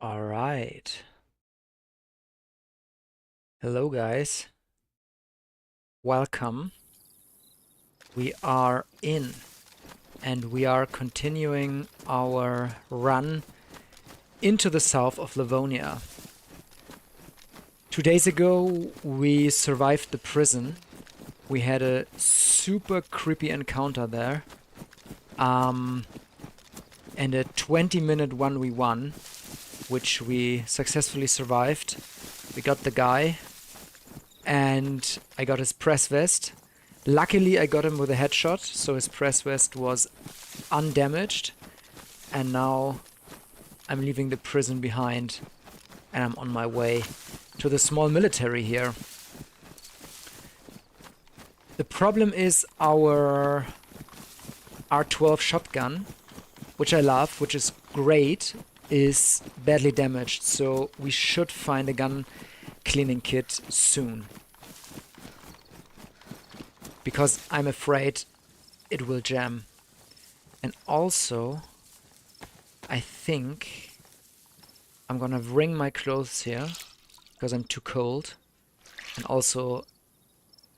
All right. Hello, guys. Welcome. We are in and we are continuing our run into the south of Livonia. 2 days ago, we survived the prison. We had a super creepy encounter there. And a 20-minute 1v1, which we successfully survived. We got the guy, and I got his press vest. Luckily, I got him with a headshot, so his press vest was undamaged. And now I'm leaving the prison behind, and I'm on my way to the small military here. The problem is our R12 shotgun, which I love, which is great, is badly damaged, so we should find a gun cleaning kit soon. Because I'm afraid it will jam. And also, I think I'm gonna wring my clothes here, because I'm too cold. And also,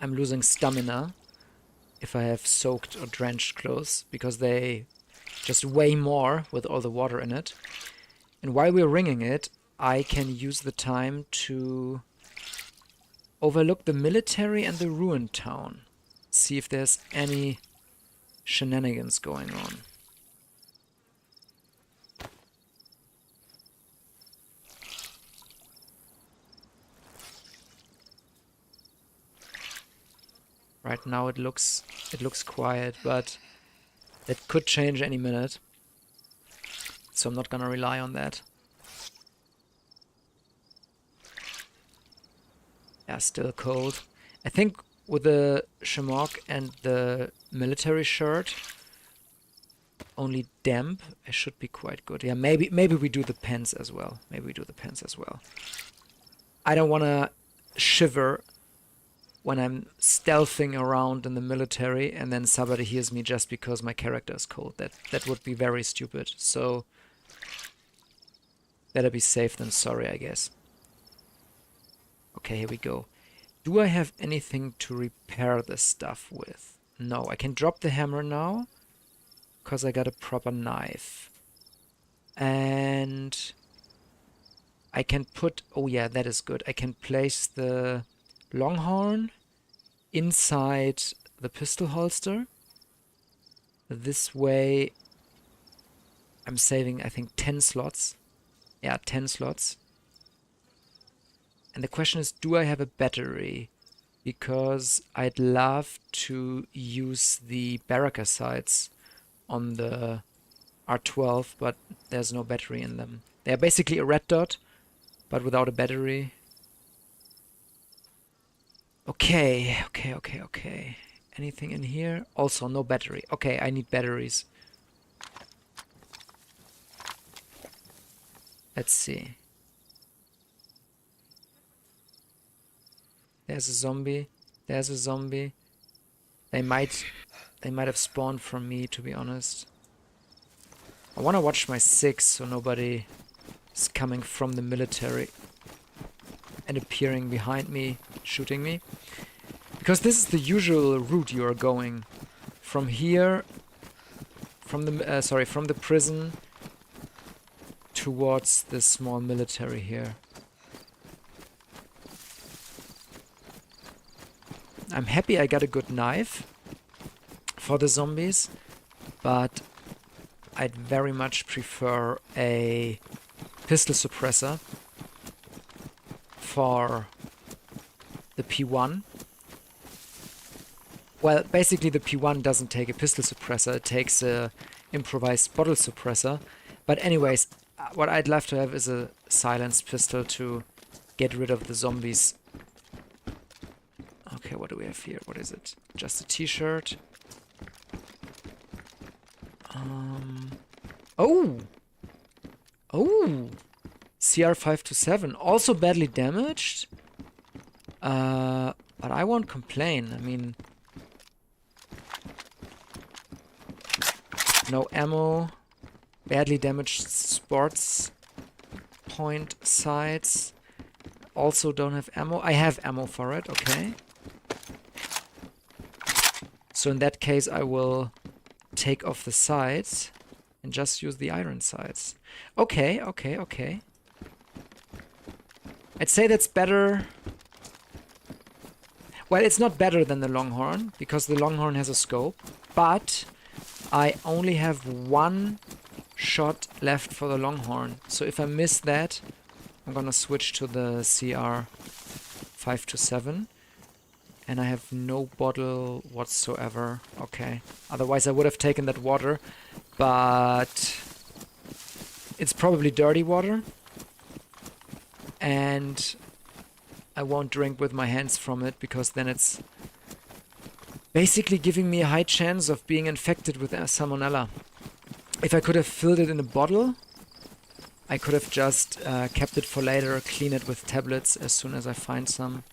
I'm losing stamina if I have soaked or drenched clothes, because they just weigh more with all the water in it. And while we're wringing it, I can use the time to overlook the military and the ruined town. See if there's any shenanigans going on. Right now it looks quiet, but it could change any minute. So I'm not gonna rely on that. Yeah, still cold. I think with the chamois and the military shirt, only damp, I should be quite good. Yeah, maybe we do the pants as well. Maybe we do the pants as well. I don't wanna shiver when I'm stealthing around in the military and then somebody hears me just because my character is cold. That would be very stupid. So better be safe than sorry, I guess. Okay, here we go. Do I have anything to repair this stuff with? No, I can drop the hammer now because I got a proper knife. And I can put... Oh yeah, that is good. I can place the longhorn inside the pistol holster. This way I'm saving, I think, 10 slots. Yeah, 10 slots. And the question is, do I have a battery? Because I'd love to use the barraca sights on the R12, but there's no battery in them. They're basically a red dot, but without a battery. Okay. Anything in here? Also, no battery. Okay, I need batteries. Let's see. There's a zombie. There's a zombie. They might have spawned from me, to be honest. I want to watch my 6 so nobody is coming from the military and appearing behind me, shooting me. Because this is the usual route you are going. From here, from the prison towards the small military here. I'm happy I got a good knife for the zombies, but I'd very much prefer a pistol suppressor for the P1. Well, basically the P1 doesn't take a pistol suppressor, it takes a improvised bottle suppressor. But anyways, what I'd love to have is a silenced pistol to get rid of the zombies. Okay, what do we have here? What is it? Just a t-shirt. Oh! Oh! CR527. Also badly damaged? But I won't complain. I mean... No ammo. Badly damaged sports point sights. Also don't have ammo. I have ammo for it, okay. So in that case, I will take off the sights and just use the iron sights. Okay, okay, okay. I'd say that's better. Well, it's not better than the Longhorn, because the Longhorn has a scope, but I only have one shot left for the Longhorn. So if I miss that, I'm gonna switch to the CR 527. And I have no bottle whatsoever. Okay. Otherwise I would have taken that water, but it's probably dirty water. And I won't drink with my hands from it, because then it's basically giving me a high chance of being infected with salmonella. If I could have filled it in a bottle, I could have just kept it for later, clean it with tablets as soon as I find some.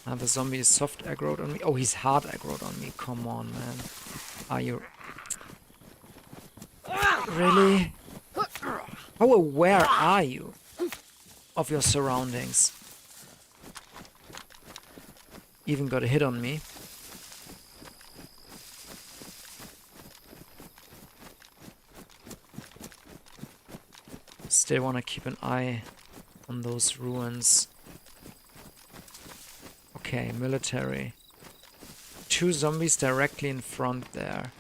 The zombie is soft aggroed on me. Oh, he's hard aggroed on me. Come on, man. Are you... Really? How aware are you of your surroundings? Even got a hit on me. Still want to keep an eye on those ruins. Okay, military. 2 zombies directly in front there.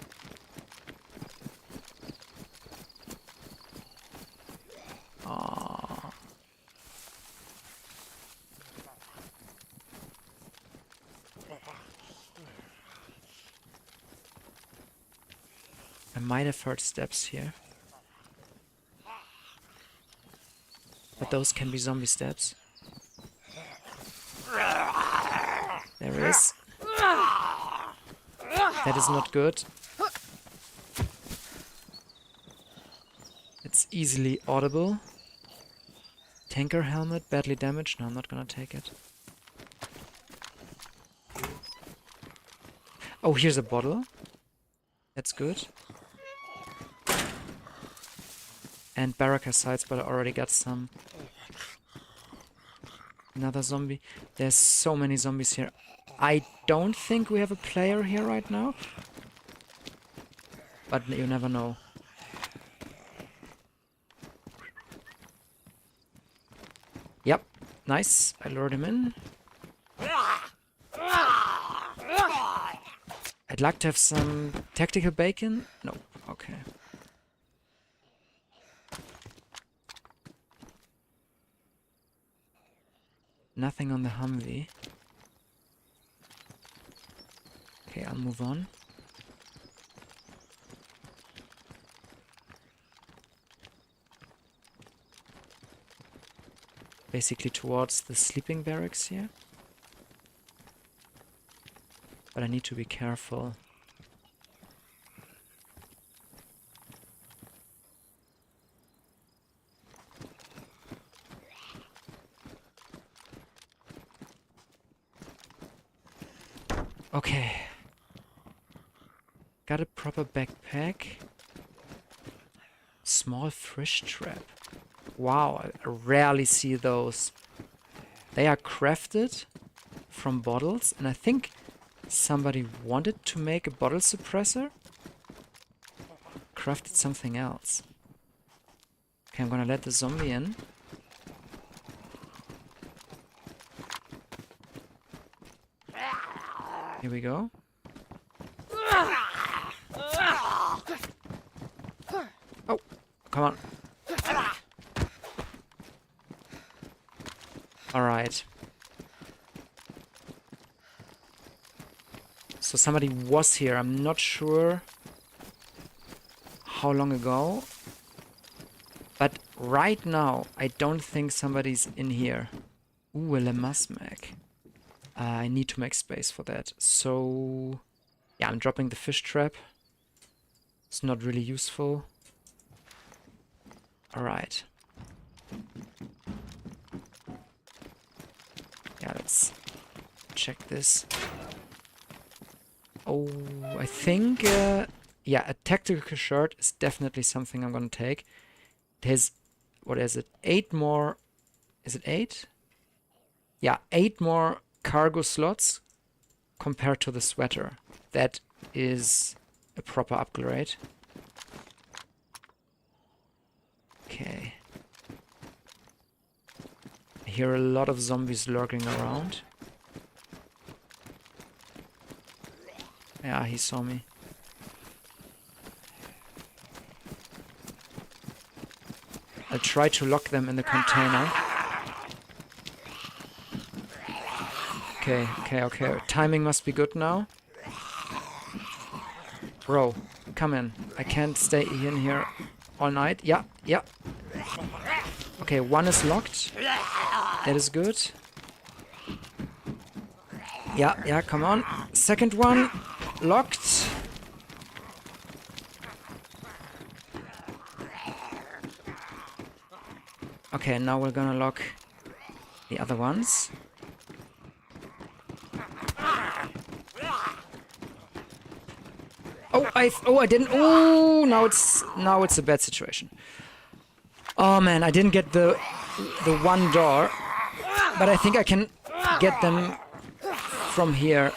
I might have heard steps here. But those can be zombie steps. There is. That is not good. It's easily audible. Tanker helmet, badly damaged. No, I'm not gonna take it. Oh, here's a bottle. That's good. And barraca sights, but I already got some. Another zombie. There's so many zombies here. I don't think we have a player here right now. But you never know. Yep. Nice. I lured him in. I'd like to have some tactical bacon. No. Okay. Nothing on the Humvee. Okay, I'll move on. Basically towards the sleeping barracks here. But I need to be careful. Okay. Got a proper backpack. Small fish trap. Wow, I rarely see those. They are crafted from bottles, and I think somebody wanted to make a bottle suppressor. Crafted something else. Okay, I'm gonna let the zombie in. Here we go. Oh, come on. Alright. So somebody was here. I'm not sure how long ago. But right now, I don't think somebody's in here. Ooh, a Lemas mag. I need to make space for that. So, yeah, I'm dropping the fish trap. It's not really useful. Alright. Yeah, let's check this. Oh, I think, yeah, a tactical shirt is definitely something I'm gonna take. There's, what is it? 8 more. Is it 8? Yeah, 8 more cargo slots compared to the sweater. That is a proper upgrade. Okay. I hear a lot of zombies lurking around. Yeah, he saw me. I'll try to lock them in the container. Okay. Timing must be good now. Bro, come in. I can't stay in here all night. Yeah. Okay, one is locked. That is good. Yeah, come on. Second one. Locked. Okay, now we're gonna lock the other ones. I didn't. Oh, now it's a bad situation. Oh man, I didn't get the one door, but I think I can get them from here.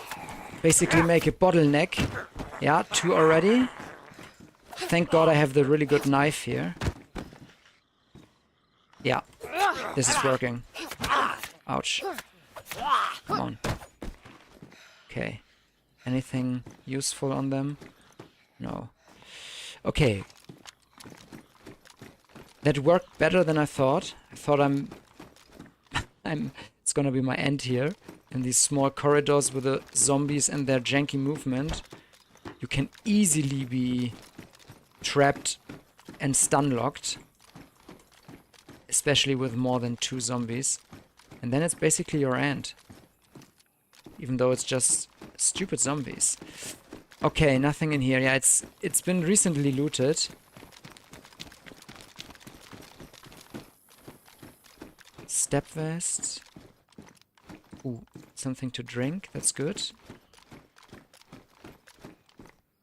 Basically make a bottleneck. Yeah, 2 already. Thank God I have the really good knife here. Yeah, this is working. Ouch. Come on. Okay. Anything useful on them? No. Okay. That worked better than I thought. I thought it's gonna be my end here. In these small corridors with the zombies and their janky movement. You can easily be trapped and stun locked. Especially with more than 2 zombies. And then it's basically your end. Even though it's just stupid zombies. Okay, nothing in here. Yeah, it's been recently looted. Step vest. Ooh, something to drink. That's good.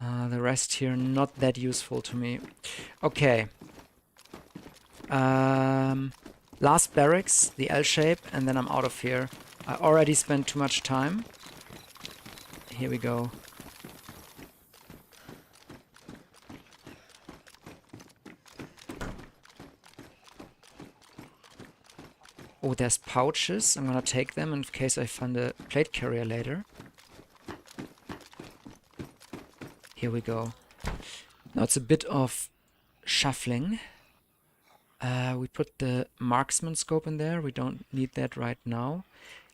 The rest here not that useful to me. Okay. Last barracks, the L shape, and then I'm out of here. I already spent too much time. Here we go. Oh, there's pouches. I'm gonna take them in case I find a plate carrier later. Here we go. Now it's a bit of shuffling. We put the marksman scope in there. We don't need that right now.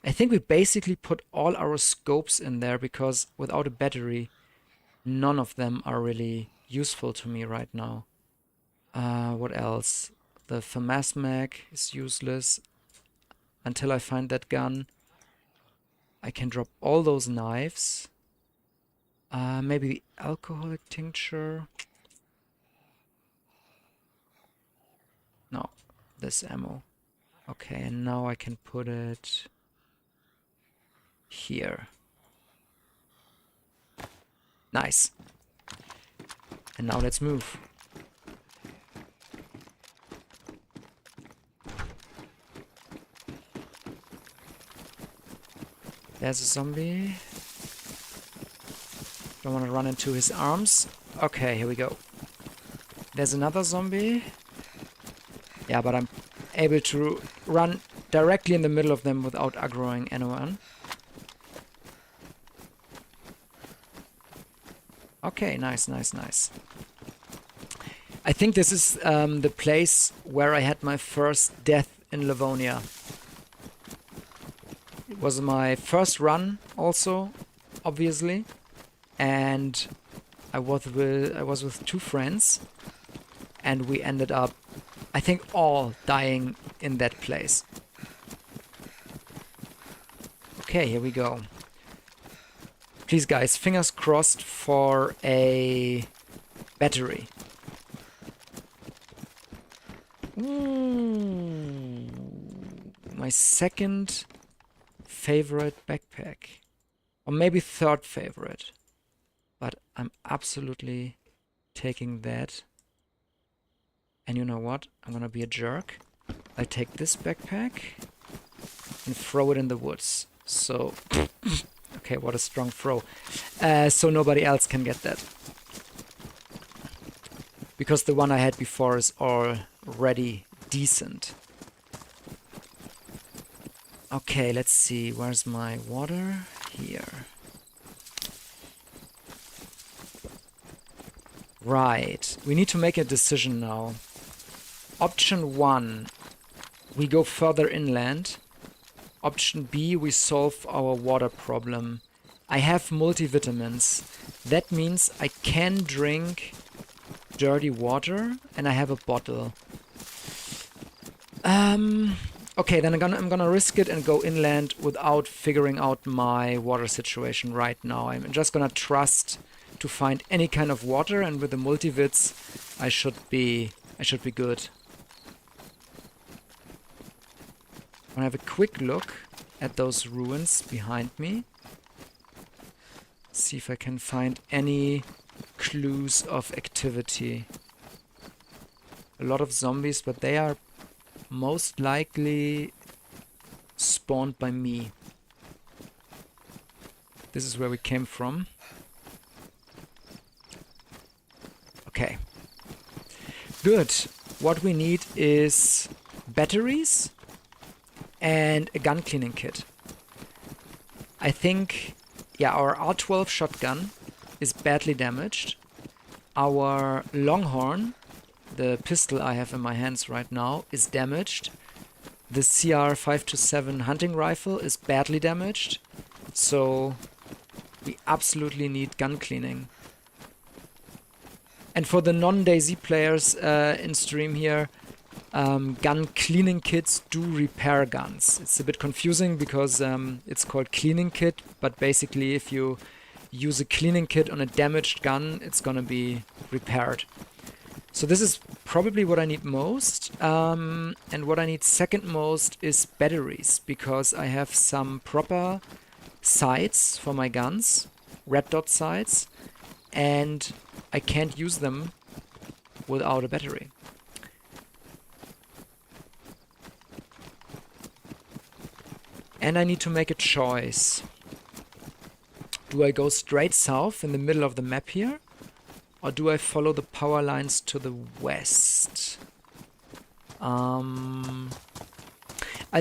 I think we basically put all our scopes in there because without a battery, none of them are really useful to me right now. What else? The FAMAS mag is useless. Until I find that gun. I can drop all those knives. Maybe the alcoholic tincture. No, this ammo. Okay, and now I can put it here. Nice. And now let's move. There's a zombie. Don't want to run into his arms. Okay, here we go. There's another zombie. Yeah, but I'm able to run directly in the middle of them without aggroing anyone. Okay, nice. I think this is the place where I had my first death in Livonia. It was my first run also, obviously. And I was with 2 friends. And we ended up, I think, all dying in that place. Okay, here we go. Please, guys, fingers crossed for a battery. Ooh, my second favorite backpack. Or maybe third favorite. But I'm absolutely taking that. And you know what? I'm gonna be a jerk. I take this backpack and throw it in the woods. So, okay, what a strong throw. So nobody else can get that. Because the one I had before is already decent. Okay, let's see. Where's my water? Here. Right. We need to make a decision now. Option 1. We go further inland. Option B. We solve our water problem. I have multivitamins. That means I can drink dirty water and I have a bottle. Okay, then I'm gonna risk it and go inland without figuring out my water situation right now. I'm just gonna trust to find any kind of water, and with the multivits, I should be good. I'm gonna have a quick look at those ruins behind me. See if I can find any clues of activity. A lot of zombies, but they are most likely spawned by me. This is where we came from. Okay. Good. What we need is batteries and a gun cleaning kit. I think, yeah, our R12 shotgun is badly damaged. Our Longhorn, the pistol I have in my hands right now, is damaged. The CR527 hunting rifle is badly damaged. So we absolutely need gun cleaning. And for the non-DayZ players in stream here, gun cleaning kits do repair guns. It's a bit confusing because it's called cleaning kit, but basically if you use a cleaning kit on a damaged gun, it's gonna be repaired. So this is probably what I need most, and what I need second most is batteries, because I have some proper sights for my guns, red dot sights, and I can't use them without a battery. And I need to make a choice. Do I go straight south in the middle of the map here? Or do I follow the power lines to the west? I'll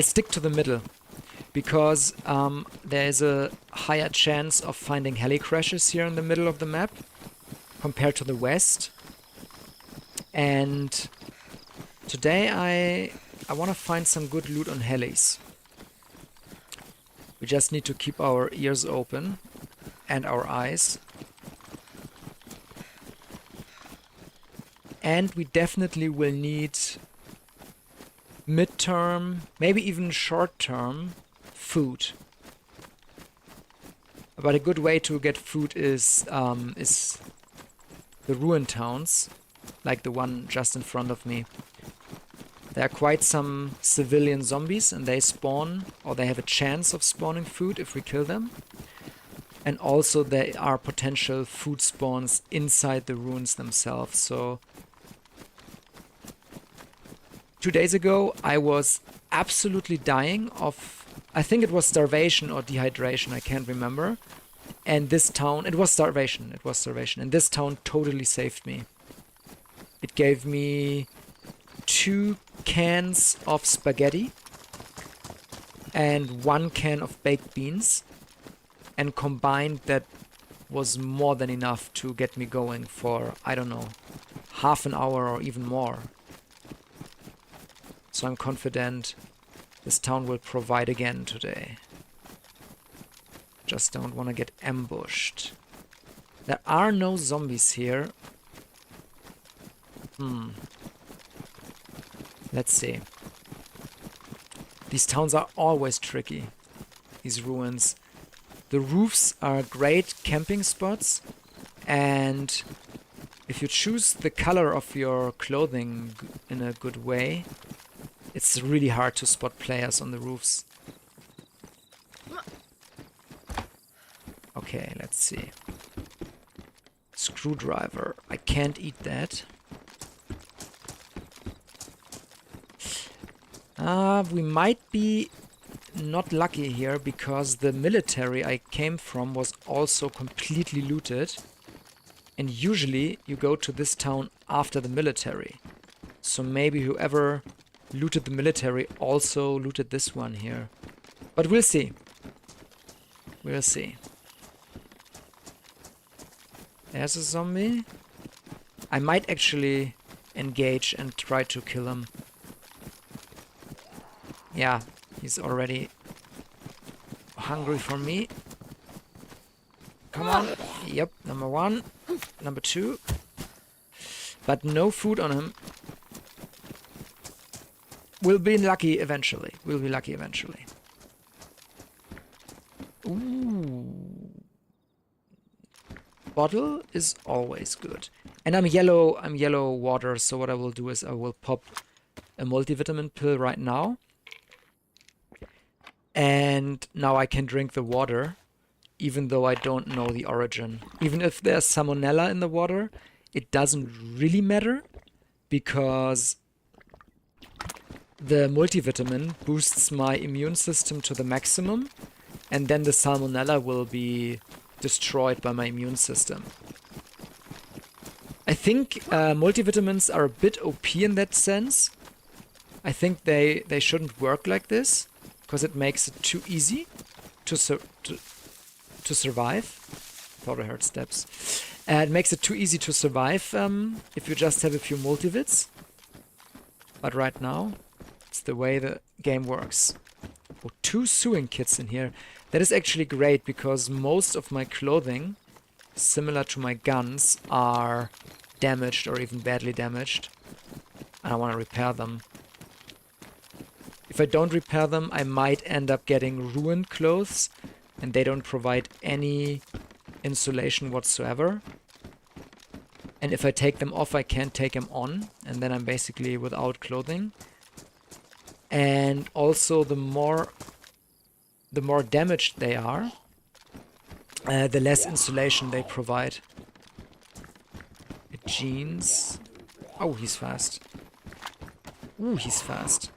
stick to the middle. Because there's a higher chance of finding heli crashes here in the middle of the map compared to the west. And today I want to find some good loot on helis. We just need to keep our ears open and our eyes. And we definitely will need mid-term, maybe even short-term food. But a good way to get food is the ruin towns, like the one just in front of me. There are quite some civilian zombies, and they spawn, or they have a chance of spawning food if we kill them. And also there are potential food spawns inside the ruins themselves. So 2 days ago I was absolutely dying of, I think it was starvation or dehydration, I can't remember. And this town, it was starvation, and this town totally saved me. It gave me 2 cans of spaghetti and 1 can of baked beans, and combined that was more than enough to get me going for, I don't know, half an hour or even more. So I'm confident this town will provide again today. Just don't want to get ambushed. There are no zombies here. Let's see. These towns are always tricky. These ruins. The roofs are great camping spots, and if you choose the color of your clothing in a good way, it's really hard to spot players on the roofs. Okay, let's see. Screwdriver. I can't eat that. We might be not lucky here because the military I came from was also completely looted. And usually you go to this town after the military. So maybe whoever looted the military also looted this one here. But we'll see. We'll see. There's a zombie. I might actually engage and try to kill him. Yeah, he's already hungry for me. Come on. Yep, number 1. Number 2. But no food on him. We'll be lucky eventually. We'll be lucky eventually. Ooh. Bottle is always good. And I'm yellow water, so what I will do is I will pop a multivitamin pill right now. And now I can drink the water, even though I don't know the origin. Even if there's salmonella in the water, it doesn't really matter, because the multivitamin boosts my immune system to the maximum, and then the salmonella will be destroyed by my immune system. I think multivitamins are a bit OP in that sense. I think they shouldn't work like this, because it makes it too easy to survive. Thought I heard steps. It makes it too easy to survive if you just have a few multivits. But right now, it's the way the game works. Oh, 2 sewing kits in here. That is actually great, because most of my clothing, similar to my guns, are damaged or even badly damaged. And I want to repair them. If I don't repair them, I might end up getting ruined clothes, and they don't provide any insulation whatsoever. And if I take them off, I can't take them on, and then I'm basically without clothing. And also, the more damaged they are, the less insulation they provide. Jeans. Oh, he's fast. Ooh, he's fast.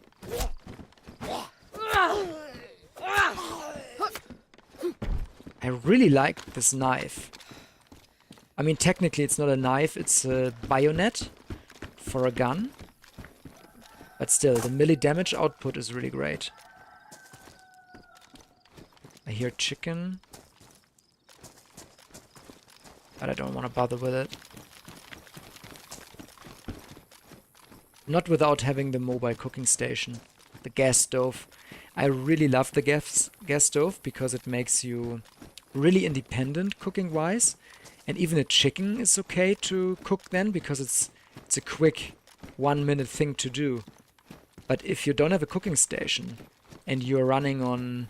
I really like this knife. I mean, technically it's not a knife, it's a bayonet for a gun. But still, the melee damage output is really great. I hear chicken. But I don't want to bother with it. Not without having the mobile cooking station. The gas stove. I really love the gas stove because it makes you really independent cooking-wise. And even a chicken is okay to cook then, because it's a quick 1-minute thing to do. But if you don't have a cooking station and you're running on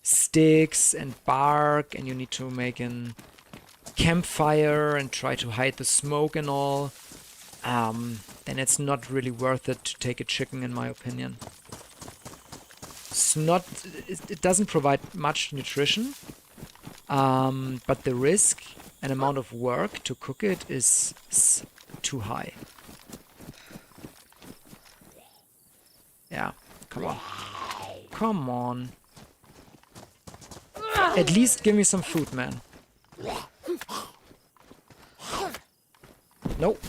sticks and bark and you need to make a campfire and try to hide the smoke and all, then it's not really worth it to take a chicken, in my opinion. It doesn't provide much nutrition, but the risk and amount of work to cook it is too high. Yeah, come on. Come on. At least give me some food, man. Nope.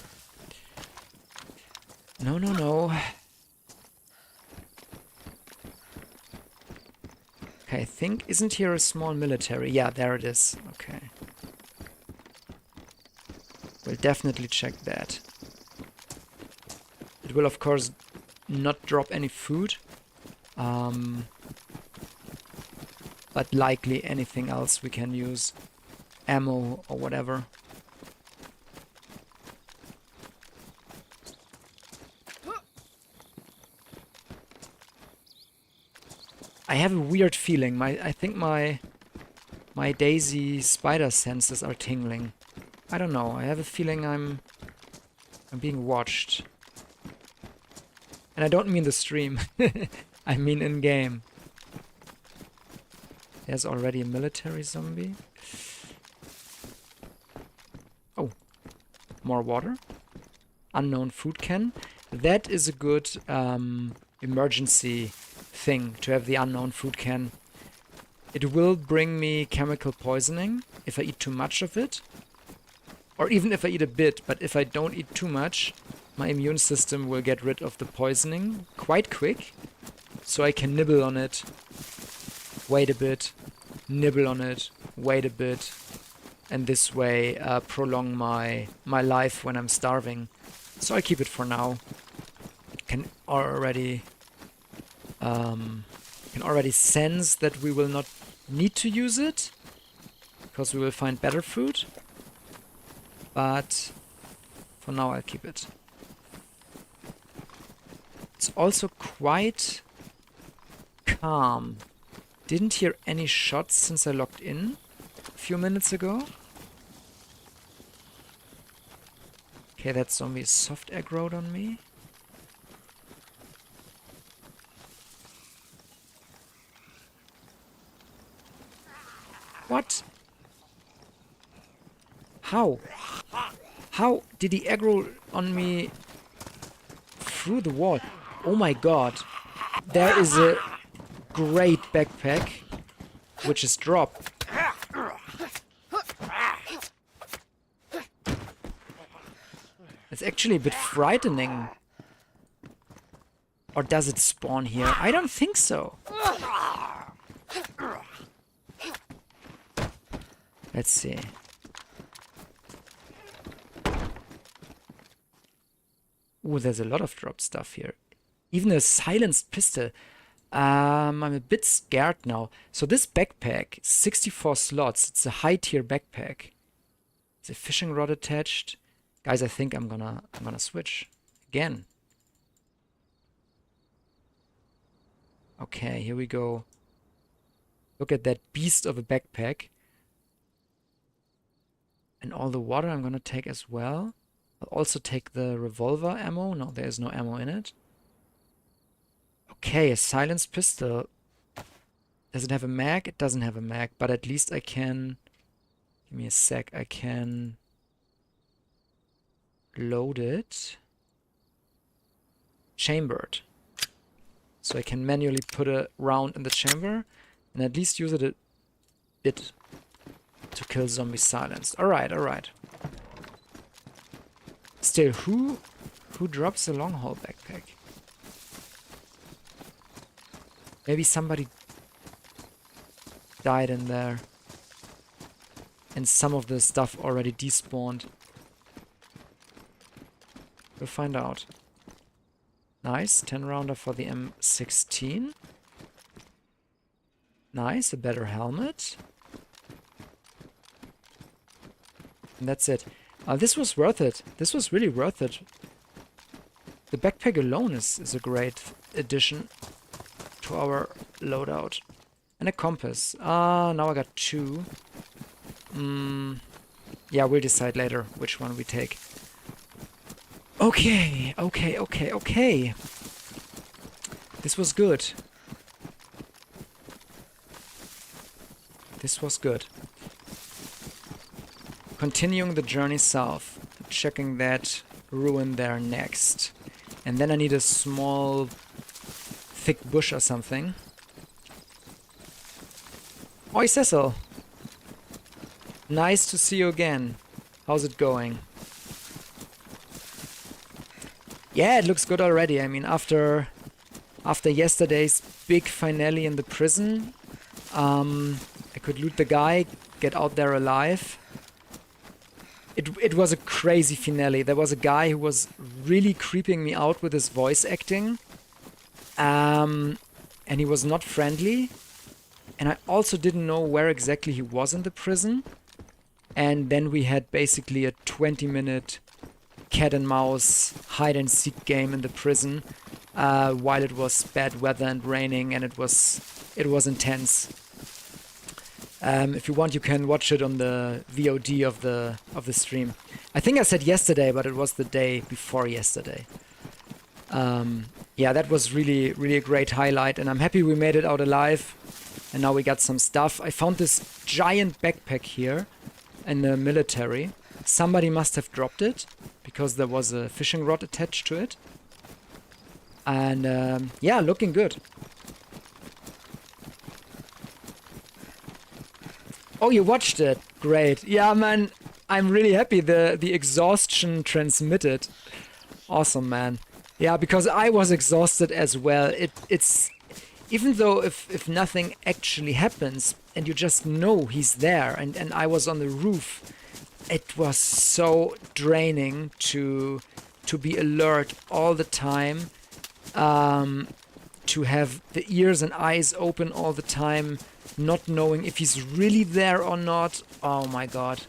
No, no, no. Okay, I think... Isn't here a small military? Yeah, there it is. Okay. We'll definitely check that. It will, of course, not drop any food. But likely anything else we can use. Ammo or whatever. I have a weird feeling. I think my DayZ spider senses are tingling. I don't know. I have a feeling I'm being watched. And I don't mean the stream. I mean in game. There's already a military zombie. Oh, more water. Unknown food can. That is a good emergency thing to have the unknown food can. It will bring me chemical poisoning if I eat too much of it. Or even if I eat a bit, but if I don't eat too much, my immune system will get rid of the poisoning quite quick. So I can nibble on it, wait a bit, nibble on it, wait a bit, and this way prolong my life when I'm starving. So I keep it for now. Can already sense that we will not need to use it because we will find better food. But for now I'll keep it. It's also quite calm. Didn't hear any shots since I logged in a few minutes ago. Okay, that zombie is soft aggroed on me. What? How? How did he aggro on me through the wall? Oh my god. There is a great backpack which is dropped. It's actually a bit frightening. Or does it spawn here? I don't think so. Let's see. Ooh, there's a lot of drop stuff here. Even a silenced pistol. I'm a bit scared now. So this backpack, 64 slots. It's a high tier backpack. There's a fishing rod attached. Guys, I think I'm gonna switch again. Okay, here we go. Look at that beast of a backpack. And all the water I'm gonna take as well. I'll also take the revolver ammo. No, there is no ammo in it. Okay, a silenced pistol. Does it have a mag? It doesn't have a mag, but at least I can... Give me a sec. I can load it. Chambered. So I can manually put a round in the chamber and at least use it a bit to kill zombies silenced. Alright, alright. Still, who drops a long haul backpack? Maybe somebody died in there. And some of the stuff already despawned. We'll find out. Nice, 10 rounder for the M16. Nice, a better helmet. And that's it. This was worth it. This was really worth it. The backpack alone is a great addition to our loadout. And a compass. Now I got 2. Yeah, we'll decide later which one we take. Okay, okay. This was good. This was good. Continuing the journey south. Checking that ruin there next. And then I need a small, thick bush or something. Oi, Cecil! Nice to see you again. How's it going? Yeah, it looks good already. I mean, after yesterday's big finale in the prison, I could loot the guy, get out there alive. It was a crazy finale. There was a guy who was really creeping me out with his voice acting. And he was not friendly. And I also didn't know where exactly he was in the prison. And then we had basically a 20-minute cat and mouse hide and seek game in the prison while it was bad weather and raining, and it was intense. If you want, you can watch it on the VOD of the stream. I think I said yesterday, but it was the day before yesterday. Yeah, that was really, really a great highlight, and I'm happy we made it out alive. And now we got some stuff. I found this giant backpack here in the military. Somebody must have dropped it because there was a fishing rod attached to it. And yeah, looking good. Oh, you watched it. Great. Yeah, man, I'm really happy the exhaustion transmitted. Awesome, man. Yeah, because I was exhausted as well. It's even though if nothing actually happens and you just know he's there, and I was on the roof, it was so draining to be alert all the time, to have the ears and eyes open all the time, not knowing if he's really there or not. Oh my god.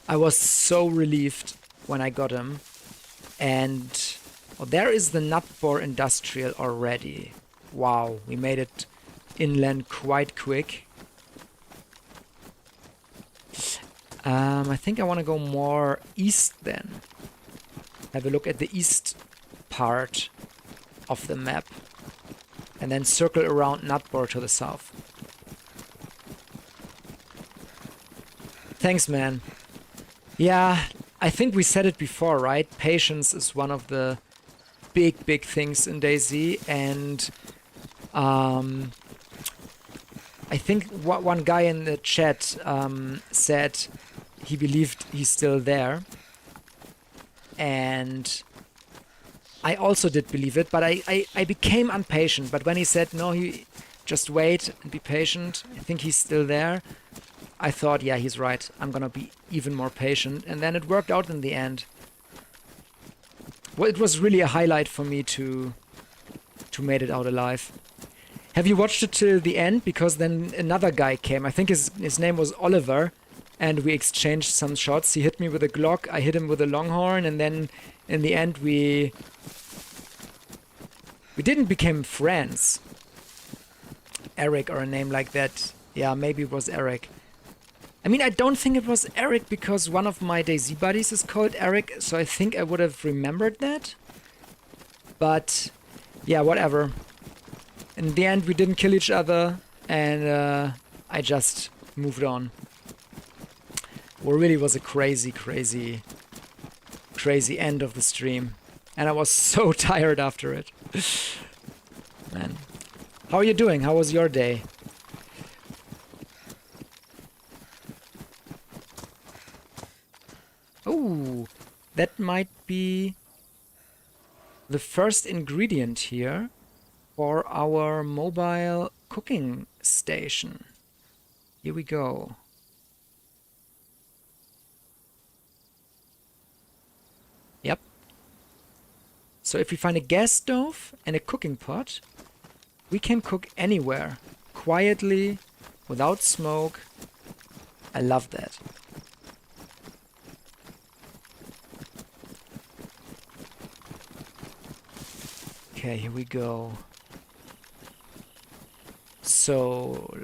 I was so relieved when I got him. And oh, there is the Nutbor Industrial already. Wow, we made it inland quite quick. I think I want to go more east then. Have a look at the east part of the map. And then circle around Nutbor to the south. Thanks, man. Yeah, I think we said it before, right? Patience is one of the big things in DayZ, and I think one guy in the chat said he believed he's still there, and I also did believe it, but I became impatient. But when he said, no, he just wait and be patient, I think he's still there, I thought, yeah, he's right. I'm gonna be even more patient. And then it worked out in the end. Well, it was really a highlight for me to made it out alive. Have you watched it till the end? Because then another guy came. I think his name was Oliver. And we exchanged some shots. He hit me with a Glock. I hit him with a Longhorn. And then in the end we didn't become friends. Eric or a name like that. Yeah, maybe it was Eric. I mean, I don't think it was Eric because one of my DayZ buddies is called Eric, so I think I would have remembered that. But, yeah, whatever. In the end, we didn't kill each other, and I just moved on. Well, really was a crazy end of the stream. And I was so tired after it. Man. How are you doing? How was your day? Oh, that might be the first ingredient here for our mobile cooking station. Here we go. Yep. So if we find a gas stove and a cooking pot, we can cook anywhere, quietly, without smoke. I love that. Okay, here we go. So,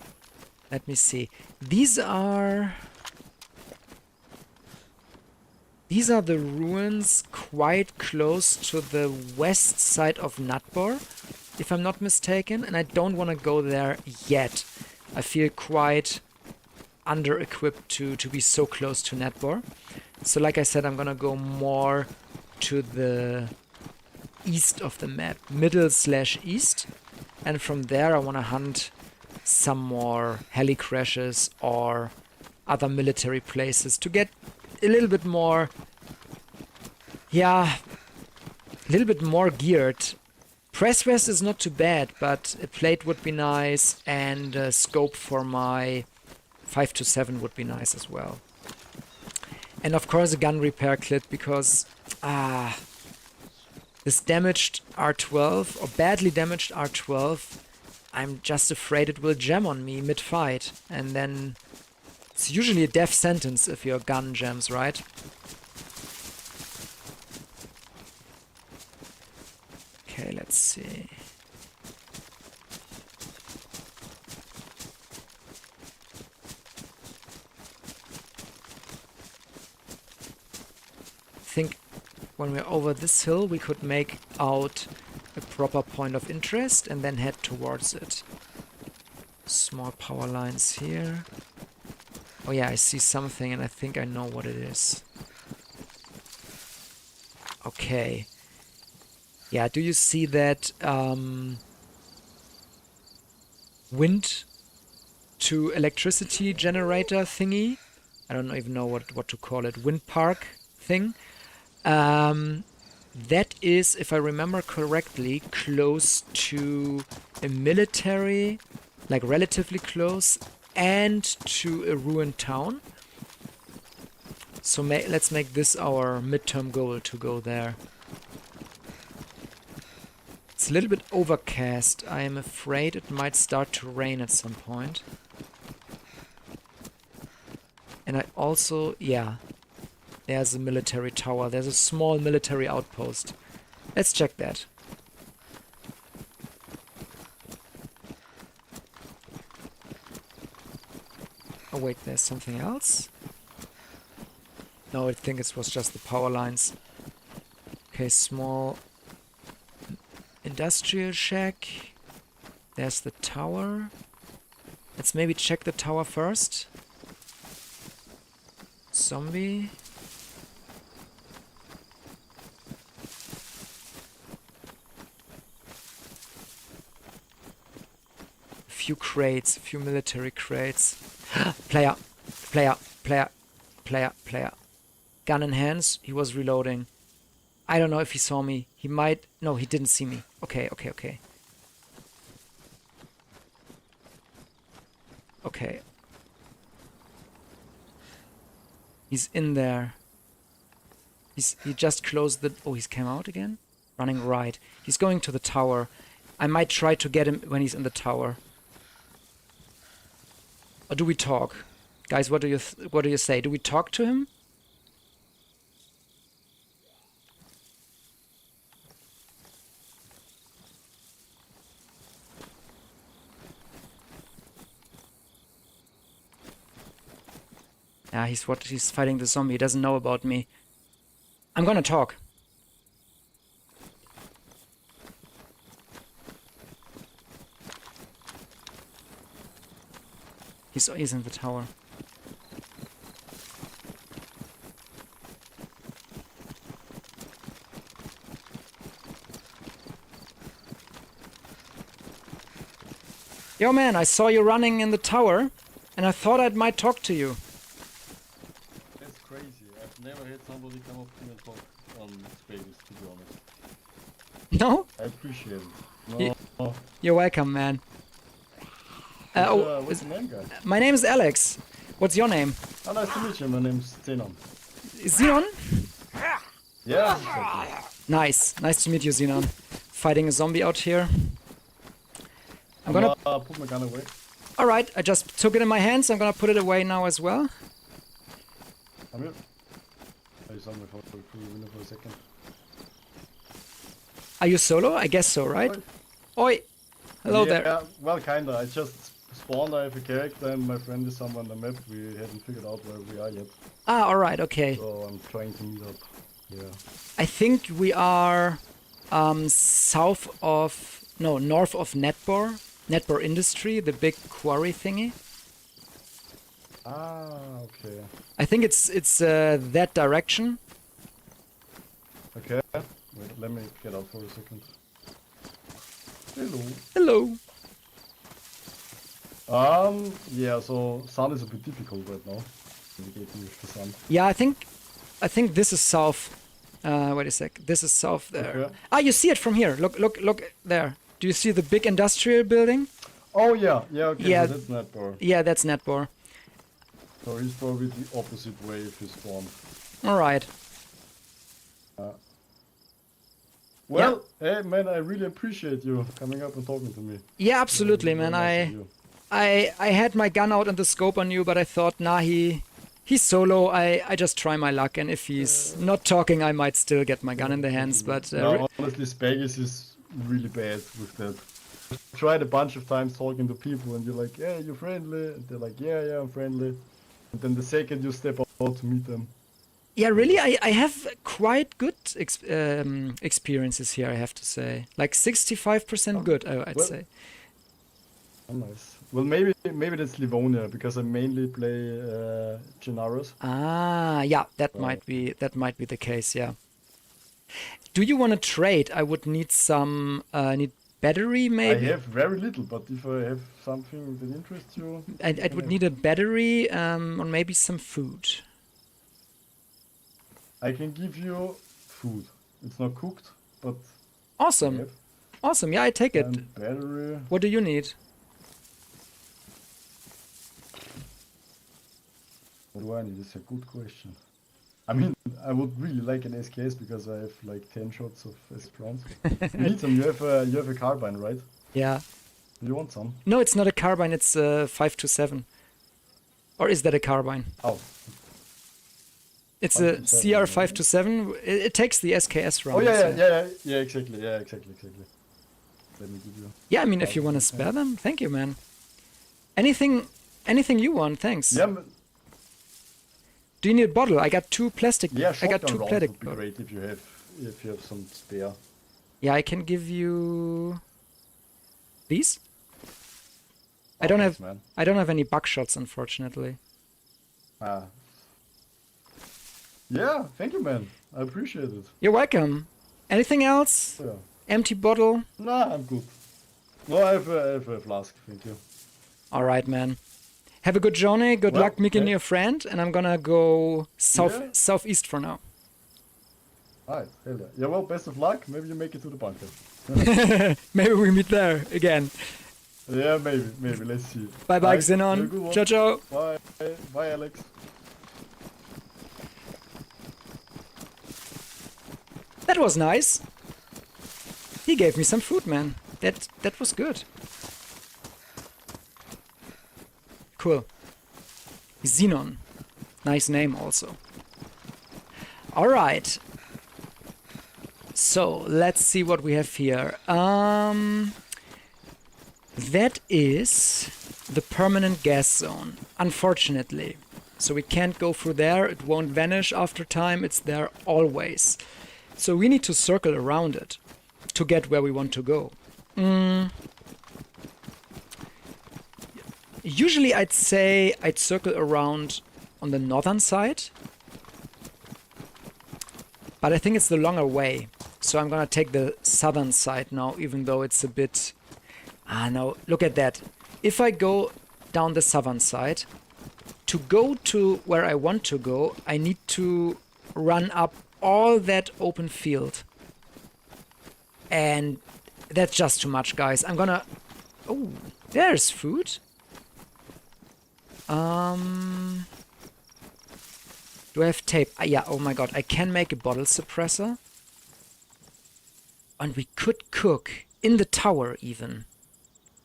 let me see. These are the ruins quite close to the west side of Nutbor, if I'm not mistaken, and I don't want to go there yet. I feel quite under-equipped to be so close to Nutbor. So like I said, I'm gonna go more to the east of the map, middle/east, and from there I want to hunt some more heli crashes or other military places to get a little bit more, yeah, a little bit more geared. Press vest is not too bad, but a plate would be nice, and a scope for my 5.27 would be nice as well. And of course a gun repair kit, because this damaged R12, or badly damaged R12, I'm just afraid it will jam on me mid-fight, and then it's usually a death sentence if your gun jams, right? Okay, let's see. I think when we're over this hill, we could make out a proper point of interest and then head towards it. Small power lines here. Oh yeah, I see something and I think I know what it is. Okay. Yeah, do you see that wind to electricity generator thingy? I don't even know what to call it. Wind park thing. That is, if I remember correctly, close to a military, like relatively close, and to a ruined town. So let's make this our midterm goal to go there. It's a little bit overcast. I am afraid it might start to rain at some point. And I also, yeah, there's a military tower. There's a small military outpost. Let's check that. Oh wait, there's something else? No, I think it was just the power lines. Okay, small industrial shack. There's the tower. Let's maybe check the tower first. Zombie. A few crates, a few military crates. Player. Gun in hands, he was reloading. I don't know if he saw me. He might... No, he didn't see me. Okay. Okay. He's in there. He just closed the... Oh, he's came out again? Running right. He's going to the tower. I might try to get him when he's in the tower. Or do we talk? Guys, what do you say? Do we talk to him? Yeah, he's fighting the zombie. He doesn't know about me. I'm gonna talk. He's in the tower. Yo man, I saw you running in the tower, and I thought I might talk to you. That's crazy. I've never had somebody come up to me and talk on space, to be honest. No? I appreciate it. No. You're welcome, man. What's your name, guy? My name is Alex. What's your name? Oh, nice to meet you. My name's Zenon. Xenon? Yeah. Exactly. Nice to meet you, Xenon. Fighting a zombie out here. I'm gonna put my gun away. Alright, I just took it in my hands. I'm gonna put it away now as well. I'm here. I saw my photo through the window for a second. Are you solo? I guess so, right? Oi! Hello there. Yeah, well, kinda. I just spawned. I have a character and my friend is somewhere on the map. We haven't figured out where we are yet. Ah, alright, okay. So I'm trying to meet up. Yeah. I think we are north of Netbor Industry, the big quarry thingy. Ah, okay. I think it's that direction. Okay. Wait, let me get out for a second. Hello. Yeah, so sun is a bit difficult right now. Navigating with the sun. Yeah, I think this is south. Wait a sec. This is south there. Okay. Ah, you see it from here. Look there. Do you see the big industrial building? Oh yeah, okay, Yeah. so that's Netbor. Yeah, that's Netbor. So he's probably the opposite way if he's spawned. Alright. Well, hey man, I really appreciate you coming up and talking to me. Yeah, absolutely, man. Very nice of you. I had my gun out and the scope on you, but I thought, nah, he's solo. I just try my luck, and if he's not talking, I might still get my gun in the hands. But No, honestly, Spagus is really bad with that. I've tried a bunch of times talking to people, and you're like, "Yeah, you're friendly," and they're like, "Yeah, I'm friendly." And then the second you step out to meet them, yeah, really, I have quite good experiences here. I have to say, like 65% good. I'd say. oh, nice. Well, maybe that's Livonia because I mainly play Gennaros. Ah, yeah, that might be the case. Yeah. Do you want to trade? I would need some, need battery maybe? I have very little, but if I have something that interests you, I would need a battery, or maybe some food. I can give you food. It's not cooked, but I Awesome. have. Awesome. Yeah, I take it. And battery. What do you need? What do I need? It's a good question. I mean, I would really like an SKS because I have like 10 shots of S rounds. You need some. You have a carbine, right? Yeah. Do you want some? No, it's not a carbine. It's a 5.27. Or is that a carbine? Oh, It's a 5.27, CR yeah. 5.27. It takes the SKS rounds. oh yeah, exactly, exactly. Let me give you. Yeah, I mean, if you want to spare them, thank you, man. Anything you want, thanks. Yeah, Do you need a bottle? I got two plastic. yeah. I got Shotgun two rounds plastic. would be great if you have some spare. Yeah, I can give you these. I Oh, don't thanks, have. man. I don't have any buckshots, unfortunately. Ah. Yeah, thank you, man. I appreciate it. You're welcome. Anything else? Yeah. Empty bottle. Nah, I'm good. No, I have a flask. Thank you. All right, man. Have a good journey. Good Well, luck making okay. your friend. And I'm gonna go Yeah. southeast for now. Alright, hell yeah. Yeah, well, best of luck. Maybe you make it to the bunker. Maybe we meet there again. Yeah, maybe. Let's see. Bye bye, Alright, have a Xenon. good one. Ciao, ciao. Bye, Alex. That was nice. He gave me some food, man. That was good. Cool. Xenon. Nice name also. Alright. So, let's see what we have here. That is the permanent gas zone, unfortunately. So we can't go through there, it won't vanish after time, it's there always. So we need to circle around it to get where we want to go. Usually I'd say I'd circle around on the northern side. But I think it's the longer way. So I'm gonna take the southern side now, even though it's a bit... Ah, no, look at that. If I go down the southern side, to go to where I want to go, I need to run up all that open field. And that's just too much, guys. I'm gonna... Oh, there's food. Do I have tape? Yeah, oh my god, I can make a bottle suppressor. And we could cook in the tower even.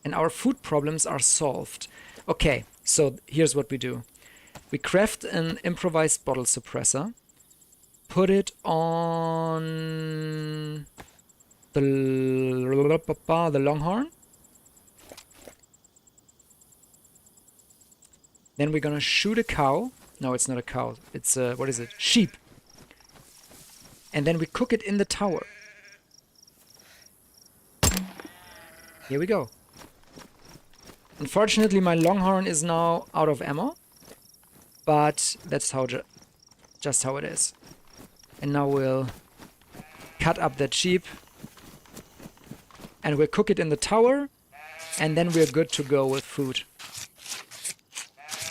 And our food problems are solved. Okay, so here's what we do. We craft an improvised bottle suppressor. Put it on the Longhorn. Then we're gonna shoot a cow. No, it's not a cow. It's a, what is it? Sheep. And then we cook it in the tower. Here we go. Unfortunately, my Longhorn is now out of ammo. But that's how just how it is. And now we'll cut up that sheep. And we'll cook it in the tower. And then we're good to go with food.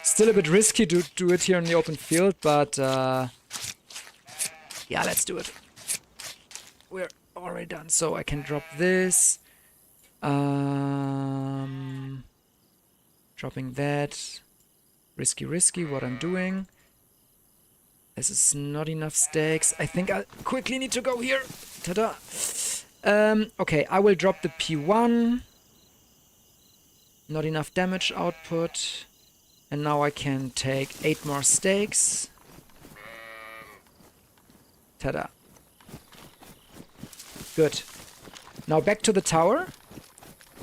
Still a bit risky to do it here in the open field, but yeah, let's do it. We're already done, so I can drop this. Dropping that. Risky, what I'm doing. This is not enough steaks. I think I quickly need to go here. Ta-da! Okay, I will drop the P1. Not enough damage output. And now I can take 8 more steaks. Ta-da. Good. Now back to the tower.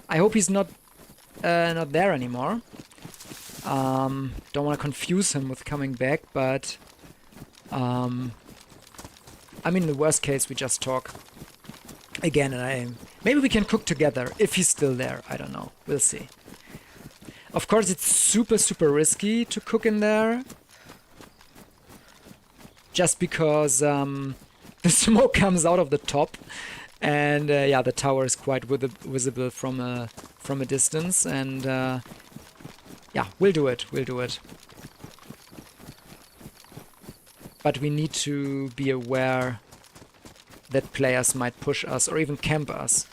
I hope he's not there anymore. Don't want to confuse him with coming back, but I mean, in the worst case, we just talk again, and maybe we can cook together if he's still there. I don't know. We'll see. Of course, it's super risky to cook in there. Just because the smoke comes out of the top, and yeah, the tower is quite visible from a distance, and yeah, we'll do it. But we need to be aware that players might push us or even camp us.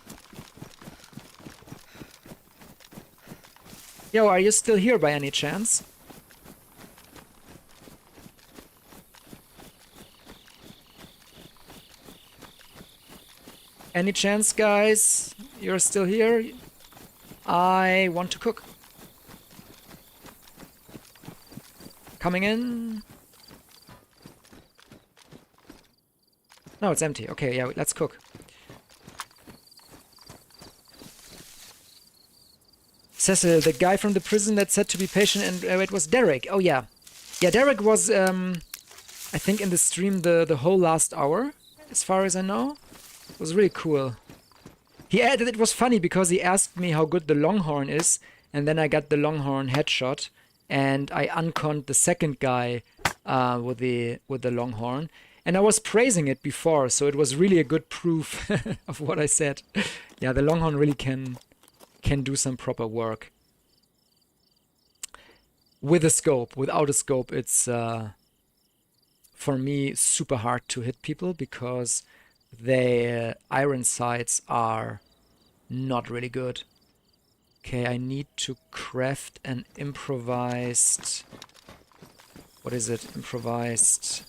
Yo, are you still here by any chance? Any chance, guys? You're still here? I want to cook. Coming in. No, it's empty. Okay, yeah, let's cook. Cecil, the guy from the prison that said to be patient, and it was Derek. Oh yeah. Yeah, Derek was, I think, in the stream the whole last hour, as far as I know. It was really cool. He added, it was funny because he asked me how good the Longhorn is, and then I got the Longhorn headshot, and I unconned the second guy with the Longhorn, and I was praising it before, so it was really a good proof of what I said. Yeah, the Longhorn really can do some proper work. With a scope, without a scope, it's for me super hard to hit people because their iron sights are not really good. Okay, I need to craft an improvised... What is it? Improvised...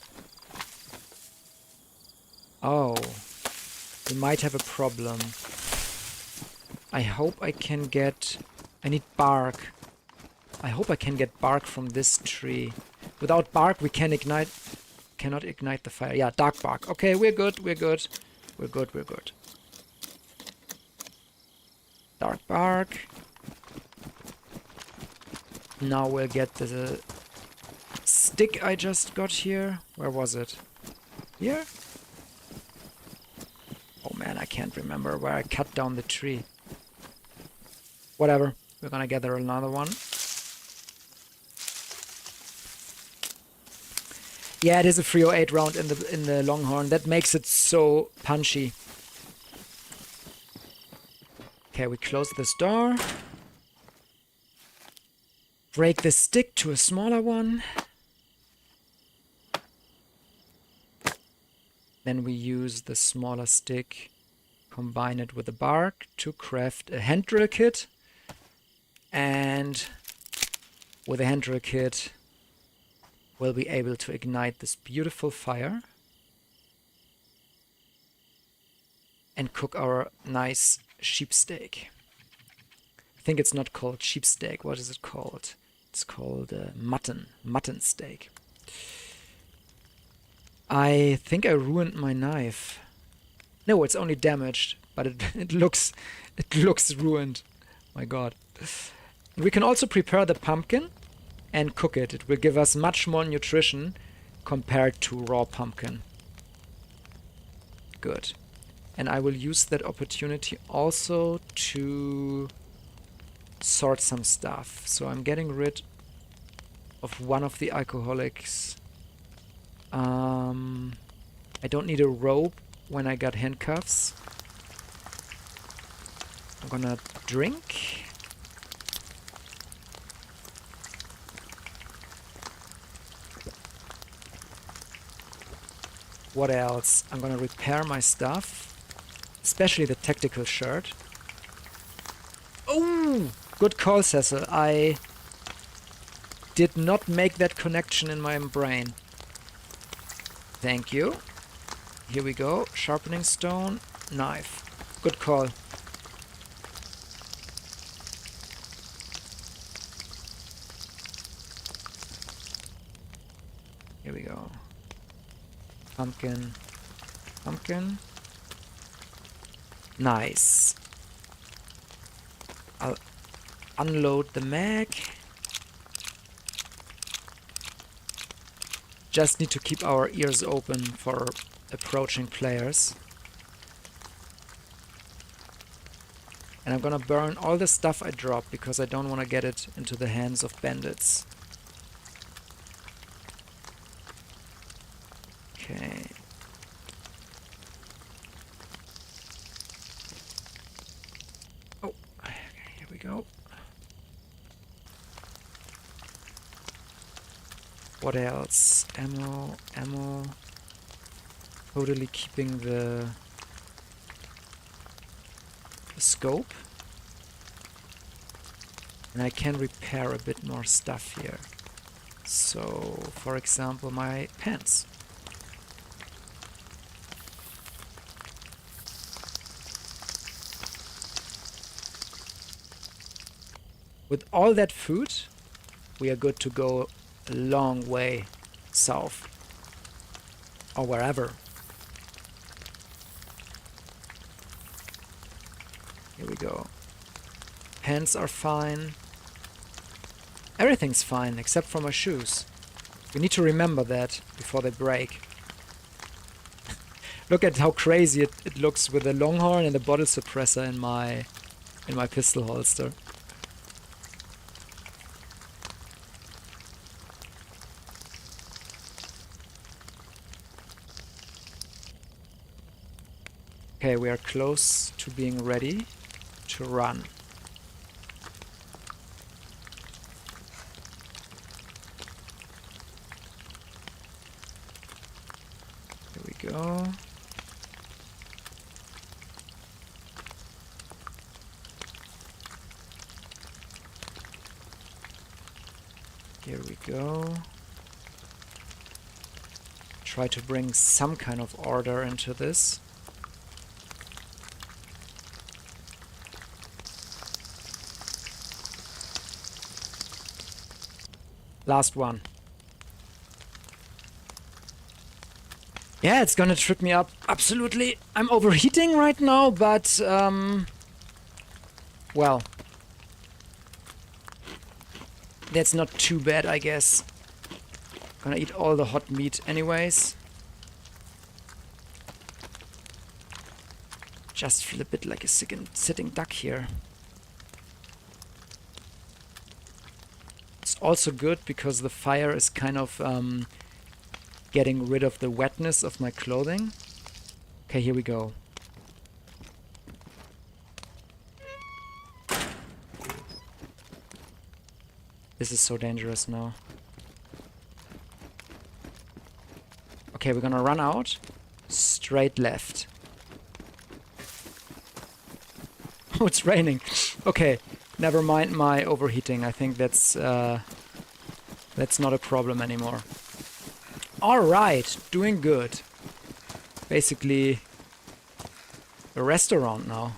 Oh, we might have a problem. I hope I can get... I need bark. I hope I can get bark from this tree. Without bark we can ignite... Cannot ignite the fire. Yeah, dark bark. Okay, we're good. Dark bark. Now we'll get the stick I just got here. Where was it? Here? Oh man, I can't remember where I cut down the tree. Whatever. We're gonna gather another one. Yeah, it is a 308 round in the Longhorn. That makes it so punchy. Okay, we close this door. Break the stick to a smaller one. Then we use the smaller stick, combine it with the bark to craft a hand drill kit. And with a hand drill kit, we'll be able to ignite this beautiful fire and cook our nice sheep steak. I think it's not called sheep steak. What is it called? It's called mutton steak. I think I ruined my knife. No, it's only damaged, but it looks ruined. My God. We can also prepare the pumpkin and cook it. It will give us much more nutrition compared to raw pumpkin. Good. And I will use that opportunity also to sort some stuff. So I'm getting rid of one of the alcoholics. I don't need a rope when I got handcuffs. I'm gonna drink. What else? I'm gonna repair my stuff, especially the tactical shirt. Oh, good call, Cecil. I did not make that connection in my brain. Thank you. Here we go. Sharpening stone, knife. Good call. Here we go. Pumpkin. Pumpkin. Nice. I'll unload the mag. Just need to keep our ears open for approaching players. And I'm gonna burn all the stuff I drop because I don't want to get it into the hands of bandits. Okay. What else? Ammo, ammo. Totally keeping the scope. And I can repair a bit more stuff here. So, for example, my pants. With all that food, we are good to go a long way south. Or wherever. Here we go. Pants are fine. Everything's fine except for my shoes. We need to remember that before they break. Look at how crazy it looks with the longhorn and the bottle suppressor in my pistol holster. Okay, we are close to being ready to run. Here we go. Here we go. Try to bring some kind of order into this. Last one. Yeah, it's gonna trip me up. Absolutely. I'm overheating right now, but well, that's not too bad, I guess. Gonna eat all the hot meat anyways. Just feel a bit like a sitting duck here. It's also good because the fire is kind of getting rid of the wetness of my clothing. Okay, here we go. This is so dangerous now. Okay, we're gonna run out. Straight left. Oh, it's raining. Okay, never mind my overheating. I think that's not a problem anymore. Alright, doing good. Basically a restaurant now.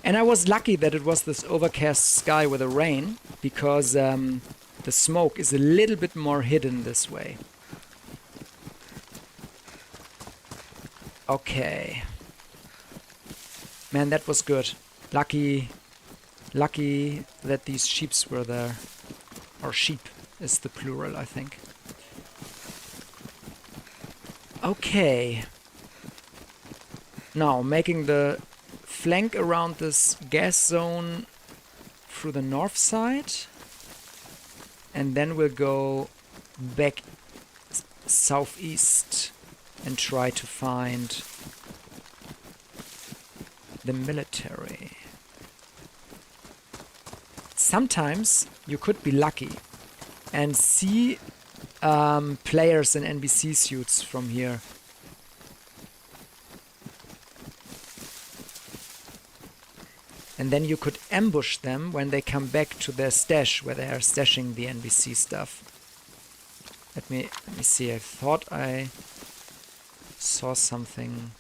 And I was lucky that it was this overcast sky with the rain, because the smoke is a little bit more hidden this way. Okay. Man, that was good. Lucky that these sheeps were there. Or sheep is the plural, I think. Okay. Now, making the flank around this gas zone through the north side. And then we'll go back southeast and try to find the military. Sometimes you could be lucky and see players in NBC suits from here. And then you could ambush them when they come back to their stash where they are stashing the NBC stuff. Let me see. I thought I saw something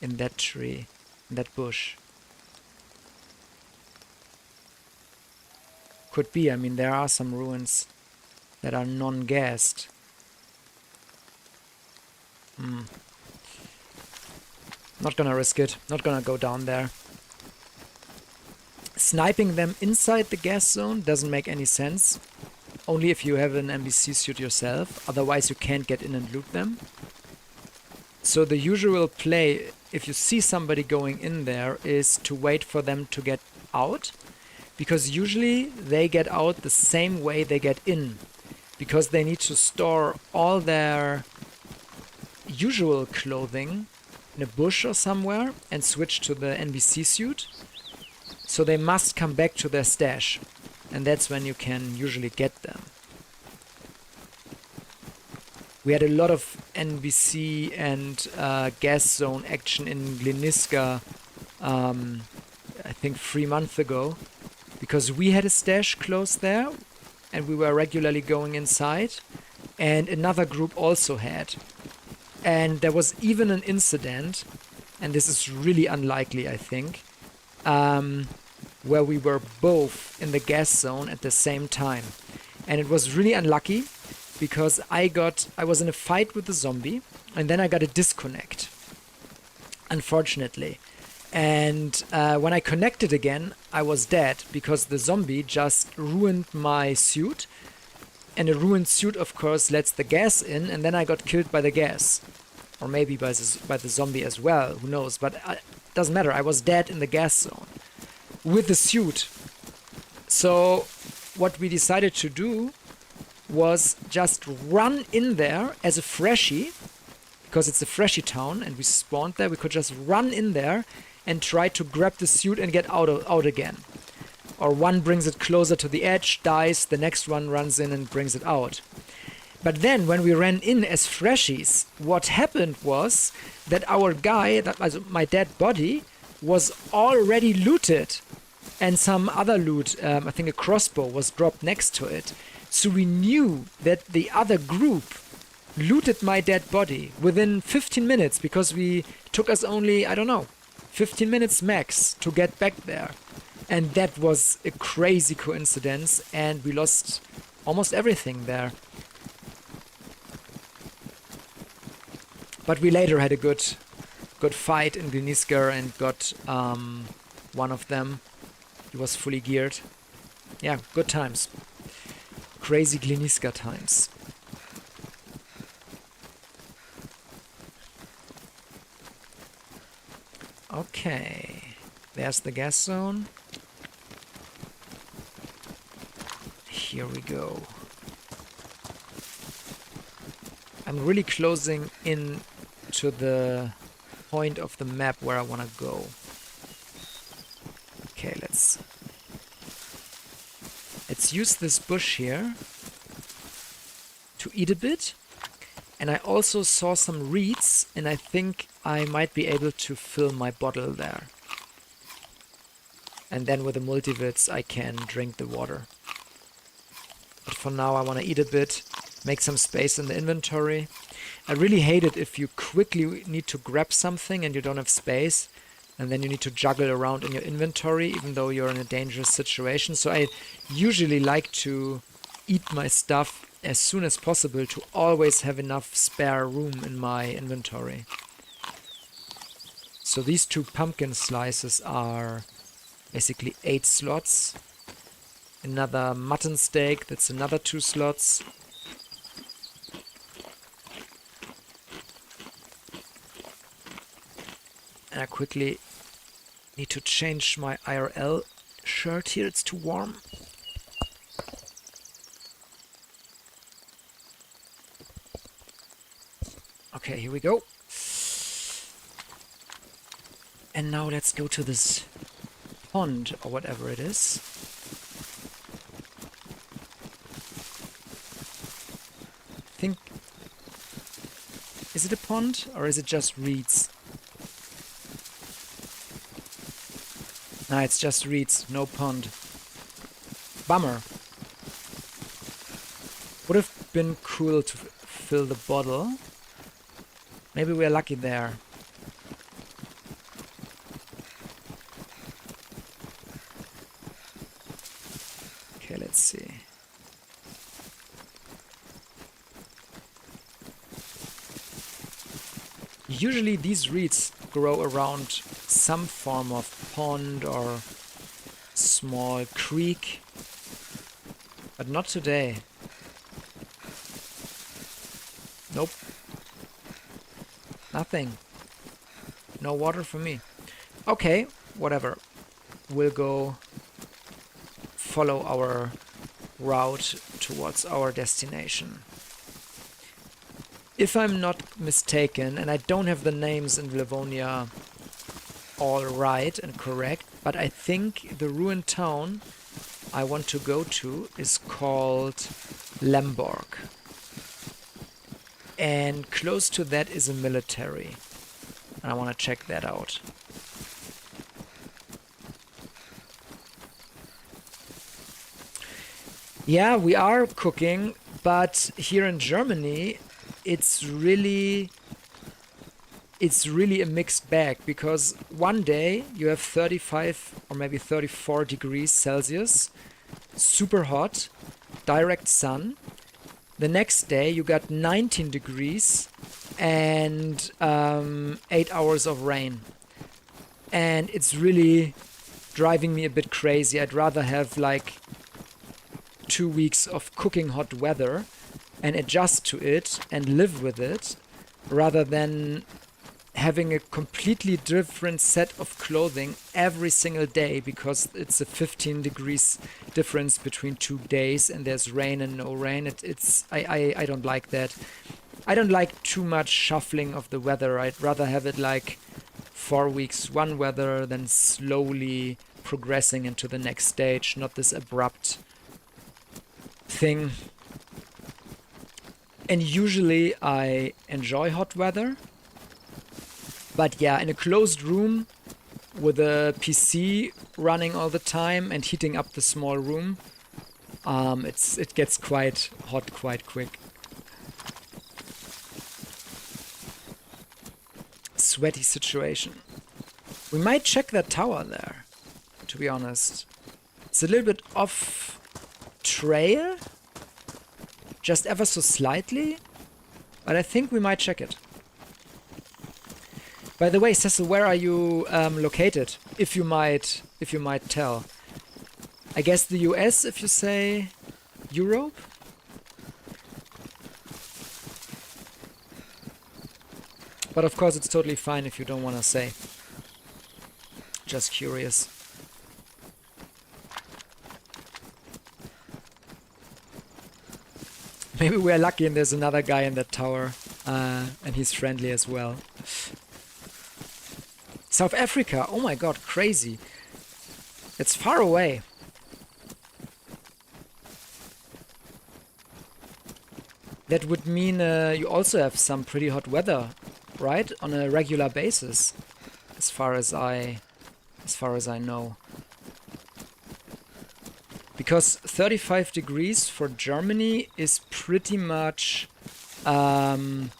in that tree, in that bush. Could be. I mean, there are some ruins that are non-gassed. Not gonna risk it. Not gonna go down there. Sniping them inside the gas zone doesn't make any sense. Only if you have an NBC suit yourself. Otherwise you can't get in and loot them. So the usual play, if you see somebody going in there, is to wait for them to get out. Because usually they get out the same way they get in. Because they need to store all their usual clothing in a bush or somewhere and switch to the NBC suit. So they must come back to their stash. And that's when you can usually get them. We had a lot of NBC and gas zone action in Gleniska, I think 3 months ago, because we had a stash close there and we were regularly going inside, and another group also had. And there was even an incident, and this is really unlikely, I think, where we were both in the gas zone at the same time. And it was really unlucky because I was in a fight with the zombie, and then I got a disconnect, unfortunately. And when I connected again, I was dead because the zombie just ruined my suit. And a ruined suit, of course, lets the gas in, and then I got killed by the gas. Or maybe by the zombie as well, who knows. But it doesn't matter, I was dead in the gas zone with the suit. So what we decided to do was just run in there as a freshie, because it's a freshie town and we spawned there. We could just run in there and try to grab the suit and get out again. Or one brings it closer to the edge, dies, the next one runs in and brings it out. But then when we ran in as freshies, what happened was that our guy, my dead body, was already looted. And some other loot, I think a crossbow, was dropped next to it. So we knew that the other group looted my dead body within 15 minutes, because we took us only, I don't know, 15 minutes max to get back there. And that was a crazy coincidence, and we lost almost everything there. But we later had a good fight in Gleniska and got one of them. He was fully geared. Yeah, good times. Crazy Gleniska times. Okay, there's the gas zone. Here we go. I'm really closing in to the point of the map where I want to go. Okay, let's use this bush here to eat a bit. And I also saw some reeds, and I think I might be able to fill my bottle there. And then with the multivits I can drink the water. But for now I want to eat a bit, make some space in the inventory. I really hate it if you quickly need to grab something and you don't have space, and then you need to juggle around in your inventory even though you're in a dangerous situation. So I usually like to eat my stuff as soon as possible to always have enough spare room in my inventory. So these 2 pumpkin slices are basically 8 slots. Another mutton steak, that's another 2 slots. And I quickly need to change my IRL shirt here, it's too warm. Okay, here we go. And now let's go to this pond, or whatever it is. I think... Is it a pond, or is it just reeds? Nah, it's just reeds, no pond. Bummer. Would have been cool to fill the bottle. Maybe we're lucky there. Okay, let's see. Usually these reeds grow around some form of pond or small creek, but not today. Nope. Nothing. No water for me. Okay, whatever. We'll go follow our route towards our destination. If I'm not mistaken, and I don't have the names in Livonia all right and correct, but I think the ruined town I want to go to is called Lemborg. And close to that is a military. And I want to check that out. Yeah, we are cooking, but here in Germany, it's really a mixed bag, because one day you have 35 or maybe 34 degrees Celsius, super hot, direct sun. The next day you got 19 degrees and 8 hours of rain. And it's really driving me a bit crazy. I'd rather have like 2 weeks of cooking hot weather and adjust to it and live with it, rather than having a completely different set of clothing every single day, because it's a 15 degrees difference between 2 days and there's rain and no rain. I don't like that. I don't like too much shuffling of the weather. I'd rather have it like 4 weeks one weather, then slowly progressing into the next stage, not this abrupt thing. And usually I enjoy hot weather. But yeah, in a closed room with a PC running all the time and heating up the small room, it gets quite hot quite quick. Sweaty situation. We might check that tower there, to be honest. It's a little bit off trail, just ever so slightly, but I think we might check it. By the way, Cecil, where are you located? If you might tell. I guess the US, if you say Europe? But of course it's totally fine if you don't want to say. Just curious. Maybe we're lucky and there's another guy in that tower, and he's friendly as well. South Africa, oh my god, crazy. It's far away. That would mean you also have some pretty hot weather, right? On a regular basis, as far as I know. Because 35 degrees for Germany is pretty much an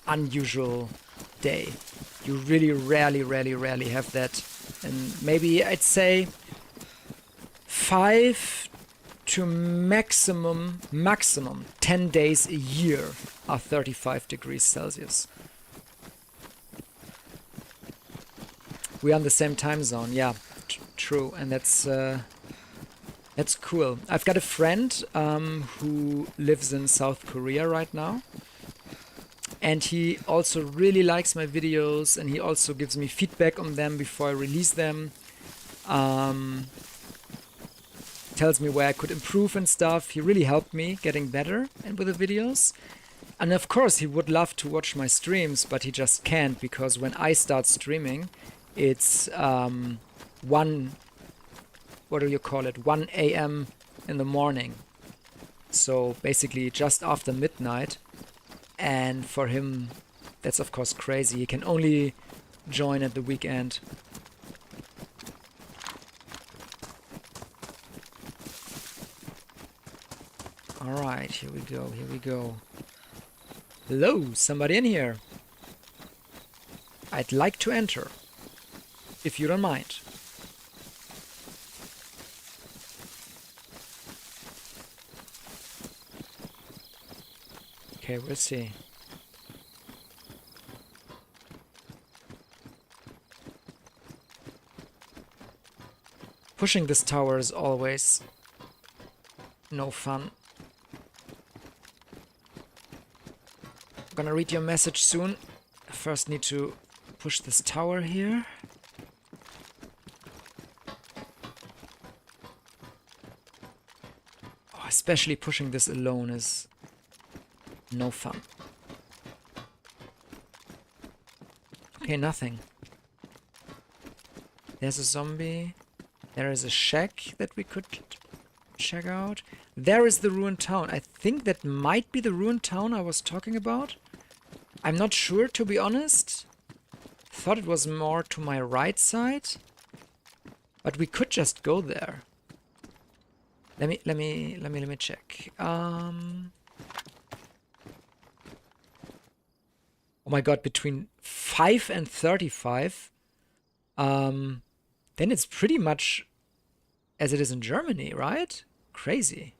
unusual day. You really rarely have that. And maybe I'd say 5 to maximum 10 days a year are 35 degrees Celsius. We're on the same time zone, yeah, true, and that's cool. I've got a friend who lives in South Korea right now, and he also really likes my videos, and he also gives me feedback on them before I release them. Tells me where I could improve and stuff. He really helped me getting better and with the videos. And of course he would love to watch my streams, but he just can't, because when I start streaming, it's 1 a.m. in the morning. So basically just after midnight. And for him, that's of course crazy. He can only join at the weekend. Alright, here we go. Hello, somebody in here. I'd like to enter, if you don't mind. Okay, we'll see. Pushing this tower is always no fun. I'm gonna read your message soon. First need to push this tower here. Oh, especially pushing this alone is no fun. Okay, nothing. There's a zombie. There is a shack that we could check out. There is the ruined town. I think that might be the ruined town I was talking about. I'm not sure, to be honest. Thought it was more to my right side. But we could just go there. Let me check. Oh my god, between 5 and 35. Then it's pretty much as it is in Germany, right? Crazy.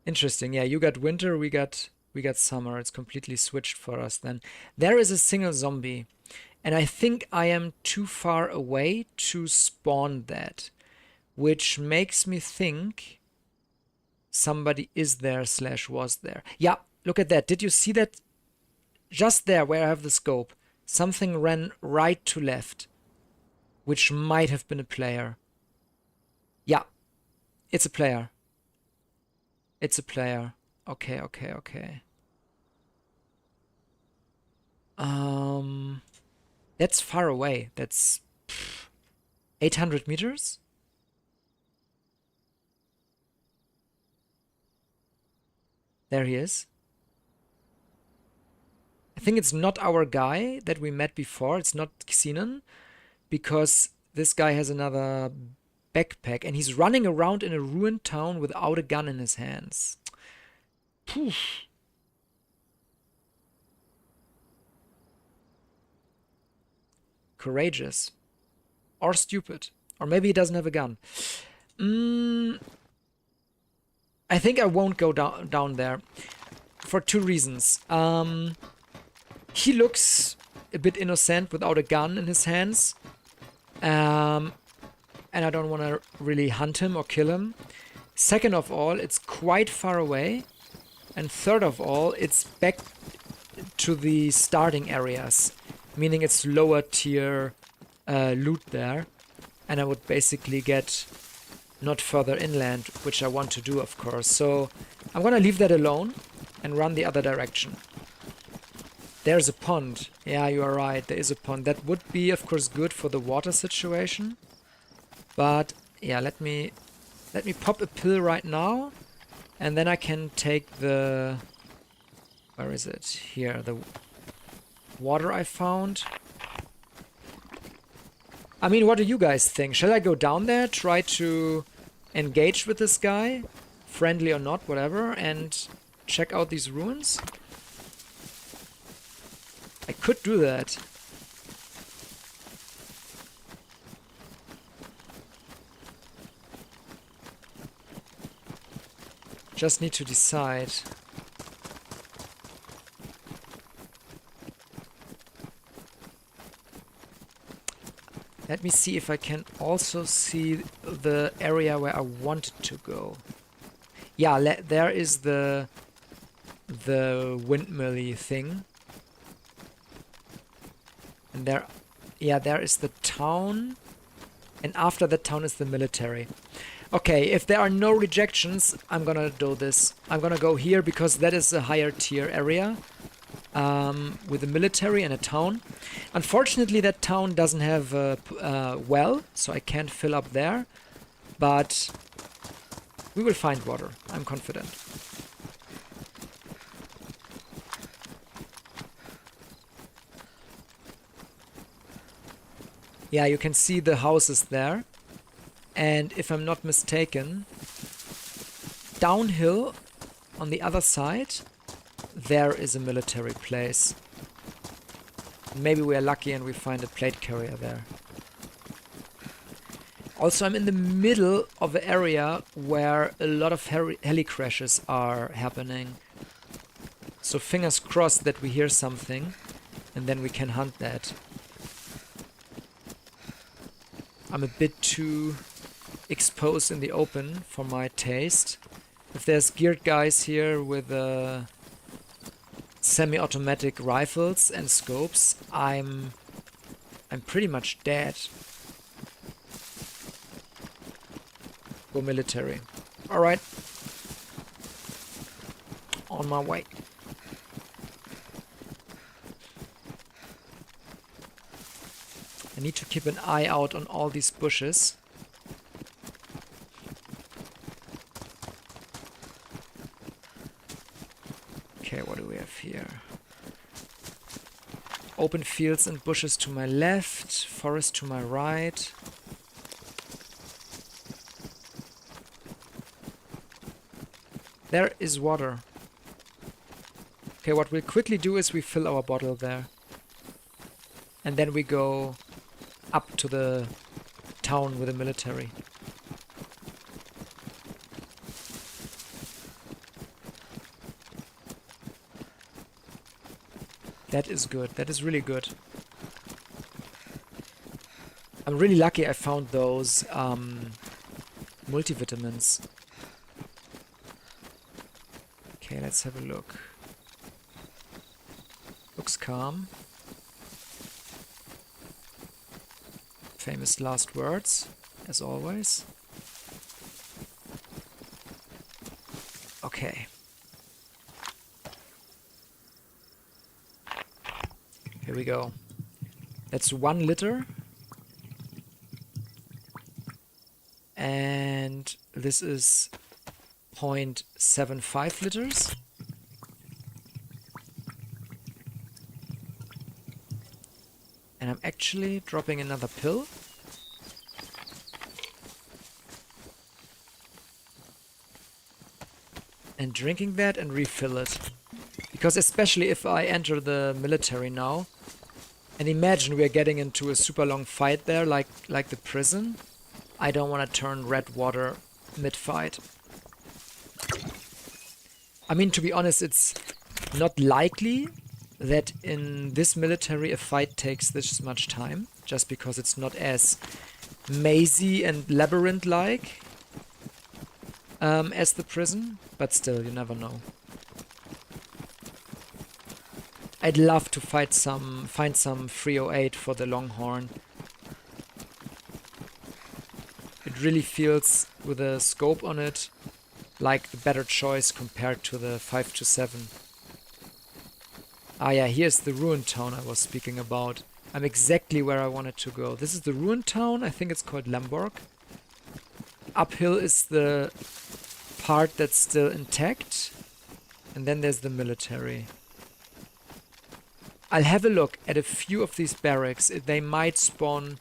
Interesting. Yeah, you got winter, we got summer. It's completely switched for us then. There is a single zombie. And I think I am too far away to spawn that. Which makes me think somebody is there / was there. Yeah, look at that. Did you see that? Just there where I have the scope. Something ran right to left. Which might have been a player. Yeah, it's a player. It's a player. Okay. That's far away. That's 800 meters? There he is. I think it's not our guy that we met before. It's not Xenon. Because this guy has another backpack. And he's running around in a ruined town without a gun in his hands. Poof. Courageous. Or stupid. Or maybe he doesn't have a gun. I think I won't go down there. For 2 reasons. He looks a bit innocent without a gun in his hands. And I don't want to really hunt him or kill him. Second of all, it's quite far away. And third of all, it's back to the starting areas. Meaning it's lower tier loot there. And I would basically get not further inland, which I want to do, of course. So I'm gonna leave that alone and run the other direction. There's a pond. Yeah, you are right. There is a pond. That would be, of course, good for the water situation. But yeah, let me pop a pill right now, and then I can take the... Where is it? Here, the water I found. I mean, what do you guys think? Shall I go down there, try to engage with this guy, friendly or not, whatever, and check out these ruins? I could do that. Just need to decide. Let me see if I can also see the area where I wanted to go. Yeah, there is the windmill-y thing. And there, yeah, there is the town. And after that town is the military. Okay, if there are no rejections, I'm gonna do this. I'm gonna go here because that is a higher tier area. With a military and a town. Unfortunately, that town doesn't have a well, so I can't fill up there. But we will find water, I'm confident. Yeah, you can see the houses there. And if I'm not mistaken, downhill on the other side, there is a military place. Maybe we are lucky and we find a plate carrier there. Also, I'm in the middle of an area where a lot of heli crashes are happening. So fingers crossed that we hear something and then we can hunt that. I'm a bit too exposed in the open for my taste. If there's geared guys here with semi-automatic rifles and scopes, I'm pretty much dead. Go military. Alright. On my way. I need to keep an eye out on all these bushes. Okay, what do we have here? Open fields and bushes to my left, forest to my right. There is water. Okay, what we'll quickly do is we fill our bottle there. And then we go up to the town with the military. That is good. That is really good. I'm really lucky I found those multivitamins. Okay, let's have a look. Looks calm. Famous last words, as always. Okay. Here we go. That's 1 liter. And this is 0.75 liters. And I'm actually dropping another pill. And drinking that and refill it. Because especially if I enter the military now, and imagine we are getting into a super long fight there, like the prison, I don't want to turn red water mid-fight. I mean, to be honest, it's not likely that in this military a fight takes this much time, just because it's not as mazy and labyrinth-like as the prison, but still, you never know. I'd love to find some 308 for the Longhorn. It really feels, with a scope on it, like the better choice compared to the 527. Ah yeah, here's the ruined town I was speaking about. I'm exactly where I wanted to go. This is the ruined town, I think it's called Lemberg. Uphill is the part that's still intact. And then there's the military. I'll have a look at a few of these barracks. They might spawn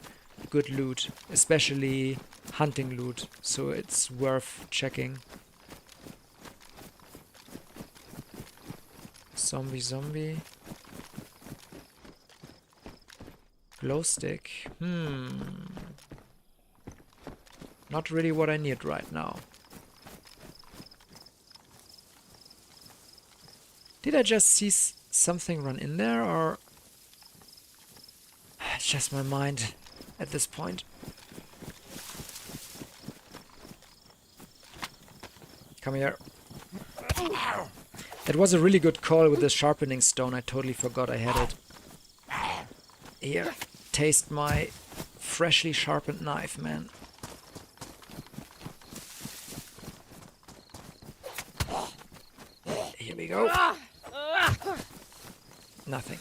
good loot, especially hunting loot, so it's worth checking. Zombie. Glow stick. Not really what I need right now. Did I just see something run in there, or it's just my mind at this point? Come here. That was a really good call with the sharpening stone. I totally forgot I had it. Here, taste my freshly sharpened knife, man. Here we go. Nothing.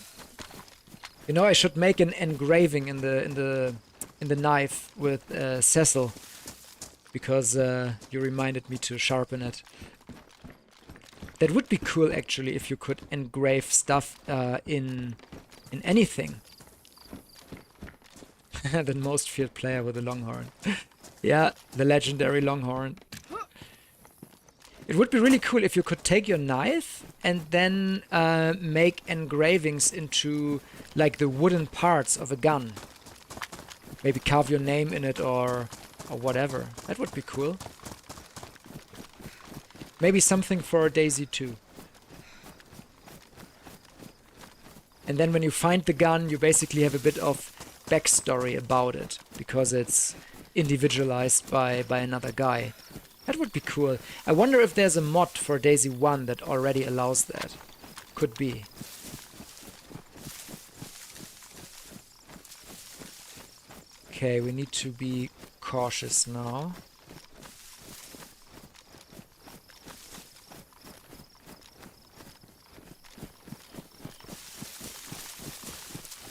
You know, I should make an engraving in the knife with Cecil, because you reminded me to sharpen it. That would be cool, actually, if you could engrave stuff in anything. The most feared player with a Longhorn. Yeah, the legendary Longhorn. It would be really cool if you could take your knife and then make engravings into like the wooden parts of a gun. Maybe carve your name in it or whatever. That would be cool. Maybe something for DayZ 2. And then when you find the gun, you basically have a bit of backstory about it, because it's individualized by another guy. That would be cool. I wonder if there's a mod for DayZ 1 that already allows that. Could be. Okay, we need to be cautious now.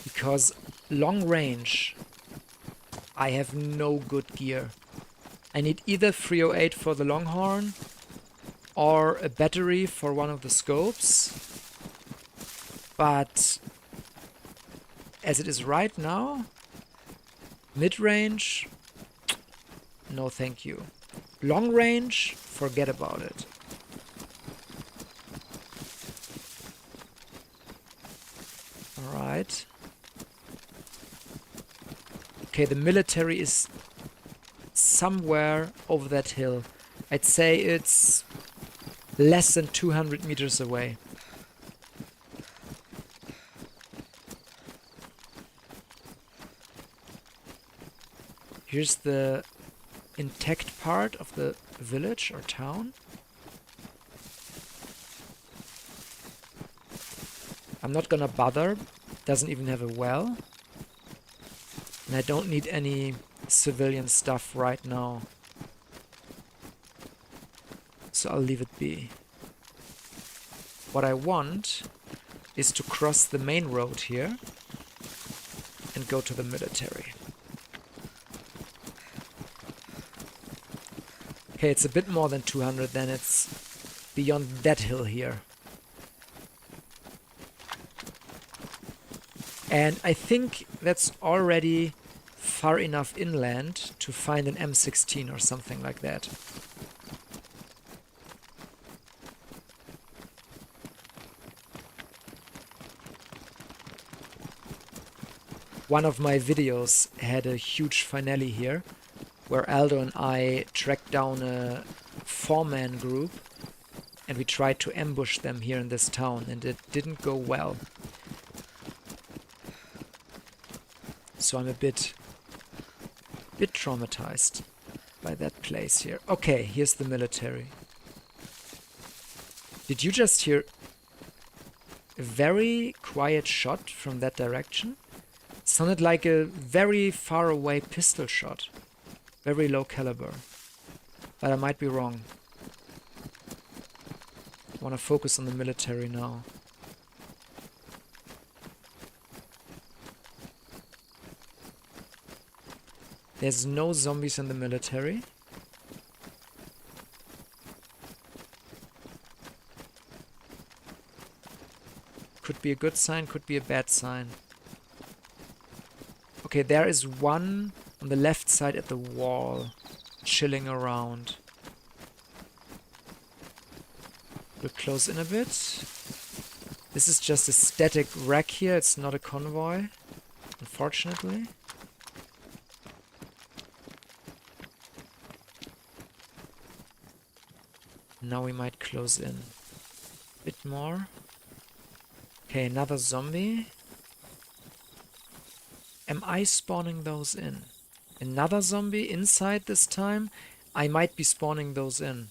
Because long range, I have no good gear. I need either 308 for the Longhorn or a battery for one of the scopes. But as it is right now, mid-range, no thank you. Long range, forget about it. Alright. Okay, the military is somewhere over that hill. I'd say it's less than 200 meters away. Here's the intact part of the village or town. I'm not gonna bother. Doesn't even have a well. And I don't need any civilian stuff right now. So I'll leave it be. What I want is to cross the main road here and go to the military. Okay, it's a bit more than 200, then it's beyond that hill here. And I think that's already far enough inland to find an M16 or something like that. One of my videos had a huge finale here, where Aldo and I tracked down a 4-man group and we tried to ambush them here in this town, and it didn't go well. So I'm a bit traumatized by that place here. Okay, here's the military. Did you just hear a very quiet shot from that direction? It sounded like a very far away pistol shot. Very low caliber. But I might be wrong. I want to focus on the military now. There's no zombies in the military. Could be a good sign, could be a bad sign. Okay, there is one on the left side at the wall, chilling around. We'll close in a bit. This is just a static wreck here, it's not a convoy, unfortunately. Now we might close in a bit more. Okay, another zombie. Am I spawning those in? Another zombie inside this time? I might be spawning those in.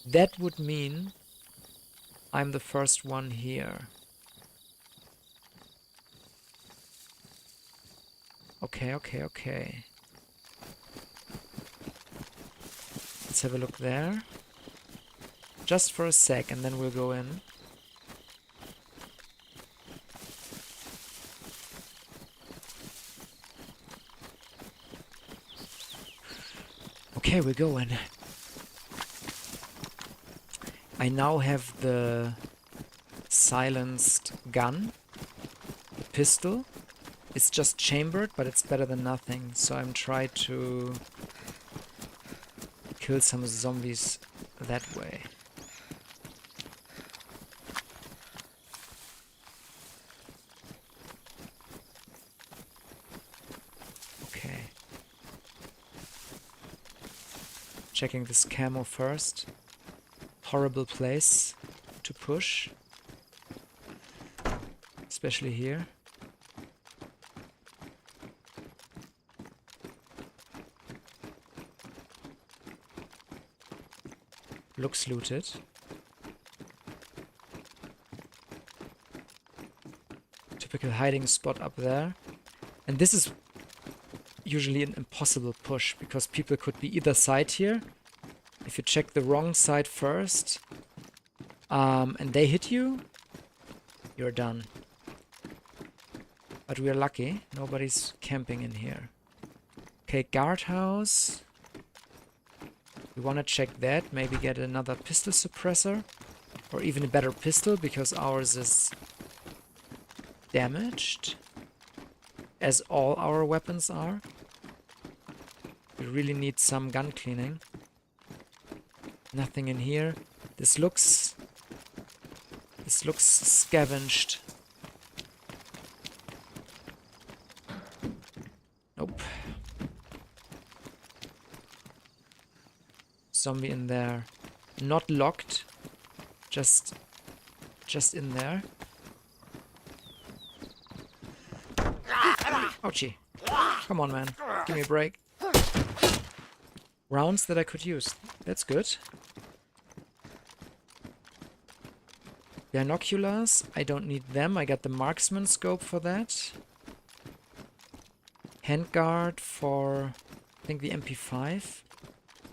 That would mean I'm the first one here. Okay, okay, okay. Let's have a look there. Just for a sec, and then we'll go in. Okay, we're going. I now have the silenced gun, the pistol. It's just chambered, but it's better than nothing. So I'm trying to kill some zombies that way. Okay. Checking this camo first. Horrible place to push. Especially here. Looks looted. Typical hiding spot up there. And this is usually an impossible push, because people could be either side here. If you check the wrong side first, and they hit you, you're done. But we're lucky, nobody's camping in here. Okay, guardhouse. We want to check that. Maybe get another pistol suppressor. Or even a better pistol, because ours is damaged. As all our weapons are. We really need some gun cleaning. Nothing in here. This looks scavenged. Nope. Zombie in there. Not locked. Just in there. Ouchie. Come on, man. Give me a break. Rounds that I could use. That's good. Binoculars. I don't need them. I got the marksman scope for that. Handguard for, I think, the MP5.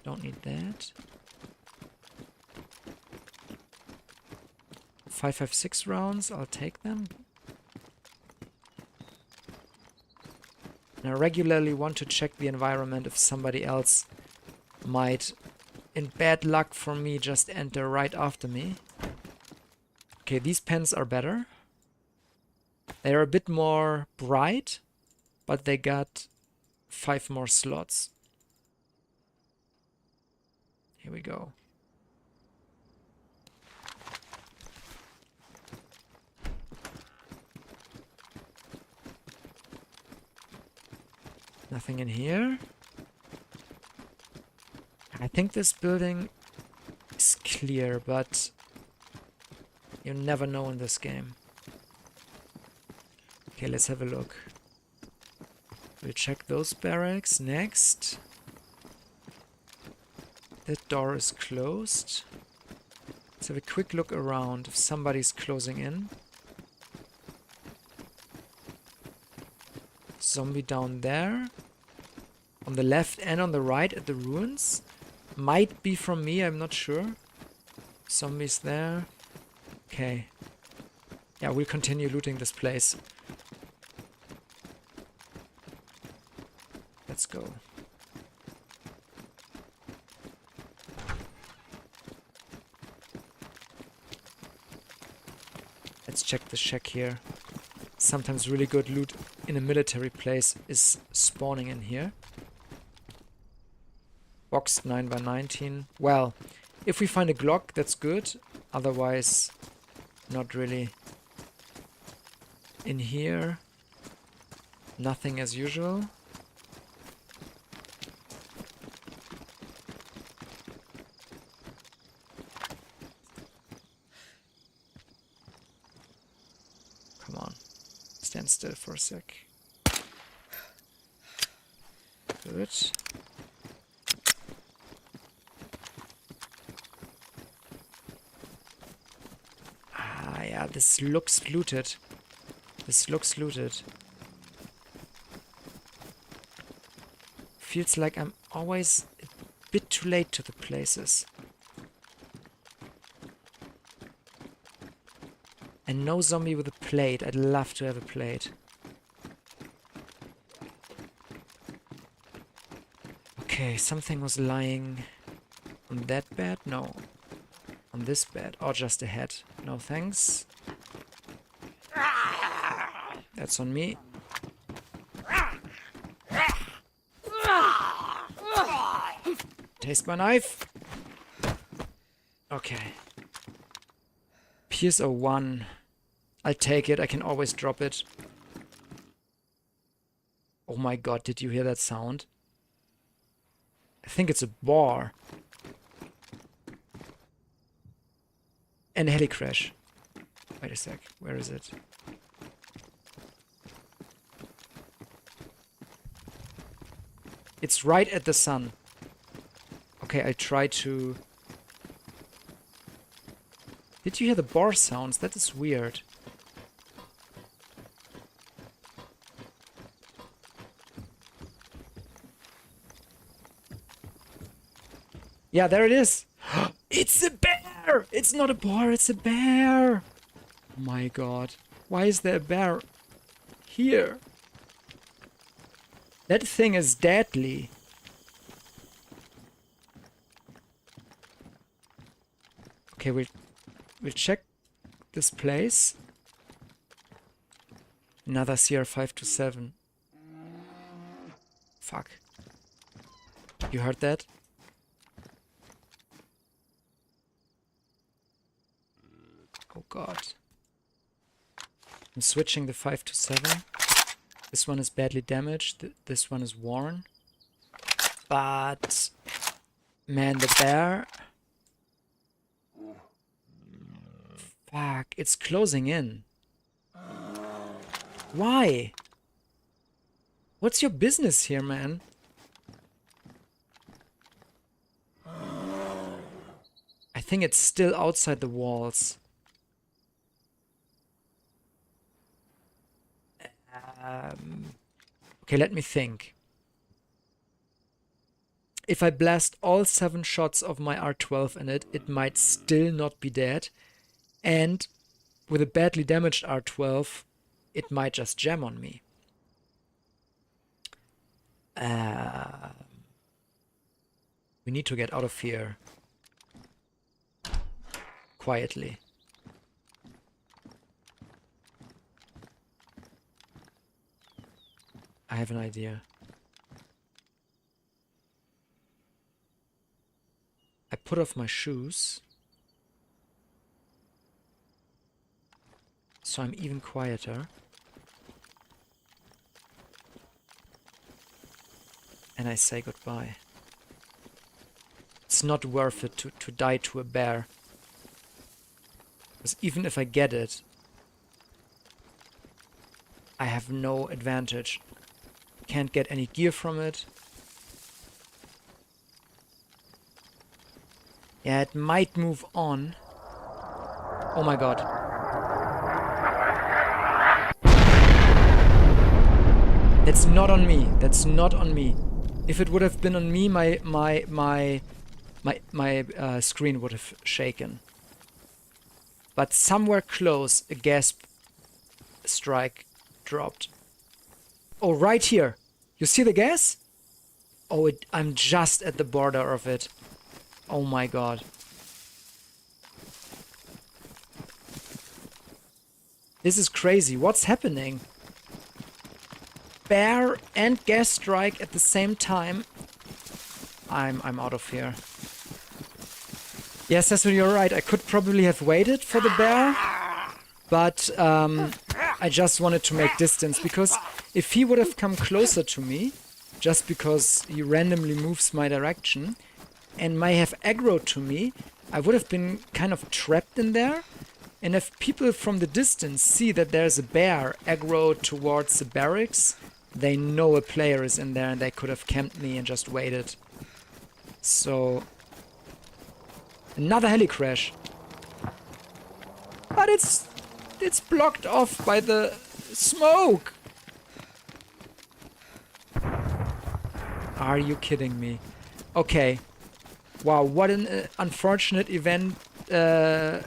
Don't need that. 5.56 rounds. I'll take them. And I regularly want to check the environment if somebody else might, in bad luck for me, just enter right after me. Okay, these pens are better. They're a bit more bright, but they got 5 more slots. Here we go. Nothing in here. I think this building is clear, but you never know in this game. Okay, let's have a look. We'll check those barracks next. That door is closed. Let's have a quick look around if somebody's closing in. Zombie down there. On the left and on the right at the ruins. Might be from me, I'm not sure. Zombies there. Okay. Yeah, we'll continue looting this place. Let's go. Let's check the shack here. Sometimes really good loot in a military place is spawning in here. Boxed 9x19. Well, if we find a Glock, that's good. Otherwise, not really. In here, nothing as usual. Come on. Stand still for a sec. Good. Yeah, this looks looted. This looks looted. Feels like I'm always a bit too late to the places. And no zombie with a plate. I'd love to have a plate. Okay, something was lying on that bed? No. On this bed. Or just ahead. No thanks. That's on me. Taste my knife. Okay. Pierce 01. I'll take it. I can always drop it. Oh my god, did you hear that sound? I think it's a bar. And a Heli Crash. Wait a sec. Where is it? It's right at the sun. Okay, I try to... Did you hear the bar sounds? That is weird. Yeah, there it is. It's a bear! It's not a bar, it's a bear! Oh my god. Why is there a bear here? That thing is deadly. Okay, we'll check this place. Another CR527. Fuck. You heard that? Oh god. I'm switching the 527. This one is badly damaged. This one is worn. But man, the bear. Fuck, it's closing in. Why? What's your business here, man? I think it's still outside the walls. Okay, let me think. If I blast all 7 shots of my R12 in it, it might still not be dead. And with a badly damaged R12, it might just jam on me. We need to get out of here. Quietly. I have an idea. I put off my shoes. So I'm even quieter. And I say goodbye. It's not worth it to die to a bear. Because even if I get it, I have no advantage. Can't get any gear from it. Yeah, it might move on. Oh my god. That's not on me. That's not on me. If it would have been on me, my screen would have shaken. But somewhere close, a gas strike dropped. Oh, right here. You see the gas? Oh, I'm just at the border of it. Oh my god. This is crazy. What's happening? Bear and gas strike at the same time. I'm out of here. Yes, Cecil, you're right. I could probably have waited for the bear. But I just wanted to make distance. Because if he would have come closer to me, just because he randomly moves my direction, and may have aggroed to me, I would have been kind of trapped in there. And if people from the distance see that there's a bear aggroed towards the barracks, they know a player is in there and they could have camped me and just waited. So... another heli crash. But it's blocked off by the smoke. Are you kidding me? Okay. Wow, what an unfortunate event. Oh,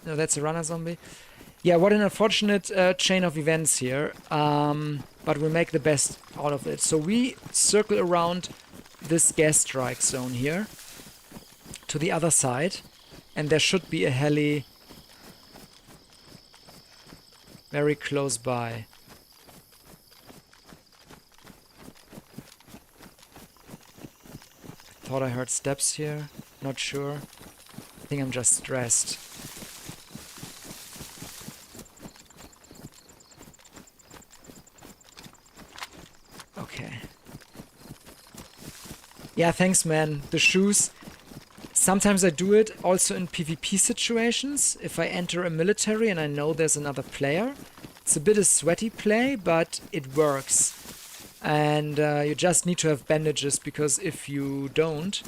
no, that's a runner zombie. Yeah, what an unfortunate chain of events here. But we'll make the best out of it. So we circle around this gas strike zone here to the other side. And there should be a heli very close by. Thought I heard steps here. Not sure. I think I'm just stressed. Okay. Yeah, thanks, man. The shoes. Sometimes I do it also in PvP situations. If I enter a military and I know there's another player. It's a bit of sweaty play, but it works. And you just need to have bandages, because if you don't...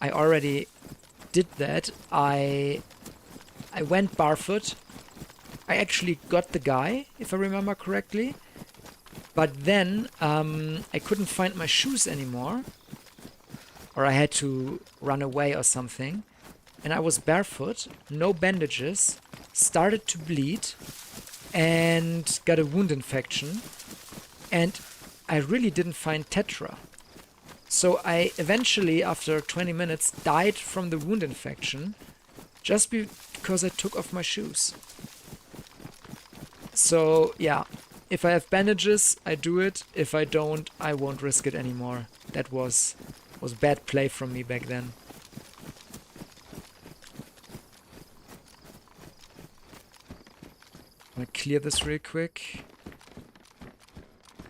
I already did that. I went barefoot. I actually got the guy, if I remember correctly. But then I couldn't find my shoes anymore. Or I had to run away or something. And I was barefoot, no bandages, started to bleed, and got a wound infection. And I really didn't find Tetra. So I eventually, after 20 minutes, died from the wound infection just because I took off my shoes. So yeah, if I have bandages, I do it. If I don't, I won't risk it anymore. That was bad play from me back then. I'm gonna clear this real quick.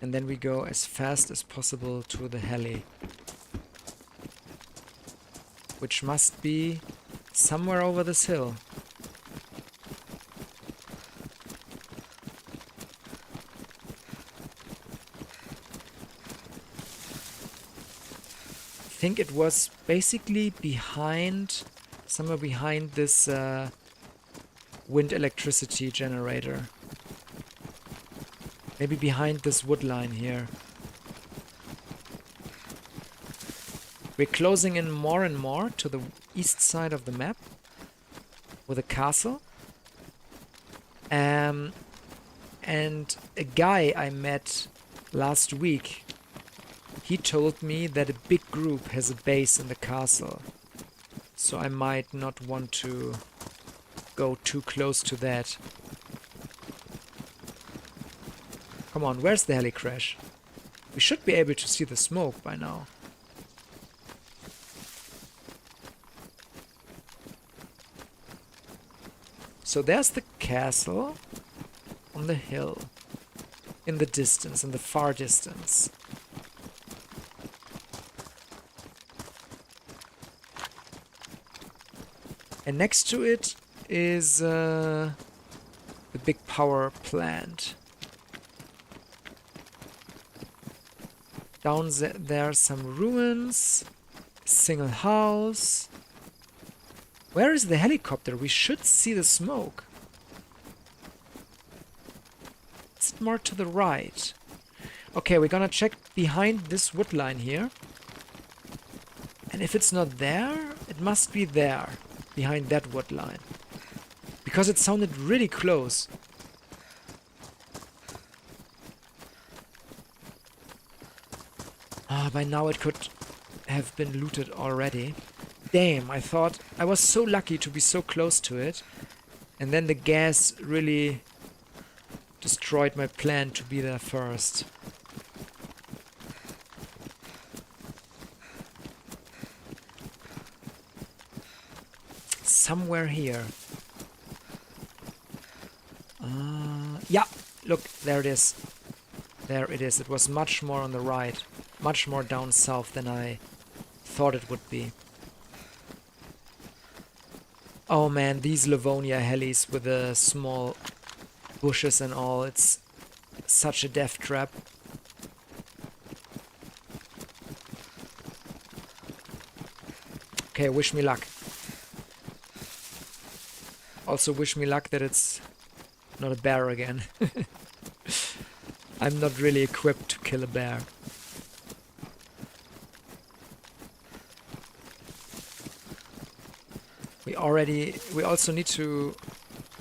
And then we go as fast as possible to the heli. Which must be somewhere over this hill. I think it was basically behind, somewhere behind this wind electricity generator. Maybe behind this wood line here. We're closing in more and more to the east side of the map with a castle. And a guy I met last week, he told me that a big group has a base in the castle. So I might not want to go too close to that. Come on, where's the Heli Crash? We should be able to see the smoke by now. So there's the castle on the hill. In the distance, in the far distance. And next to it is the big power plant. Down there are some ruins, single house. Where is the helicopter? We should see the smoke. Is it more to the right? Okay, we're gonna check behind this wood line here. And if it's not there, it must be there, behind that wood line. Because it sounded really close. By now it could have been looted already. Damn, I thought I was so lucky to be so close to it. And then the gas really destroyed my plan to be there first. Somewhere here. Yeah, look, there it is. There it is. It was much more on the right. Much more down south than I thought it would be. Oh man, these Livonia helis with the small bushes and all. It's such a death trap. Okay, wish me luck. Also wish me luck that it's not a bear again. I'm not really equipped to kill a bear. We also need to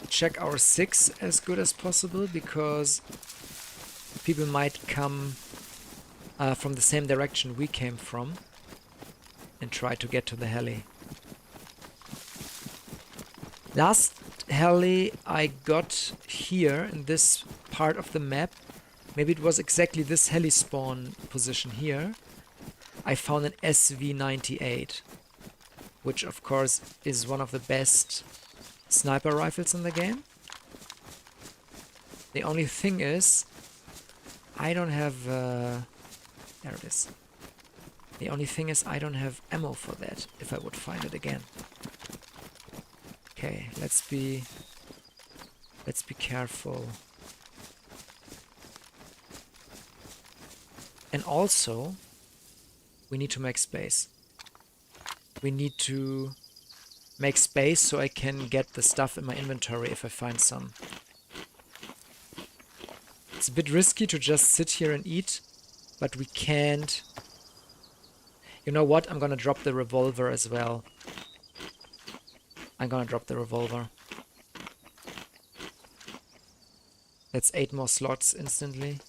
check our 6 as good as possible, because people might come from the same direction we came from and try to get to the heli. Last heli I got here in this part of the map, maybe it was exactly this heli spawn position here, I found an SV-98, which of course is one of the best sniper rifles in the game. The only thing is, I don't have... there it is. The only thing is I don't have ammo for that, if I would find it again. Okay, let's be careful. And also, we need to make space. We need to make space so I can get the stuff in my inventory if I find some. It's a bit risky to just sit here and eat, but we can't. You know what? I'm gonna drop the revolver as well. I'm gonna drop the revolver. That's 8 more slots instantly.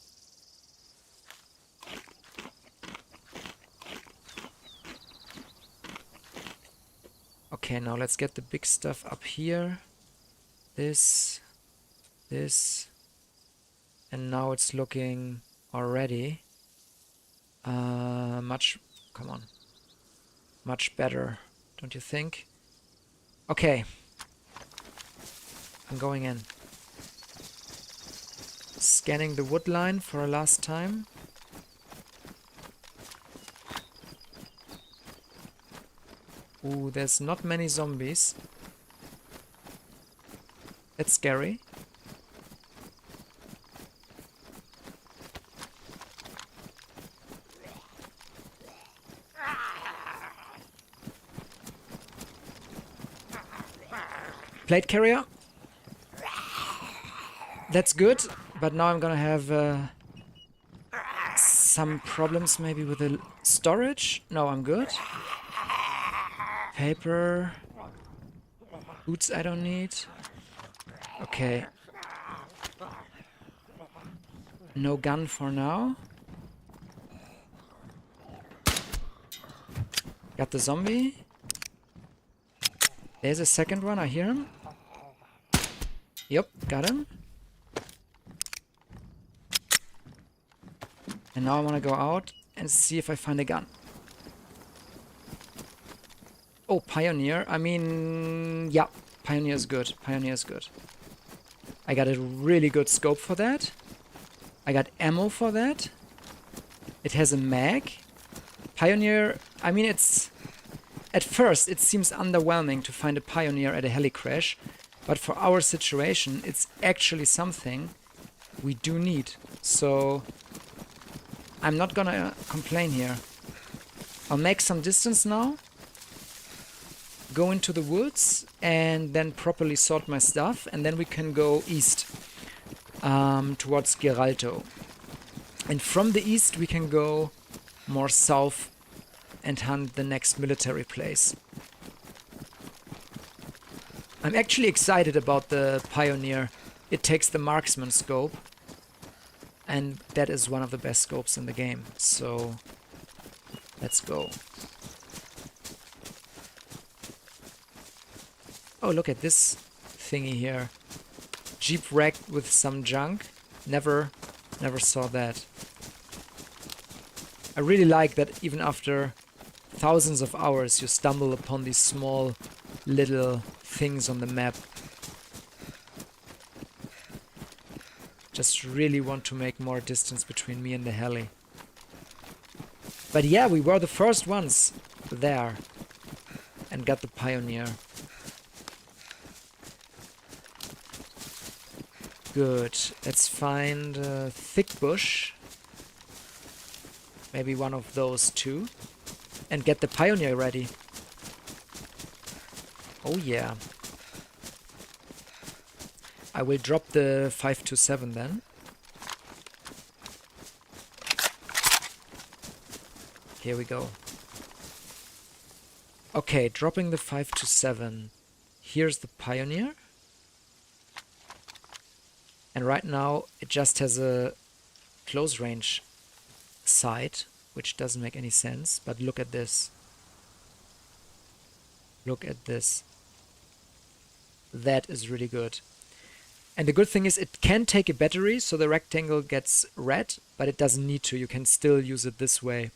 Okay, now let's get the big stuff up here. This. And now it's looking already come on. Much better, don't you think? Okay. I'm going in. Scanning the wood line for a last time. Ooh, there's not many zombies. That's scary. Plate carrier. That's good, but now I'm gonna have some problems maybe with the storage. No, I'm good. Paper. Boots I don't need. Okay. No gun for now. Got the zombie. There's a second one, I hear him. Yep, got him. And now I want to go out and see if I find a gun. Oh, Pioneer. I mean, yeah, Pioneer is good. Pioneer is good. I got a really good scope for that. I got ammo for that. It has a mag. Pioneer, I mean, it's... At first, it seems underwhelming to find a Pioneer at a Heli Crash, but for our situation, it's actually something we do need. So, I'm not gonna complain here. I'll make some distance now, go into the woods, and then properly sort my stuff, and then we can go east towards Geralto. And from the east, we can go more south and hunt the next military place. I'm actually excited about the Pioneer. It takes the marksman scope, and that is one of the best scopes in the game. So, let's go. Oh, look at this thingy here. Jeep wrecked with some junk. Never saw that. I really like that even after thousands of hours you stumble upon these small little things on the map. Just really want to make more distance between me and the heli. But yeah, we were the first ones there and got the Pioneer. Good. Let's find a thick bush. Maybe one of those two. And get the Pioneer ready. Oh yeah. I will drop the 527 then. Here we go. Okay, dropping the 527. Here's the Pioneer. And right now it just has a close range sight, which doesn't make any sense, but look at this. Look at this. That is really good. And the good thing is it can take a battery, so the rectangle gets red, but it doesn't need to. You can still use it this way.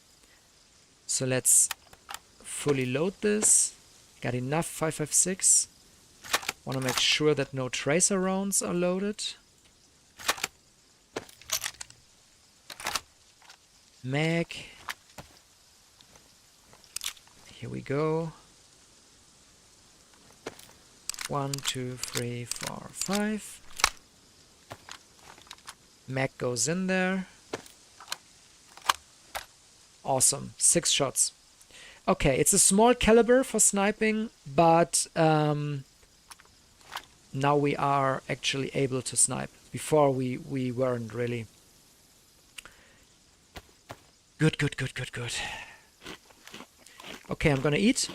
So let's fully load this. Got enough 5.56. Want to make sure that no tracer rounds are loaded. Mag. Here we go. 1, 2, 3, 4, 5. Mag goes in there. Awesome. 6 shots. Okay, it's a small caliber for sniping, but now we are actually able to snipe. Before we weren't really. Good, good, good, good, good. Okay, I'm gonna eat.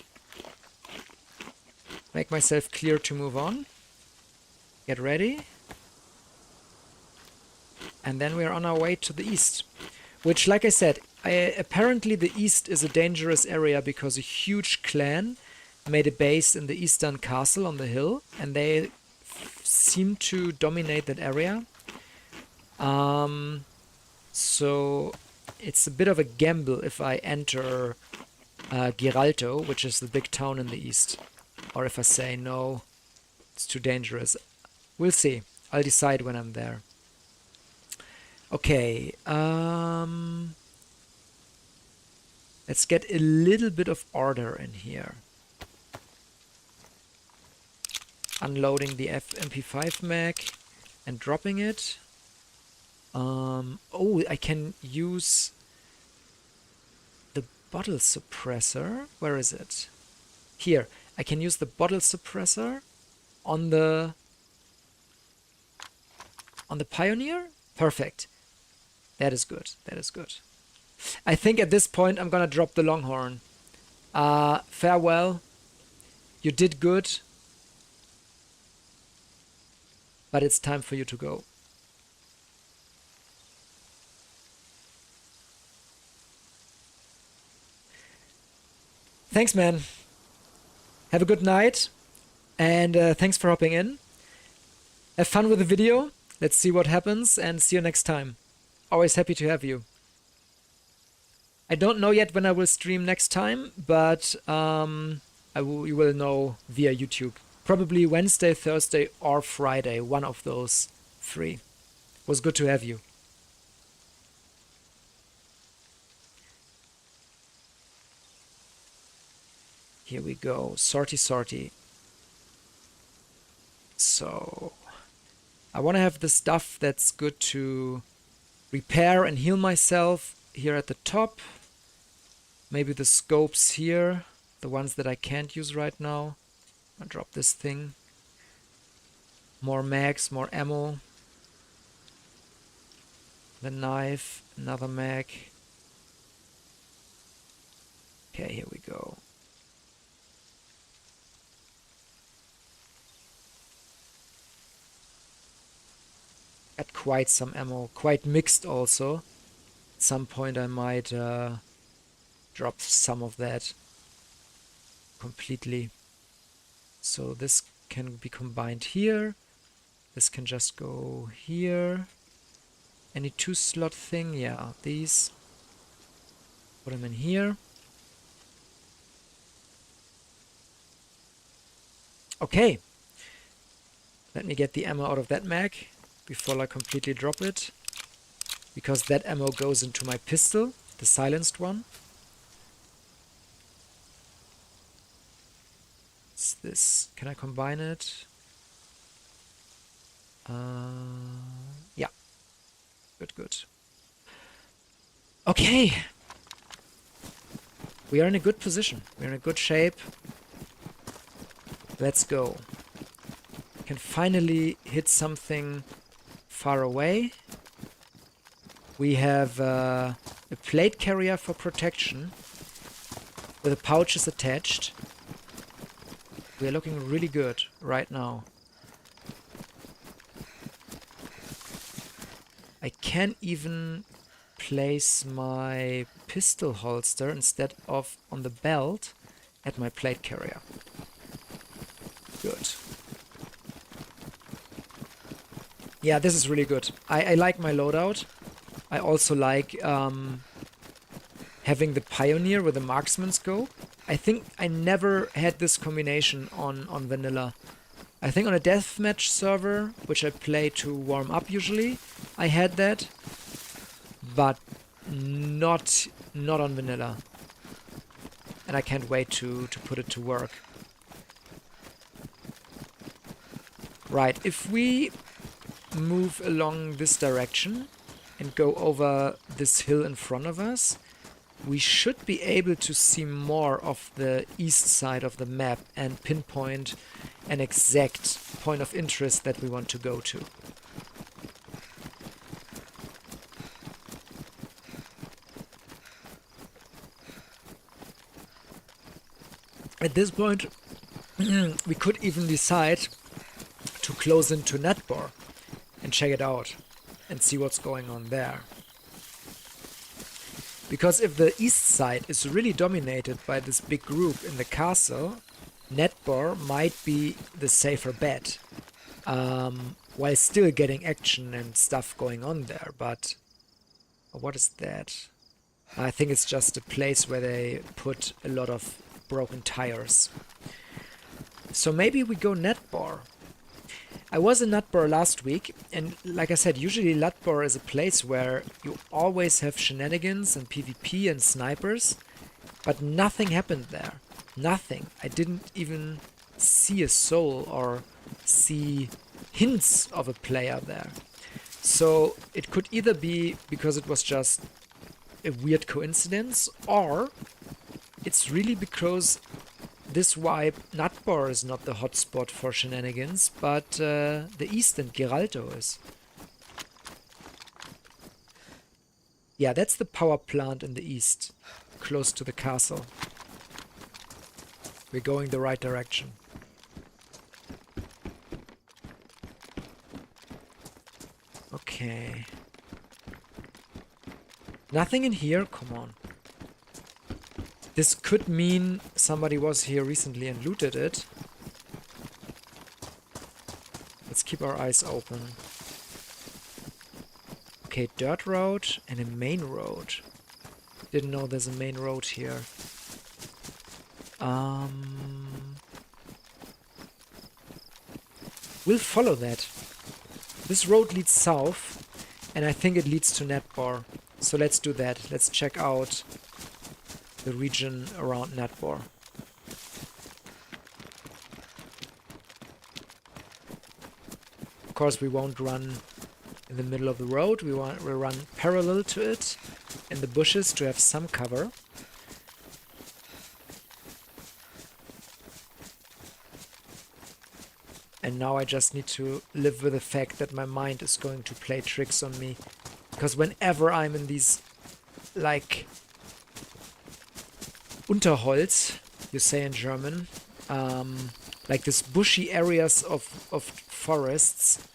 Make myself clear to move on. Get ready. And then we're on our way to the east. Which, like I said, apparently the east is a dangerous area because a huge clan made a base in the eastern castle on the hill, and they seem to dominate that area. So it's a bit of a gamble if I enter Giralto, which is the big town in the east, or if I say no, it's too dangerous. We'll see. I'll decide when I'm there. Okay, let's get a little bit of order in here. Unloading the MP5 mag and dropping it. Oh, I can use the bottle suppressor. Where is it? Here. I can use the bottle suppressor on the Pioneer? Perfect. That is good. That is good. I think at this point I'm gonna drop the Longhorn. Farewell. You did good. But it's time for you to go. Thanks, man. Have a good night. And thanks for hopping in. Have fun with the video. Let's see what happens and see you next time. Always happy to have you. I don't know yet when I will stream next time, but you will know via YouTube. Probably Wednesday, Thursday, or Friday. One of those three. Was good to have you. Here we go. Sorty. So, I want to have the stuff that's good to repair and heal myself here at the top. Maybe the scopes here, the ones that I can't use right now. I'll drop this thing. More mags, more ammo. The knife, another mag. Okay, here we go. Got quite some ammo, quite mixed also. At some point I might drop some of that completely. So this can be combined here. This can just go here. Any 2-slot thing? Yeah, these. Put them in here. Okay. Let me get the ammo out of that mag before I completely drop it. Because that ammo goes into my pistol, the silenced one. What's this? Can I combine it? Yeah. Good. Okay. We are in a good position. We're in a good shape. Let's go. Can finally hit something far away. We have a plate carrier for protection with the pouches attached. We are looking really good right now. I can even place my pistol holster instead of on the belt at my plate carrier. Good. Yeah, this is really good. I like my loadout. I also like having the Pioneer with the marksman scope. I think I never had this combination on vanilla. I think on a deathmatch server, which I play to warm up usually, I had that, but not on vanilla. And I can't wait to put it to work. Right, if we move along this direction and go over this hill in front of us, we should be able to see more of the east side of the map and pinpoint an exact point of interest that we want to go to. At this point, we could even decide to close into Netbor and check it out and see what's going on there. Because if the east side is really dominated by this big group in the castle, netbor might be the safer bet, while still getting action and stuff going on there. But what is that? I think it's just a place where they put a lot of broken tires. So maybe we go netbor. I was in Nutbor last week, and like I said, usually Nutbor is a place where you always have shenanigans and PvP and snipers, but nothing happened there. Nothing. I didn't even see a soul or see hints of a player there. So it could either be because it was just a weird coincidence, or it's really because this vibe, Nutbor is not the hotspot for shenanigans, but the east and Geralto is. Yeah, that's the power plant in the east, close to the castle. We're going the right direction. Okay. Nothing in here? Come on. This could mean somebody was here recently and looted it. Let's keep our eyes open. Okay, dirt road and a main road. Didn't know there's a main road here. We'll follow that. This road leads south, and I think it leads to Netbor. So let's do that. Let's check out the region around Netbor. Of course, we won't run in the middle of the road. We'll run parallel to it in the bushes to have some cover. And now I just need to live with the fact that my mind is going to play tricks on me. Because whenever I'm in these, like, Unterholz, you say in German, like this bushy areas of forests,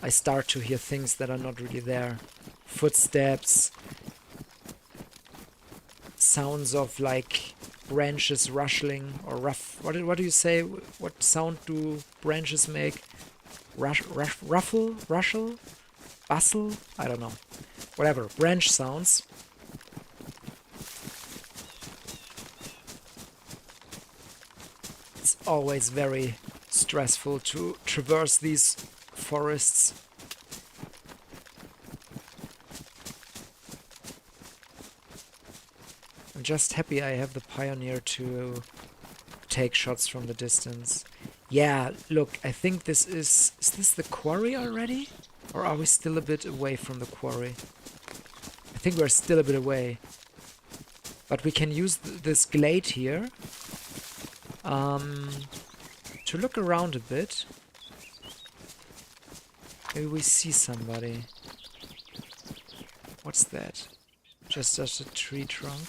I start to hear things that are not really there. Footsteps, sounds of like branches rustling or rough. What do you say? What sound do branches make? Ruffle? Rustle? Bustle? I don't know. Whatever. Branch sounds. It's always very stressful to traverse these forests. I'm just happy I have the Pioneer to take shots from the distance. Yeah, look, I think this is this the quarry already? Or are we still a bit away from the quarry? I think we're still a bit away. But we can use this glade here to look around a bit. Maybe we see somebody. What's that? Just a tree trunk.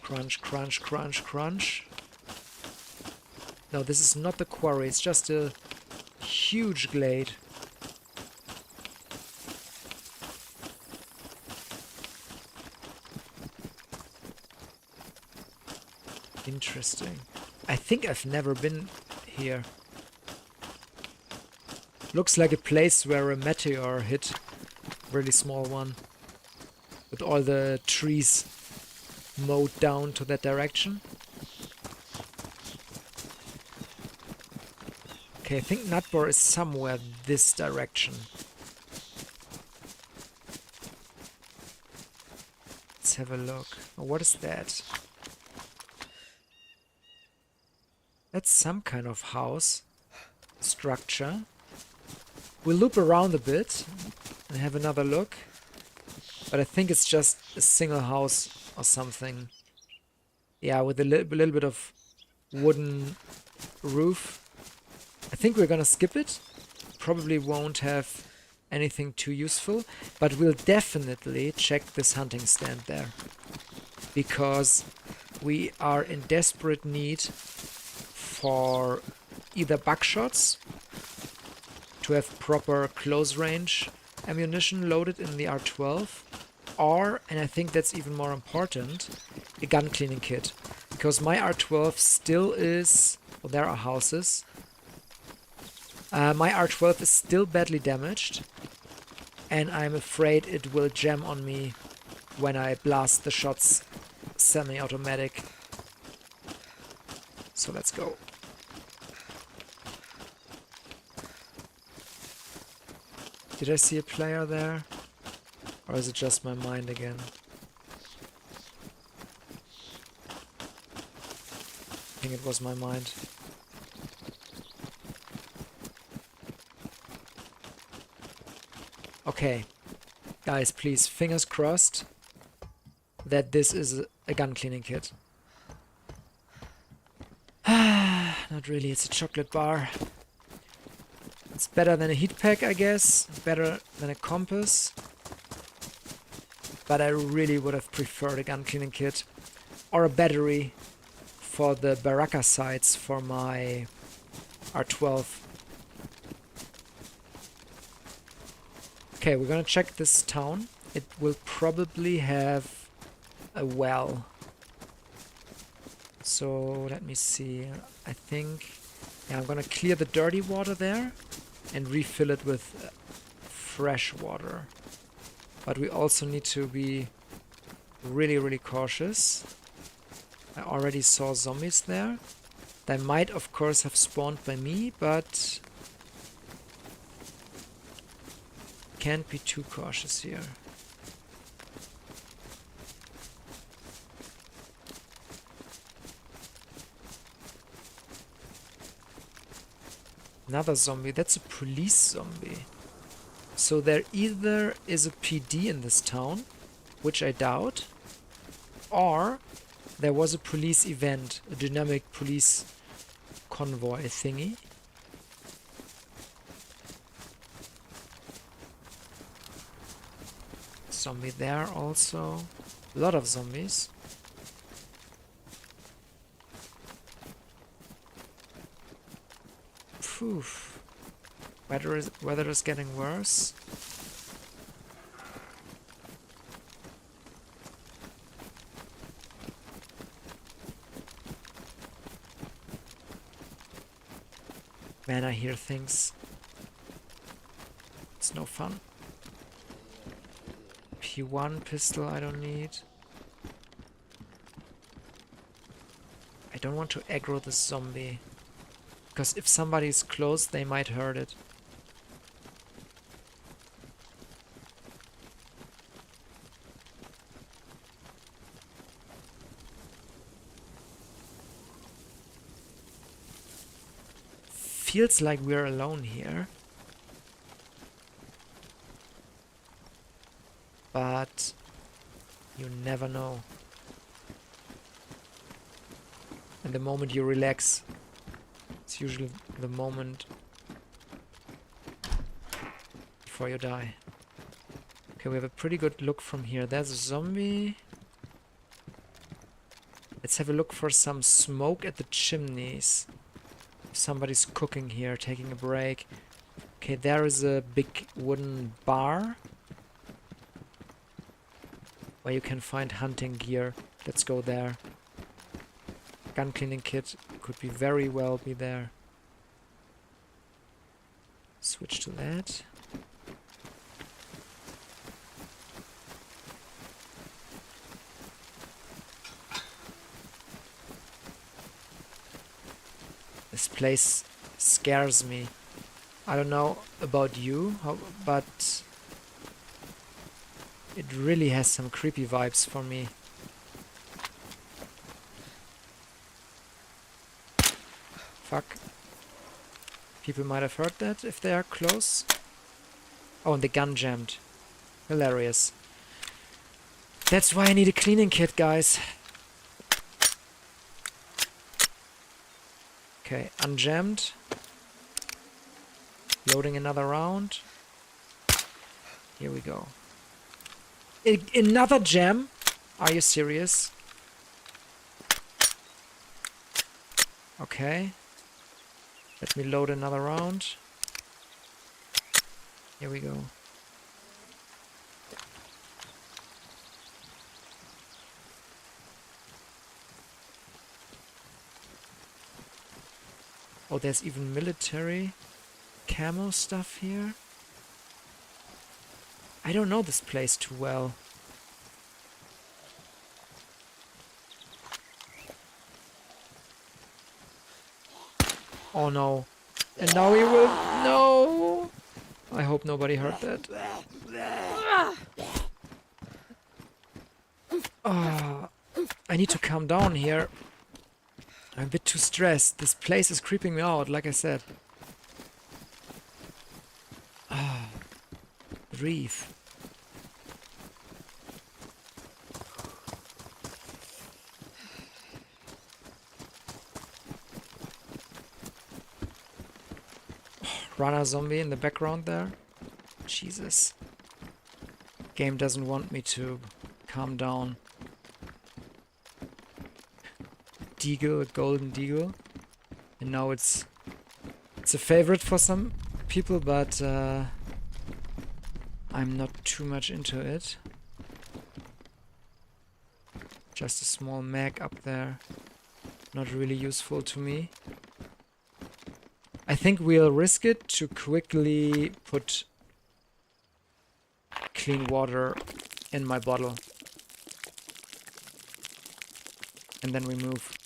Crunch, crunch, crunch, crunch. No, this is not the quarry. It's just a huge glade. Interesting. I think I've never been here. Looks like a place where a meteor hit. Really small one. With all the trees mowed down to that direction. Okay, I think Nutbor is somewhere this direction. Let's have a look. Oh, what is that? That's some kind of house structure. We'll loop around a bit and have another look. But I think it's just a single house or something. Yeah, with a little bit of wooden roof. I think we're gonna skip it. Probably won't have anything too useful. But we'll definitely check this hunting stand there. Because we are in desperate need for either buckshots to have proper close range ammunition loaded in the R12, Or, and I think that's even more important, a gun cleaning kit. Because my R12 still is... Well, there are houses. My R12 is still badly damaged. And I'm afraid it will jam on me when I blast the shots semi-automatic. So let's go. Did I see a player there? Or is it just my mind again? I think it was my mind. Okay. Guys, please, fingers crossed that this is a gun cleaning kit. Not really, it's a chocolate bar. It's better than a heat pack, I guess. Better than a compass. But I really would have preferred a gun cleaning kit. Or a battery for the Baraka sights for my R12. Okay, we're gonna check this town. It will probably have a well. So let me see. I think, yeah, I'm gonna clear the dirty water there and refill it with fresh water. But we also need to be really, really cautious. I already saw zombies there. They might, of course, have spawned by me, but can't be too cautious here. Another zombie. That's a police zombie. So there either is a PD in this town, which I doubt, or there was a police event, a dynamic police convoy thingy. Zombie there also. A lot of zombies. Phew. Weather is getting worse. Man, I hear things. It's no fun. P1 pistol I don't need. I don't want to aggro this zombie. Because if somebody is close, they might hurt it. Feels like we're alone here. But you never know. And the moment you relax, it's usually the moment before you die. Okay, we have a pretty good look from here. There's a zombie. Let's have a look for some smoke at the chimneys. Somebody's cooking here, taking a break. Okay, there is a big wooden bar where you can find hunting gear. Let's go there. Gun cleaning kit could be very well be there. Switch to that. This place scares me. I don't know about you, but it really has some creepy vibes for me. Fuck. People might have heard that if they are close. Oh, and the gun jammed. Hilarious. That's why I need a cleaning kit, guys. Okay, unjammed. Loading another round. Here we go. Another jam? Are you serious? Okay. Let me load another round. Here we go. Oh, there's even military camo stuff here. I don't know this place too well. Oh no. And now he will... No! I hope nobody heard that. Oh, I need to calm down here. I'm a bit too stressed. This place is creeping me out, like I said. Ah, breathe. Runner zombie in the background there. Jesus. Game doesn't want me to calm down. Deagle, a golden deagle. And now it's a favorite for some people, but I'm not too much into it. Just a small mag up there. Not really useful to me. I think we'll risk it to quickly put clean water in my bottle. And then we move.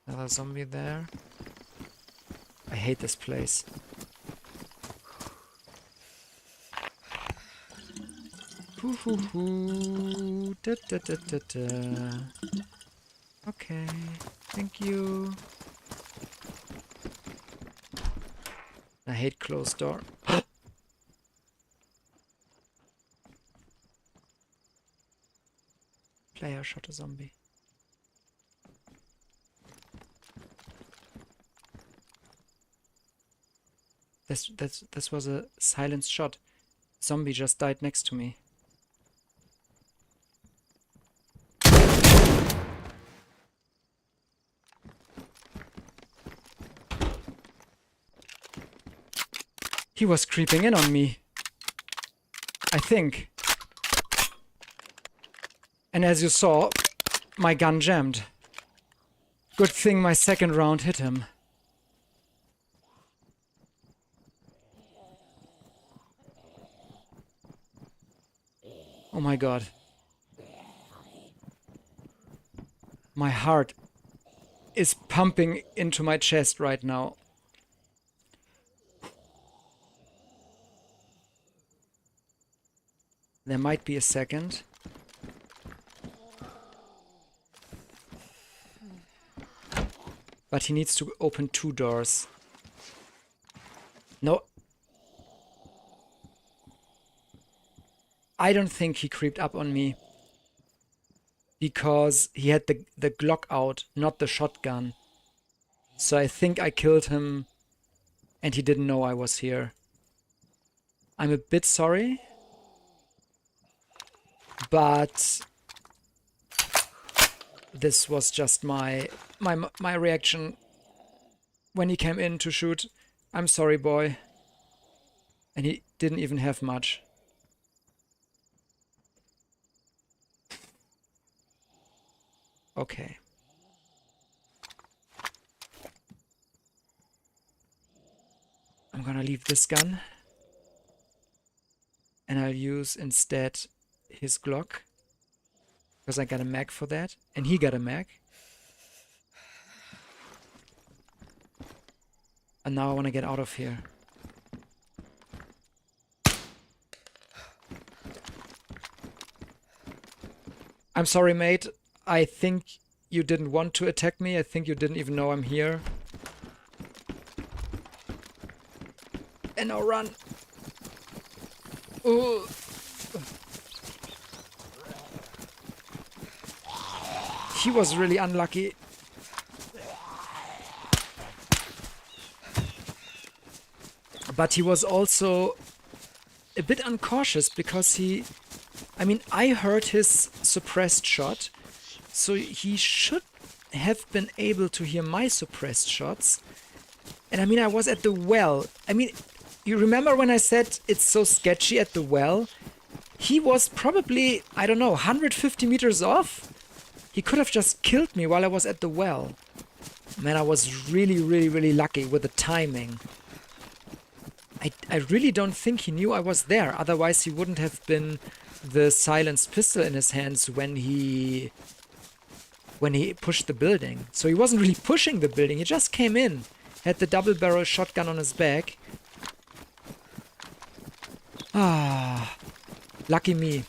Another zombie there. I hate this place. Hoo hoo hoo. Da da da da da. Okay. Thank you. I hate closed door. Player shot a zombie. This was a silenced shot. Zombie just died next to me. He was creeping in on me, I think. And as you saw, my gun jammed. Good thing my second round hit him. Oh my god. My heart is pumping into my chest right now. There might be a second. But he needs to open 2 doors. No. I don't think he creeped up on me. Because he had the Glock out, not the shotgun. So I think I killed him and he didn't know I was here. I'm a bit sorry. But this was just my reaction when he came in to shoot. I'm sorry, boy. And he didn't even have much. Okay. I'm gonna leave this gun. And I'll use instead his Glock. Because I got a mag for that. And he got a mag. And now I want to get out of here. I'm sorry, mate. I think you didn't want to attack me. I think you didn't even know I'm here. And now run. Ooh. He was really unlucky. But he was also a bit uncautious because he... I mean, I heard his suppressed shot. So he should have been able to hear my suppressed shots. And I mean, I was at the well. I mean, you remember when I said it's so sketchy at the well? He was probably, I don't know, 150 meters off. He could have just killed me while I was at the well. Man, I was really, really, really lucky with the timing. I really don't think he knew I was there. Otherwise, he wouldn't have been the silenced pistol in his hands when he pushed the building. So he wasn't really pushing the building. He just came in, had the double-barrel shotgun on his back. Ah, lucky me.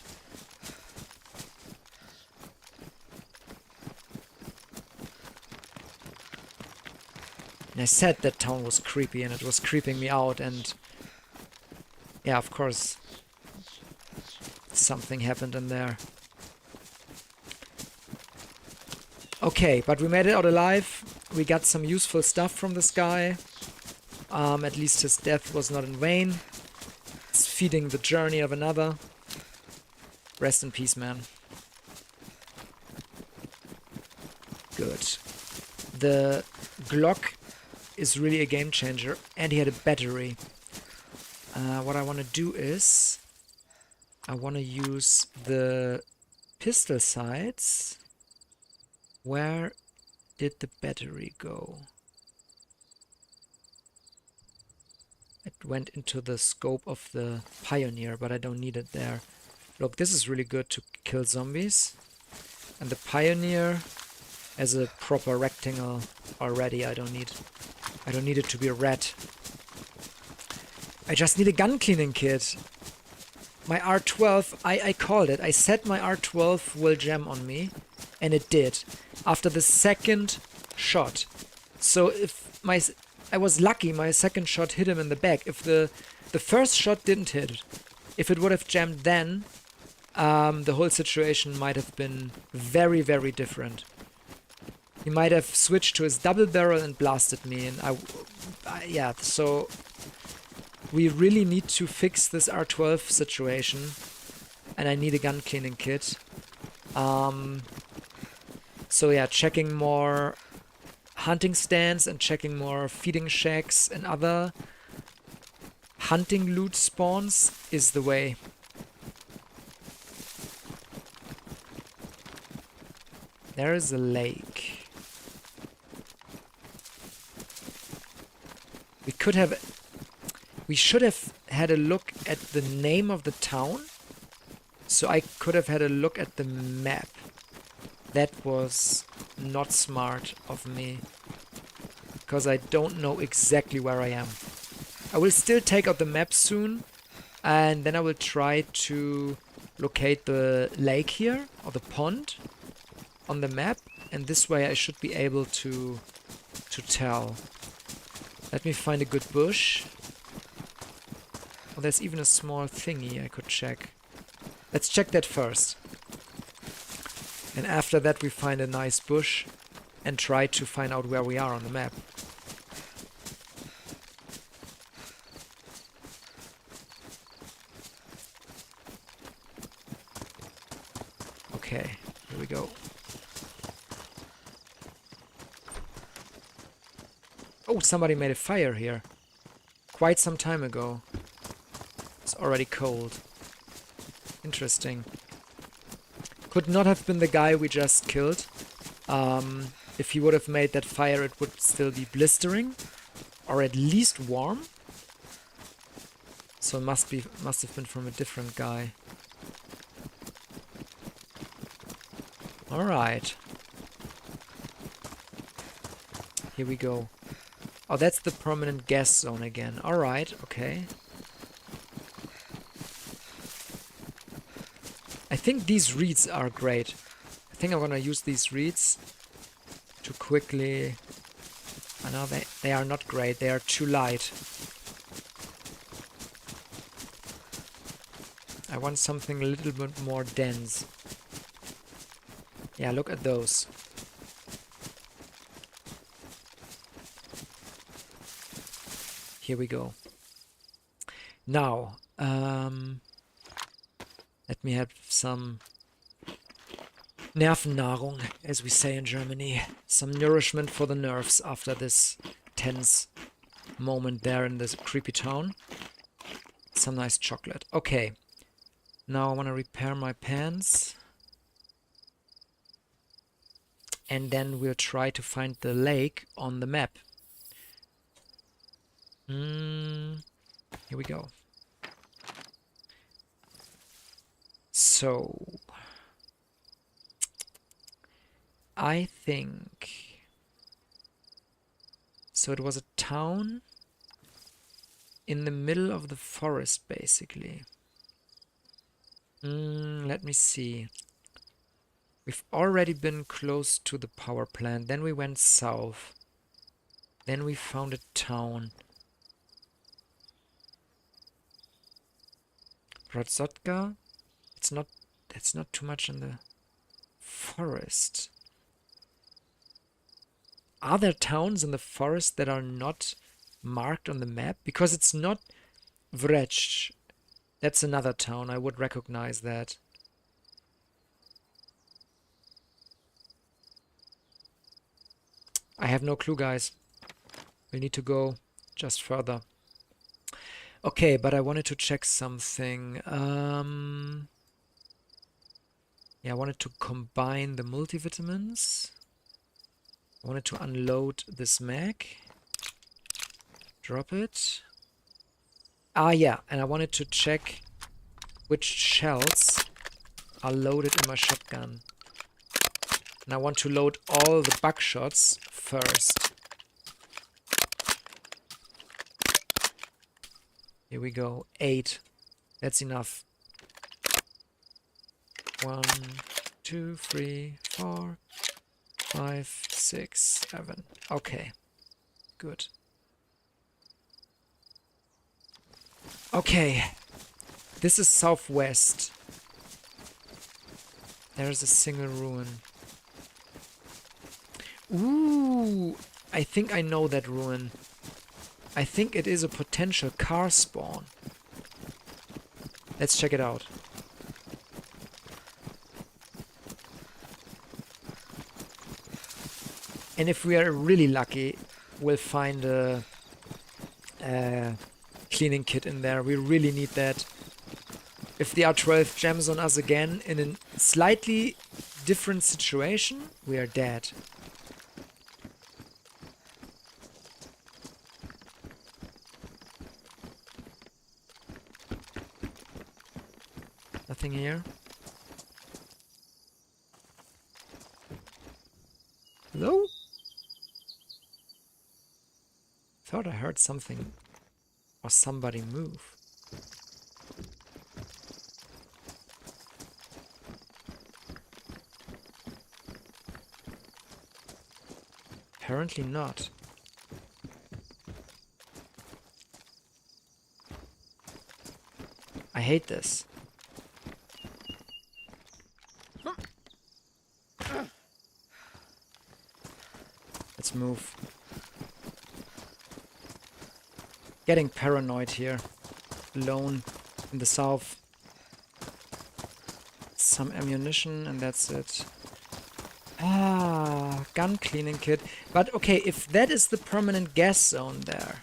And I said that town was creepy and it was creeping me out, and yeah, of course, something happened in there. Okay, but we made it out alive. We got some useful stuff from this guy. At least his death was not in vain. It's feeding the journey of another. Rest in peace, man. Good. The Glock is really a game changer, and he had a battery. What I want to do is I want to use the pistol sights. Where did the battery go? It went into the scope of the Pioneer, but I don't need it there. Look, this is really good to kill zombies. And the Pioneer as a proper rectangle already, I don't need it to be a red. I just need a gun cleaning kit. My R12, I called it. I said my R12 will jam on me, and it did. After the second shot. So if I was lucky, my second shot hit him in the back. If the first shot didn't hit, if it would have jammed then, the whole situation might have been very, very different. He might have switched to his double barrel and blasted me, and yeah, so we really need to fix this R12 situation, and I need a gun cleaning kit. So yeah, checking more hunting stands and checking more feeding shacks and other hunting loot spawns is the way. There is a lake. We should have had a look at the name of the town, so I could have had a look at the map. That was not smart of me, because I don't know exactly where I am. I will still take out the map soon, and then I will try to locate the lake here, or the pond, on the map, and this way I should be able to tell. Let me find a good bush. Oh, there's even a small thingy I could check. Let's check that first. And after that we find a nice bush and try to find out where we are on the map. Okay, here we go. Oh, somebody made a fire here. Quite some time ago. It's already cold. Interesting. Could not have been the guy we just killed. If he would have made that fire, it would still be blistering, or at least warm. So it must have been from a different guy. All right. Here we go. Oh, that's the permanent gas zone again. All right. Okay. I think these reeds are great. I think I'm gonna use these reeds to quickly... I know they are not great, they are too light. I want something a little bit more dense. Yeah, look at those. Here we go. Now, let me have some Nervennahrung, as we say in Germany. Some nourishment for the nerves after this tense moment there in this creepy town. Some nice chocolate. Okay. Now I want to repair my pants. And then we'll try to find the lake on the map. Here we go. So I think so it was a town in the middle of the forest, basically. Let me see. We've already been close to the power plant. Then we went south. Then we found a town. Rodzotka? That's not too much in the forest. Are there towns in the forest that are not marked on the map? Because it's not Vrech. That's another town. I would recognize that. I have no clue, guys. We need to go just further. Okay, but I wanted to check something. Yeah, I wanted to combine the multivitamins. I wanted to unload this mag. Drop it. Ah, yeah, and I wanted to check which shells are loaded in my shotgun. And I want to load all the buckshots first. Here we go. 8. That's enough. 1, 2, 3, 4, 5, 6, 7. Okay. Good. Okay. This is southwest. There's a single ruin. Ooh, I think I know that ruin. I think it is a potential car spawn. Let's check it out. And if we are really lucky, we'll find a cleaning kit in there. We really need that. If the R12 jams on us again in a slightly different situation, we are dead. Nothing here. Hello? Thought I heard something or somebody move. Apparently not. I hate this. Let's move. Getting paranoid here. Alone in the south. Some ammunition and that's it. Ah, gun cleaning kit. But okay, if that is the permanent gas zone there,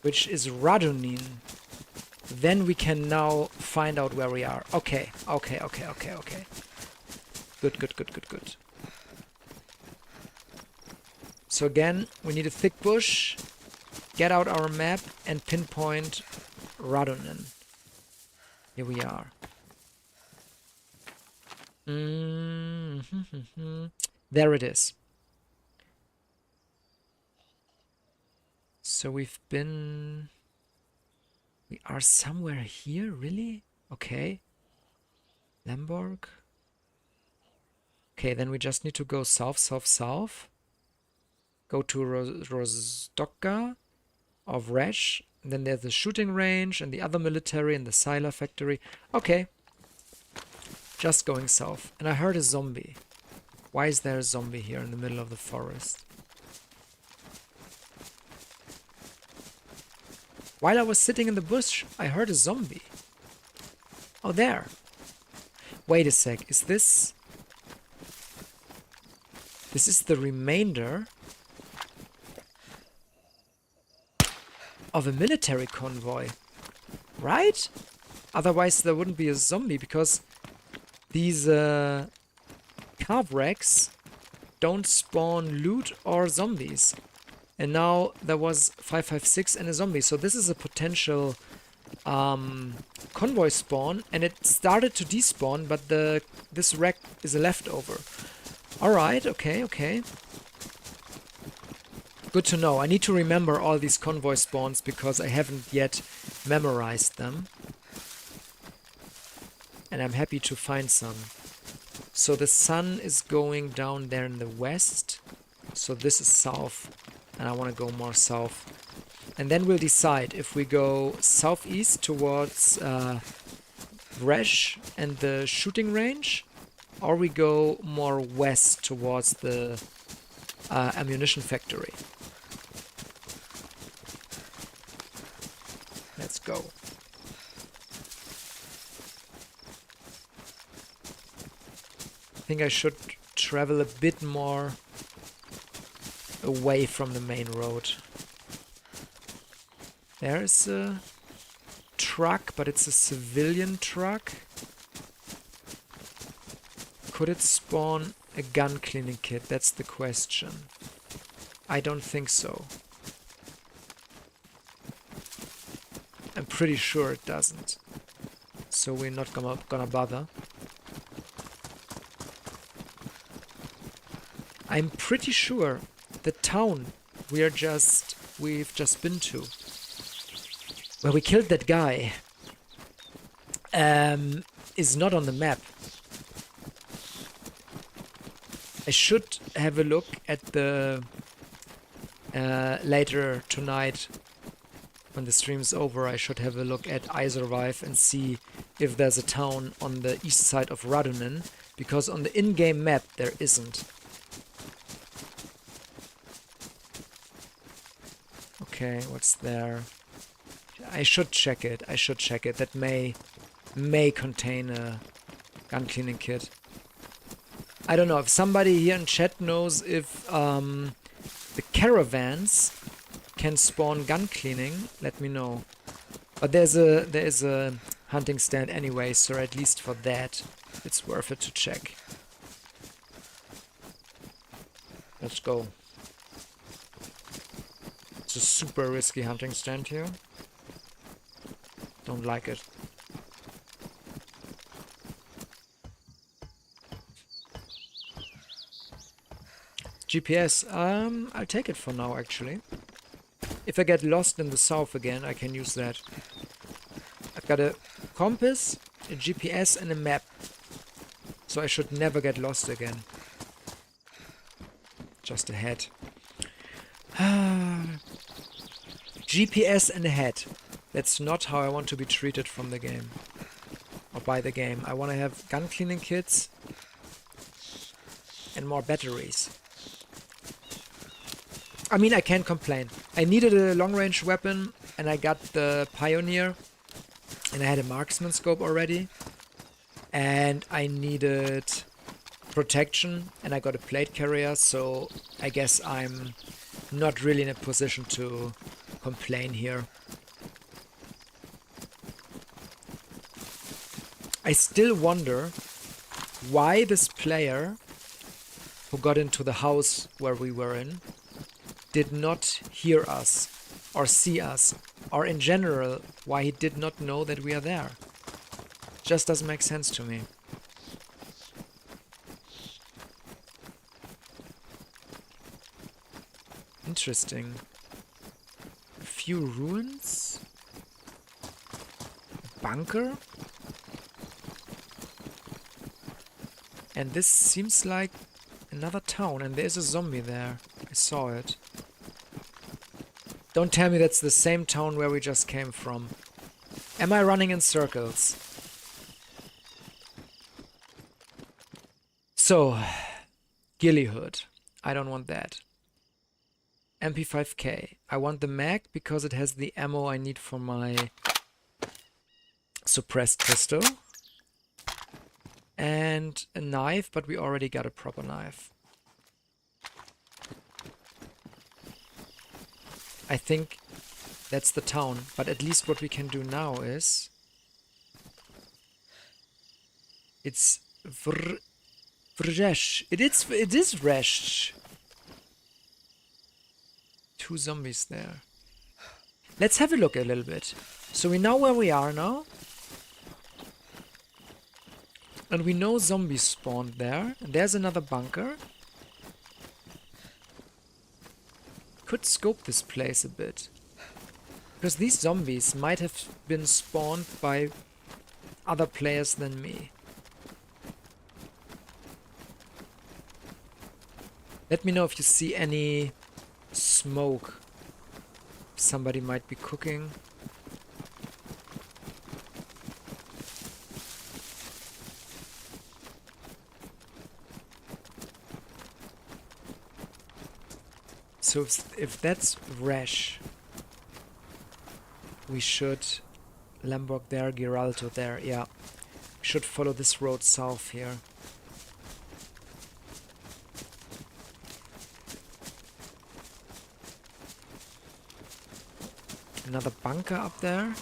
which is Radonin, then we can now find out where we are. Okay. Good. So again, we need a thick bush, get out our map, and pinpoint Radonin. Here we are. There it is. So we are somewhere here, really? Okay. Lemberg. Okay, then we just need to go south. Go to Rozdokka of Resh. And then there's the shooting range and the other military and the Siler factory. Okay. Just going south. And I heard a zombie. Why is there a zombie here in the middle of the forest? While I was sitting in the bush, I heard a zombie. Oh, there. Wait a sec. Is this... This is the remainder of a military convoy, right? Otherwise there wouldn't be a zombie, because these carve wrecks don't spawn loot or zombies. And now there was 556 and a zombie. So this is a potential convoy spawn, and it started to despawn, but this wreck is a leftover. Alright, okay. Good to know. I need to remember all these convoy spawns because I haven't yet memorized them. And I'm happy to find some. So the sun is going down there in the west. So this is south. And I want to go more south. And then we'll decide if we go southeast towards Resh and the shooting range, or we go more west towards the ammunition factory. Let's go. I think I should travel a bit more away from the main road. There's a truck, but it's a civilian truck. Could it spawn a gun cleaning kit? That's the question. I don't think so. I'm pretty sure it doesn't. So we're not gonna bother. I'm pretty sure the town we've just been to, where we killed that guy, is not on the map. I should have a look at the later tonight when the stream's over. I should have a look at I Survive and see if there's a town on the east side of Radunen, because on the in-game map there isn't. Okay, what's there? I should check it. That may contain a gun cleaning kit. I don't know if somebody here in chat knows if the caravans can spawn gun cleaning. Let me know. But there is a hunting stand anyway, so at least for that, it's worth it to check. Let's go. It's a super risky hunting stand here. Don't like it. GPS, I'll take it for now actually. If I get lost in the south again, I can use that. I've got a compass, a GPS and a map. So I should never get lost again. Just a head. GPS and a head. That's not how I want to be treated from the game. Or by the game. I want to have gun cleaning kits and more batteries. I mean, I can't complain. I needed a long-range weapon, and I got the Pioneer, and I had a marksman scope already, and I needed protection, and I got a plate carrier, so I guess I'm not really in a position to complain here. I still wonder why this player who got into the house where we were in did not hear us or see us, or in general why he did not know that we are there. Just doesn't make sense to me. Interesting. A few ruins? A bunker? And this seems like another town, and there's a zombie there. I saw it. Don't tell me that's the same town where we just came from. Am I running in circles? So, ghillie hood. I don't want that. MP5K. I want the mag because it has the ammo I need for my suppressed pistol. And a knife, but we already got a proper knife. I think that's the town, but at least what we can do now is... It's Vresh. It is Vresh. 2 zombies there. Let's have a look a little bit. So we know where we are now. And we know zombies spawned there. And there's another bunker. Could scope this place a bit. Because these zombies might have been spawned by other players than me. Let me know if you see any smoke. Somebody might be cooking. So if that's Resh, we should Lamborg there, Giraldo there, yeah. We should follow this road south here. Another bunker up there.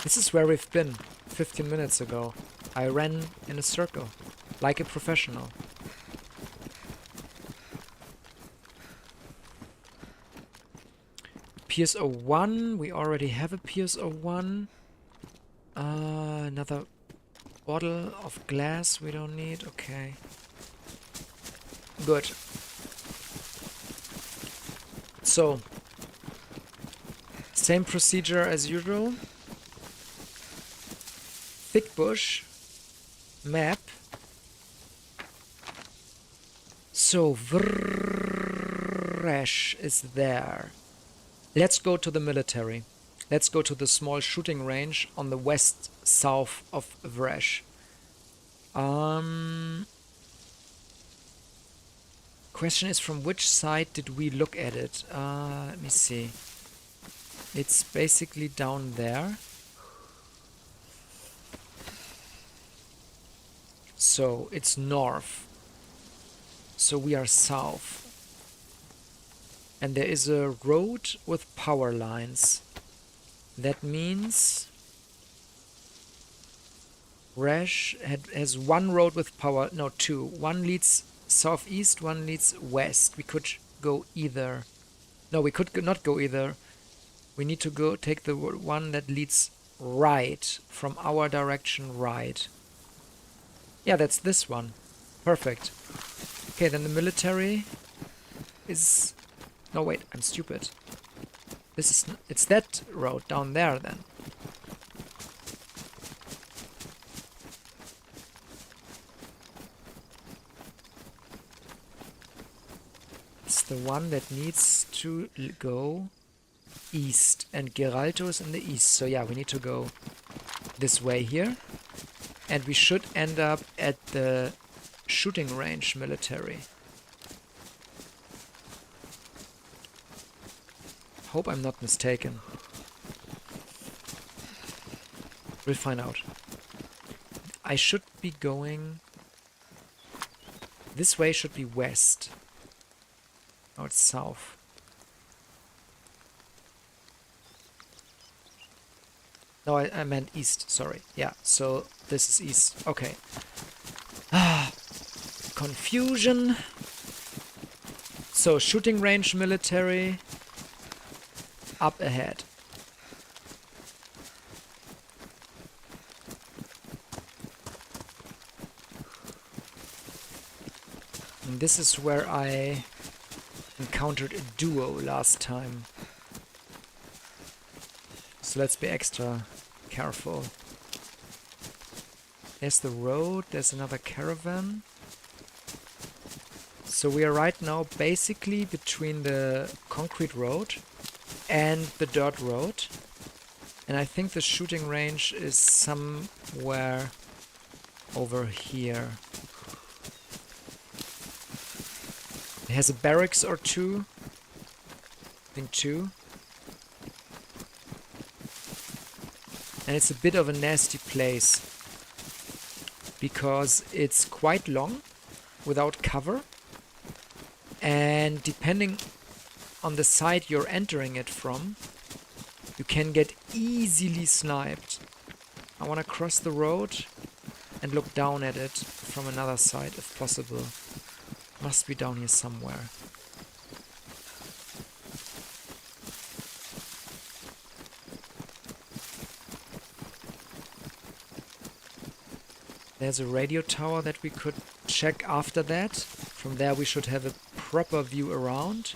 This is where we've been 15 minutes ago. I ran in a circle, like a professional. PS01, we already have a PS01. Another bottle of glass we don't need, okay. Good. So, same procedure as usual. Thick bush. Map. So, Vresh is there. Let's go to the military. Let's go to the small shooting range on the west-south of Vresh. Question is, from which side did we look at it? Let me see. It's basically down there. So it's north. So we are south. And there is a road with power lines. That means Resh has one road with power, no, 2. One leads southeast, one leads west. We could go either. No, we could not go either. We need to go take the one that leads right, from our direction right. Yeah, that's this one. Perfect. Okay, then the military is... No, wait, I'm stupid. This is... It's that road down there, then. It's the one that needs to go east. And Geraldo is in the east. So yeah, we need to go this way here. And we should end up at the shooting range military. Hope I'm not mistaken. We'll find out. I should be going... This way should be west. Oh, it's south. No, I meant east, sorry. Yeah, so this is east. Okay. Confusion. So, shooting range military. Up ahead. And this is where I encountered a duo last time. So let's be extra careful. There's the road, there's another caravan. So we are right now basically between the concrete road and the dirt road. And I think the shooting range is somewhere over here. It has a barracks or two. I think 2. And it's a bit of a nasty place because it's quite long without cover, and depending on the side you're entering it from, You can get easily sniped. I want to cross the road and look down at it from another side if possible. Must be down here somewhere. There's a radio tower that we could check after that. From there we should have a proper view around.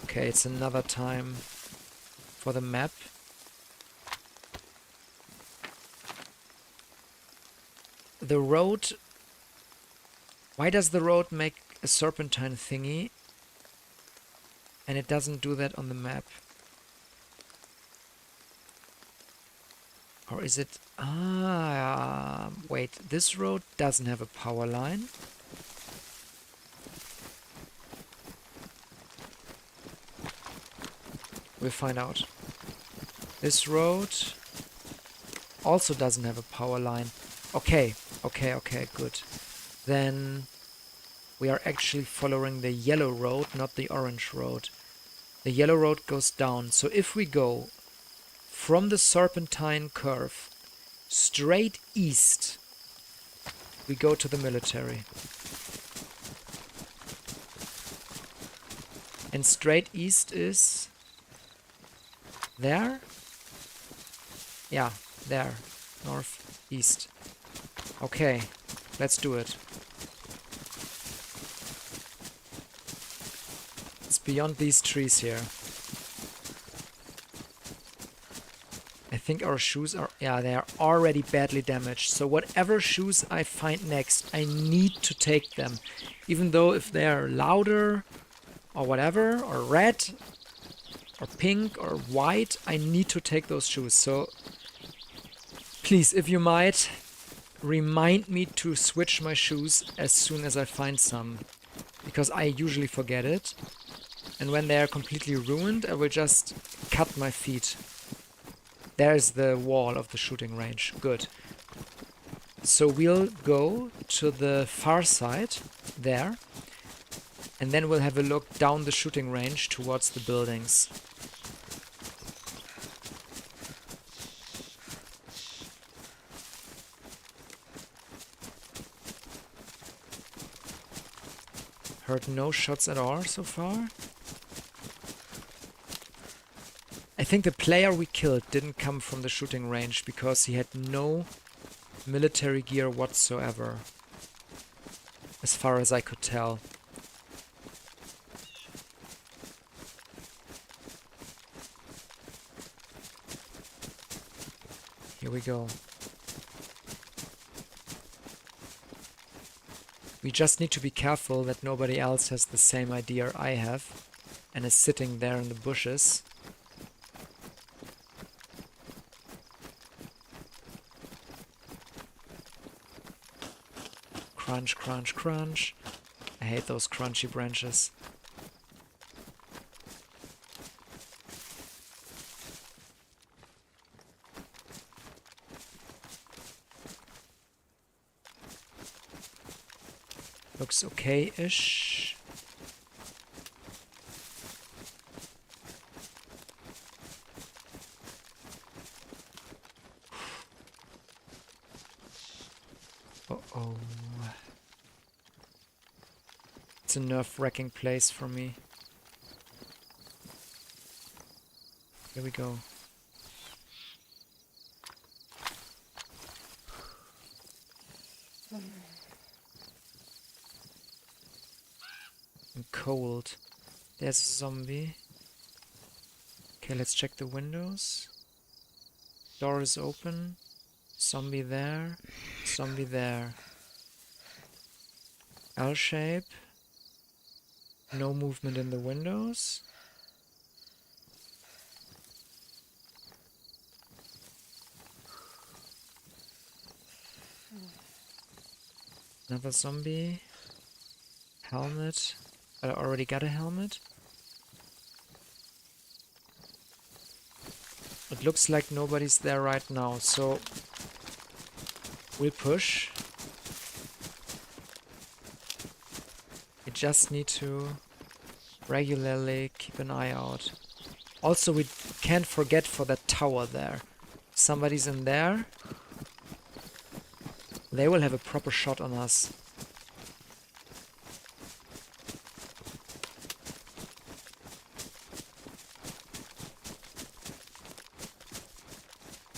Okay, it's another time for the map. The road... Why does the road make a serpentine thingy and it doesn't do that on the map? Or is it... wait, this road doesn't have a power line. We'll find out. This road also doesn't have a power line. Okay, good. Then we are actually following the yellow road, not the orange road. The yellow road goes down. So if we go from the serpentine curve straight east, we go to the military. And straight east is there? Yeah, there. Northeast. Okay, let's do it. It's beyond these trees here. I think our shoes are... Yeah, they are already badly damaged. So whatever shoes I find next, I need to take them. Even though if they are louder or whatever, or red, or pink, or white, I need to take those shoes. So please, if you might, remind me to switch my shoes as soon as I find some. Because I usually forget it. And when they are completely ruined, I will just cut my feet. There's the wall of the shooting range. Good. So we'll go to the far side, there. And then we'll have a look down the shooting range towards the buildings. Heard no shots at all so far. I think the player we killed didn't come from the shooting range because he had no military gear whatsoever, as far as I could tell. Here we go. We just need to be careful that nobody else has the same idea I have and is sitting there in the bushes. Crunch, crunch, crunch. I hate those crunchy branches. Looks okay-ish. Uh-oh. It's a nerve-wracking place for me. Here we go. I'm cold. There's a zombie. Okay, let's check the windows. Door is open. Zombie there. Zombie there. L shape. No movement in the windows. Another zombie. Helmet. I already got a helmet. It looks like nobody's there right now, so we'll push. We just need to regularly keep an eye out. Also, we can't forget for that tower there. Somebody's in there. They will have a proper shot on us.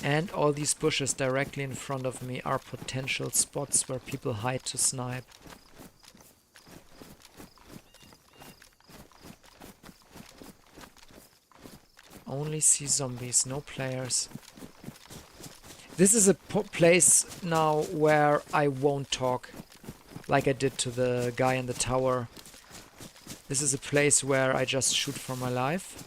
And all these bushes directly in front of me are potential spots where people hide to snipe. Only see zombies, no players. This is a place now where I won't talk like I did to the guy in the tower. This is a place where I just shoot for my life.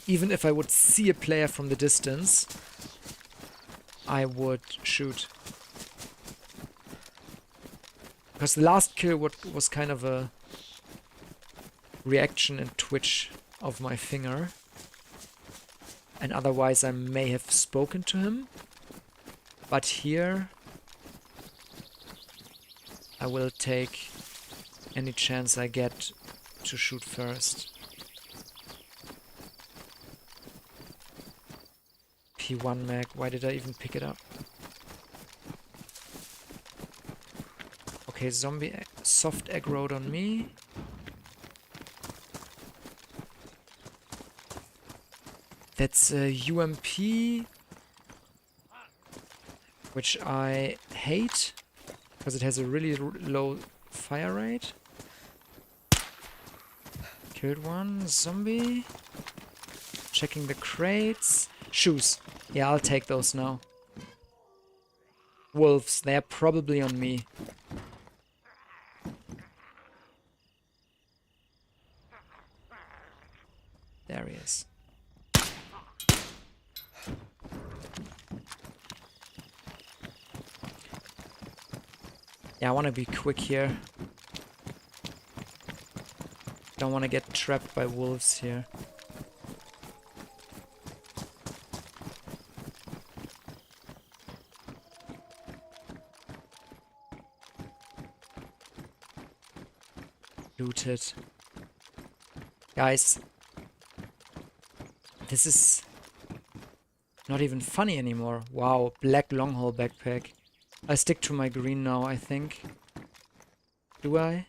Even if I would see a player from the distance, I would shoot. Because the last kill was kind of a reaction and twitch of my finger. And otherwise I may have spoken to him. But here I will take any chance I get to shoot first. P1 mag, why did I even pick it up? Okay, zombie soft aggroed on me. That's a UMP, which I hate, because it has a really low fire rate. Killed one, zombie. Checking the crates. Shoes. Yeah, I'll take those now. Wolves, they're probably on me. There he is. Yeah, I want to be quick here. Don't want to get trapped by wolves here. Looted. Guys, this is not even funny anymore. Wow, black long haul backpack. I stick to my green now, I think. Do I?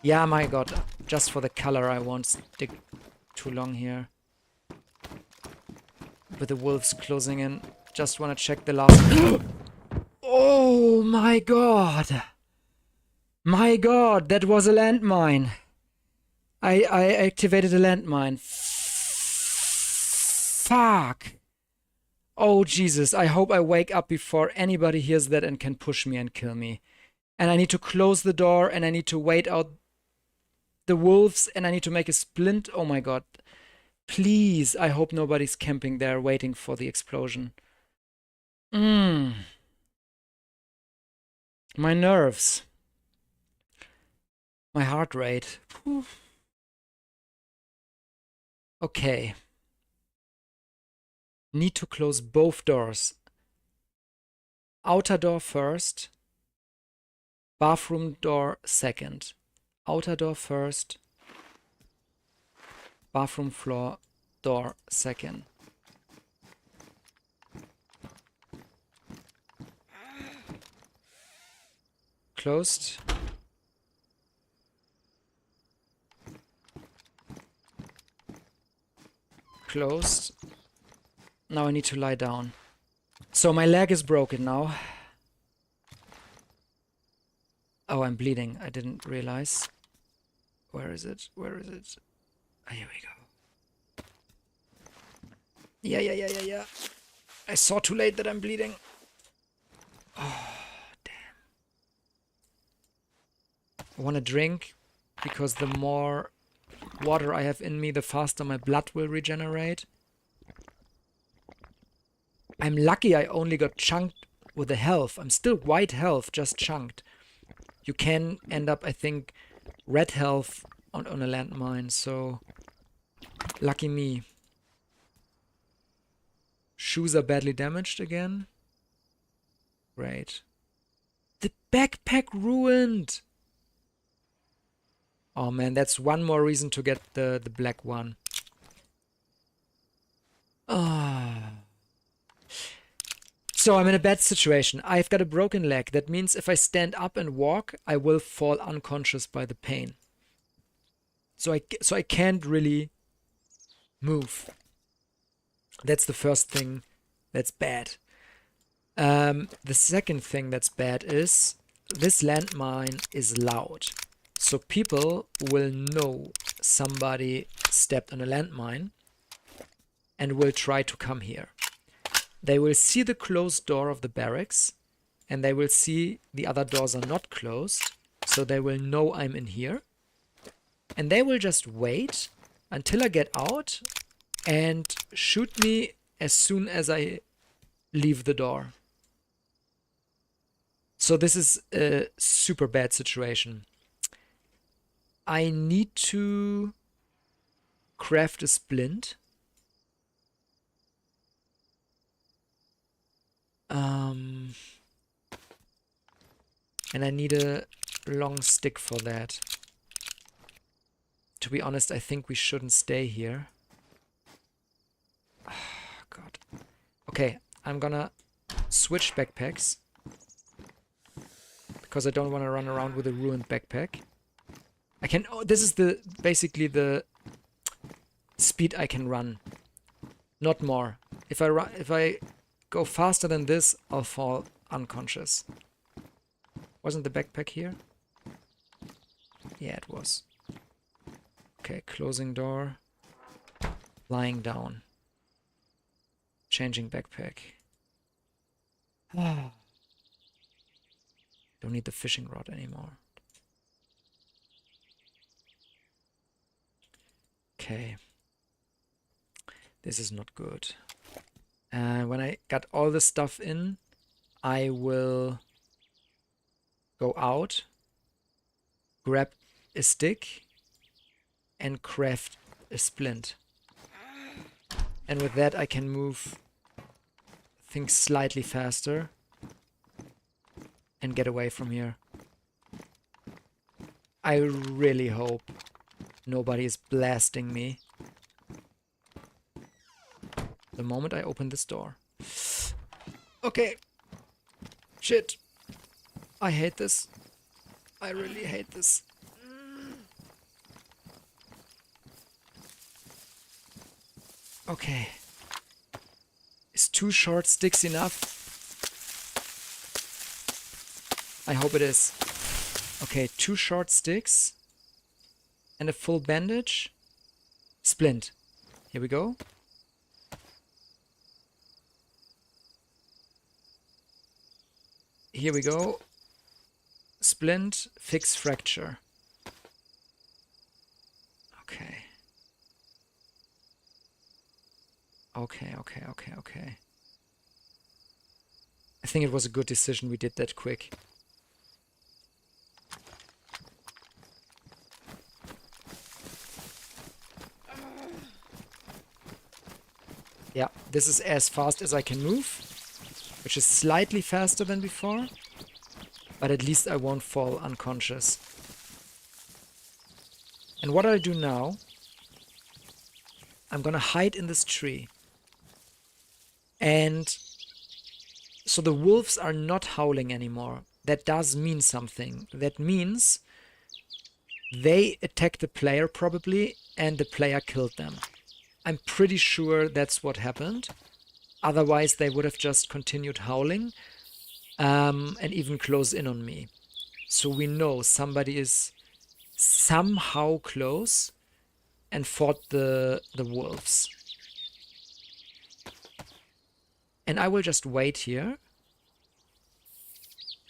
Yeah, my god. Just for the color, I won't stick too long here. With the wolves closing in. Just want to check the last... Oh my god! My god, that was a landmine. I activated a landmine. Fuck. Oh Jesus, I hope I wake up before anybody hears that and can push me and kill me. And I need to close the door and I need to wait out the wolves and I need to make a splint. Oh my god. Please, I hope nobody's camping there waiting for the explosion. My nerves. My heart rate. Whew. Okay. Need to close both doors. Outer door first. Bathroom door second. Outer door first. Bathroom floor door second. Closed. Closed. Now I need to lie down. So my leg is broken now. Oh, I'm bleeding. I didn't realize. Where is it? Where is it? Oh, here we go. Yeah. I saw too late that I'm bleeding. Oh, damn. I want to drink because the more water I have in me, the faster my blood will regenerate. I'm lucky I only got chunked with the health. I'm still white health, just chunked. You can end up, I think, red health on a landmine, so lucky me. Shoes are badly damaged again. Great. The backpack ruined! Oh man, that's one more reason to get the black one. Ah. So I'm in a bad situation. I've got a broken leg. That means if I stand up and walk, I will fall unconscious by the pain. So I can't really move. That's the first thing that's bad. The second thing that's bad is this landmine is loud. So people will know somebody stepped on a landmine and will try to come here. They will see the closed door of the barracks and they will see the other doors are not closed. So they will know I'm in here. And they will just wait until I get out and shoot me as soon as I leave the door. So this is a super bad situation. I need to craft a splint. And I need a long stick for that. To be honest, I think we shouldn't stay here. Oh, God. Okay, I'm gonna switch backpacks. Because I don't want to run around with a ruined backpack. I can... Oh, this is basically the speed I can run. Not more. If I go faster than this, I'll fall unconscious. Wasn't the backpack here? Yeah, it was. Okay, closing door. Lying down. Changing backpack. Don't need the fishing rod anymore. Okay. This is not good. When I got all the stuff in, I will go out, grab a stick, and craft a splint. And with that I can move things slightly faster and get away from here. I really hope nobody is blasting me the moment I open this door. Okay. Shit. I hate this. I really hate this. Okay. Is 2 short sticks enough? I hope it is. Okay, 2 short sticks. And a full bandage. Splint. Here we go. Here we go. Splint, fix fracture. Okay. Okay. I think it was a good decision we did that quick. Yeah, this is as fast as I can move, which is slightly faster than before, but at least I won't fall unconscious. And what I'll do now, I'm gonna hide in this tree. And so the wolves are not howling anymore. That does mean something. That means they attacked the player probably, and the player killed them. I'm pretty sure that's what happened. Otherwise, they would have just continued howling and even close in on me. So we know somebody is somehow close and fought the wolves. And I will just wait here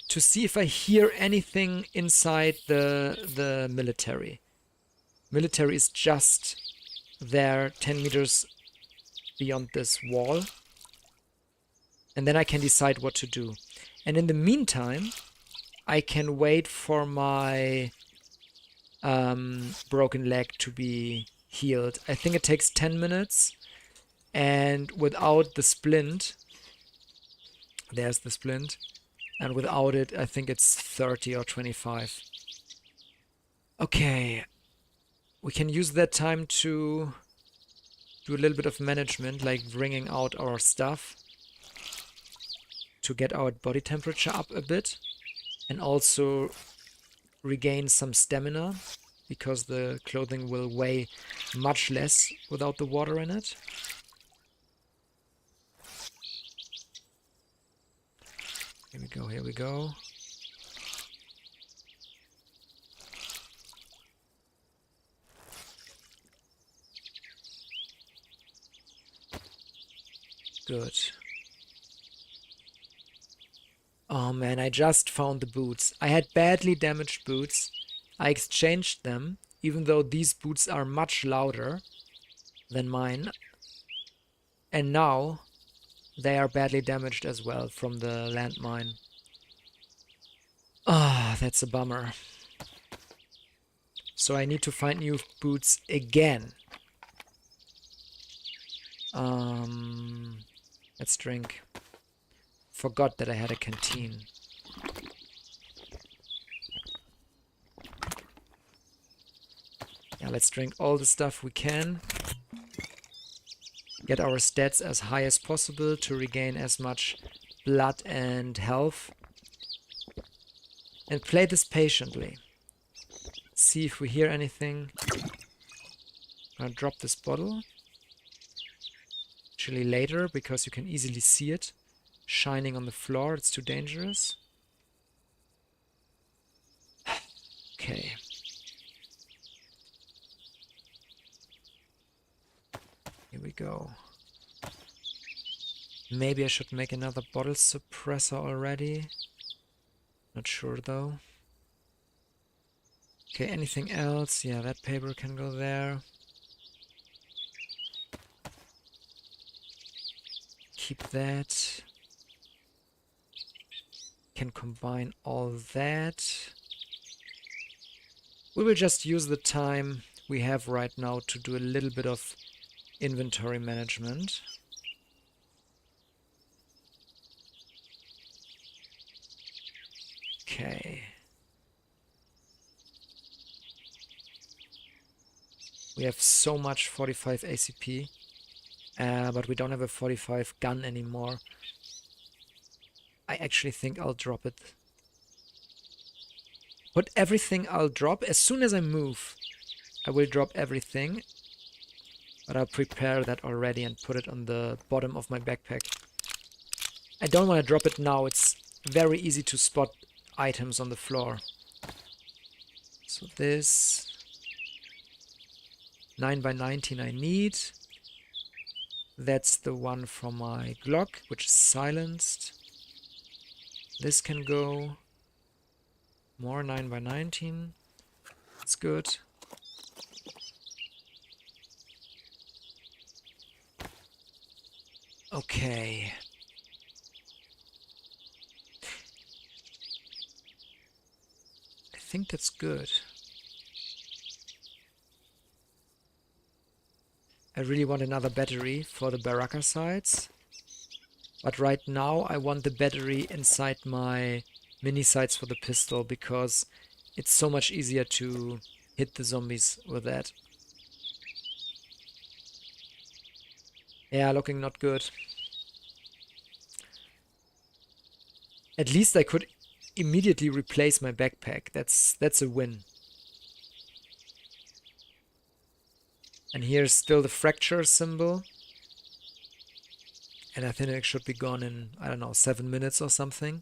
to see if I hear anything inside the military. Military is just there 10 meters beyond this wall. And then I can decide what to do. And in the meantime, I can wait for my broken leg to be healed. I think it takes 10 minutes. And without the splint, there's the splint, And without it, I think it's 30 or 25. Okay. We can use that time to do a little bit of management, like bringing out our stuff to get our body temperature up a bit. And also regain some stamina, because the clothing will weigh much less without the water in it. Here we go, here we go. Good. Oh man, I just found the boots. I had badly damaged boots. I exchanged them, even though these boots are much louder than mine. And now they are badly damaged as well from the landmine. Ah, that's a bummer. So I need to find new boots again. Let's drink. Forgot that I had a canteen. Yeah, let's drink all the stuff we can. Get our stats as high as possible to regain as much blood and health. And play this patiently. See if we hear anything. I'll drop this bottle. Actually later, because you can easily see it shining on the floor. It's too dangerous. Okay. Here we go. Maybe I should make another bottle suppressor already. Not sure though. Okay, anything else? Yeah, that paper can go there. Keep that. Can combine all that. We will just use the time we have right now to do a little bit of inventory management. Okay. We have so much 45 ACP, but we don't have a 45 gun anymore. I actually think I'll drop it. Put everything I'll drop. As soon as I move, I will drop everything. But I'll prepare that already and put it on the bottom of my backpack. I don't want to drop it now. It's very easy to spot items on the floor. So this 9x19 I need. That's the one from my Glock, which is silenced. This can go. More 9x19. That's good. Okay. I think that's good. I really want another battery for the Baraka sights. But right now I want the battery inside my mini sights for the pistol, because it's so much easier to hit the zombies with that. Yeah, looking not good. At least I could immediately replace my backpack. That's a win. And here's still the fracture symbol. And I think it should be gone in, I don't know, 7 minutes or something.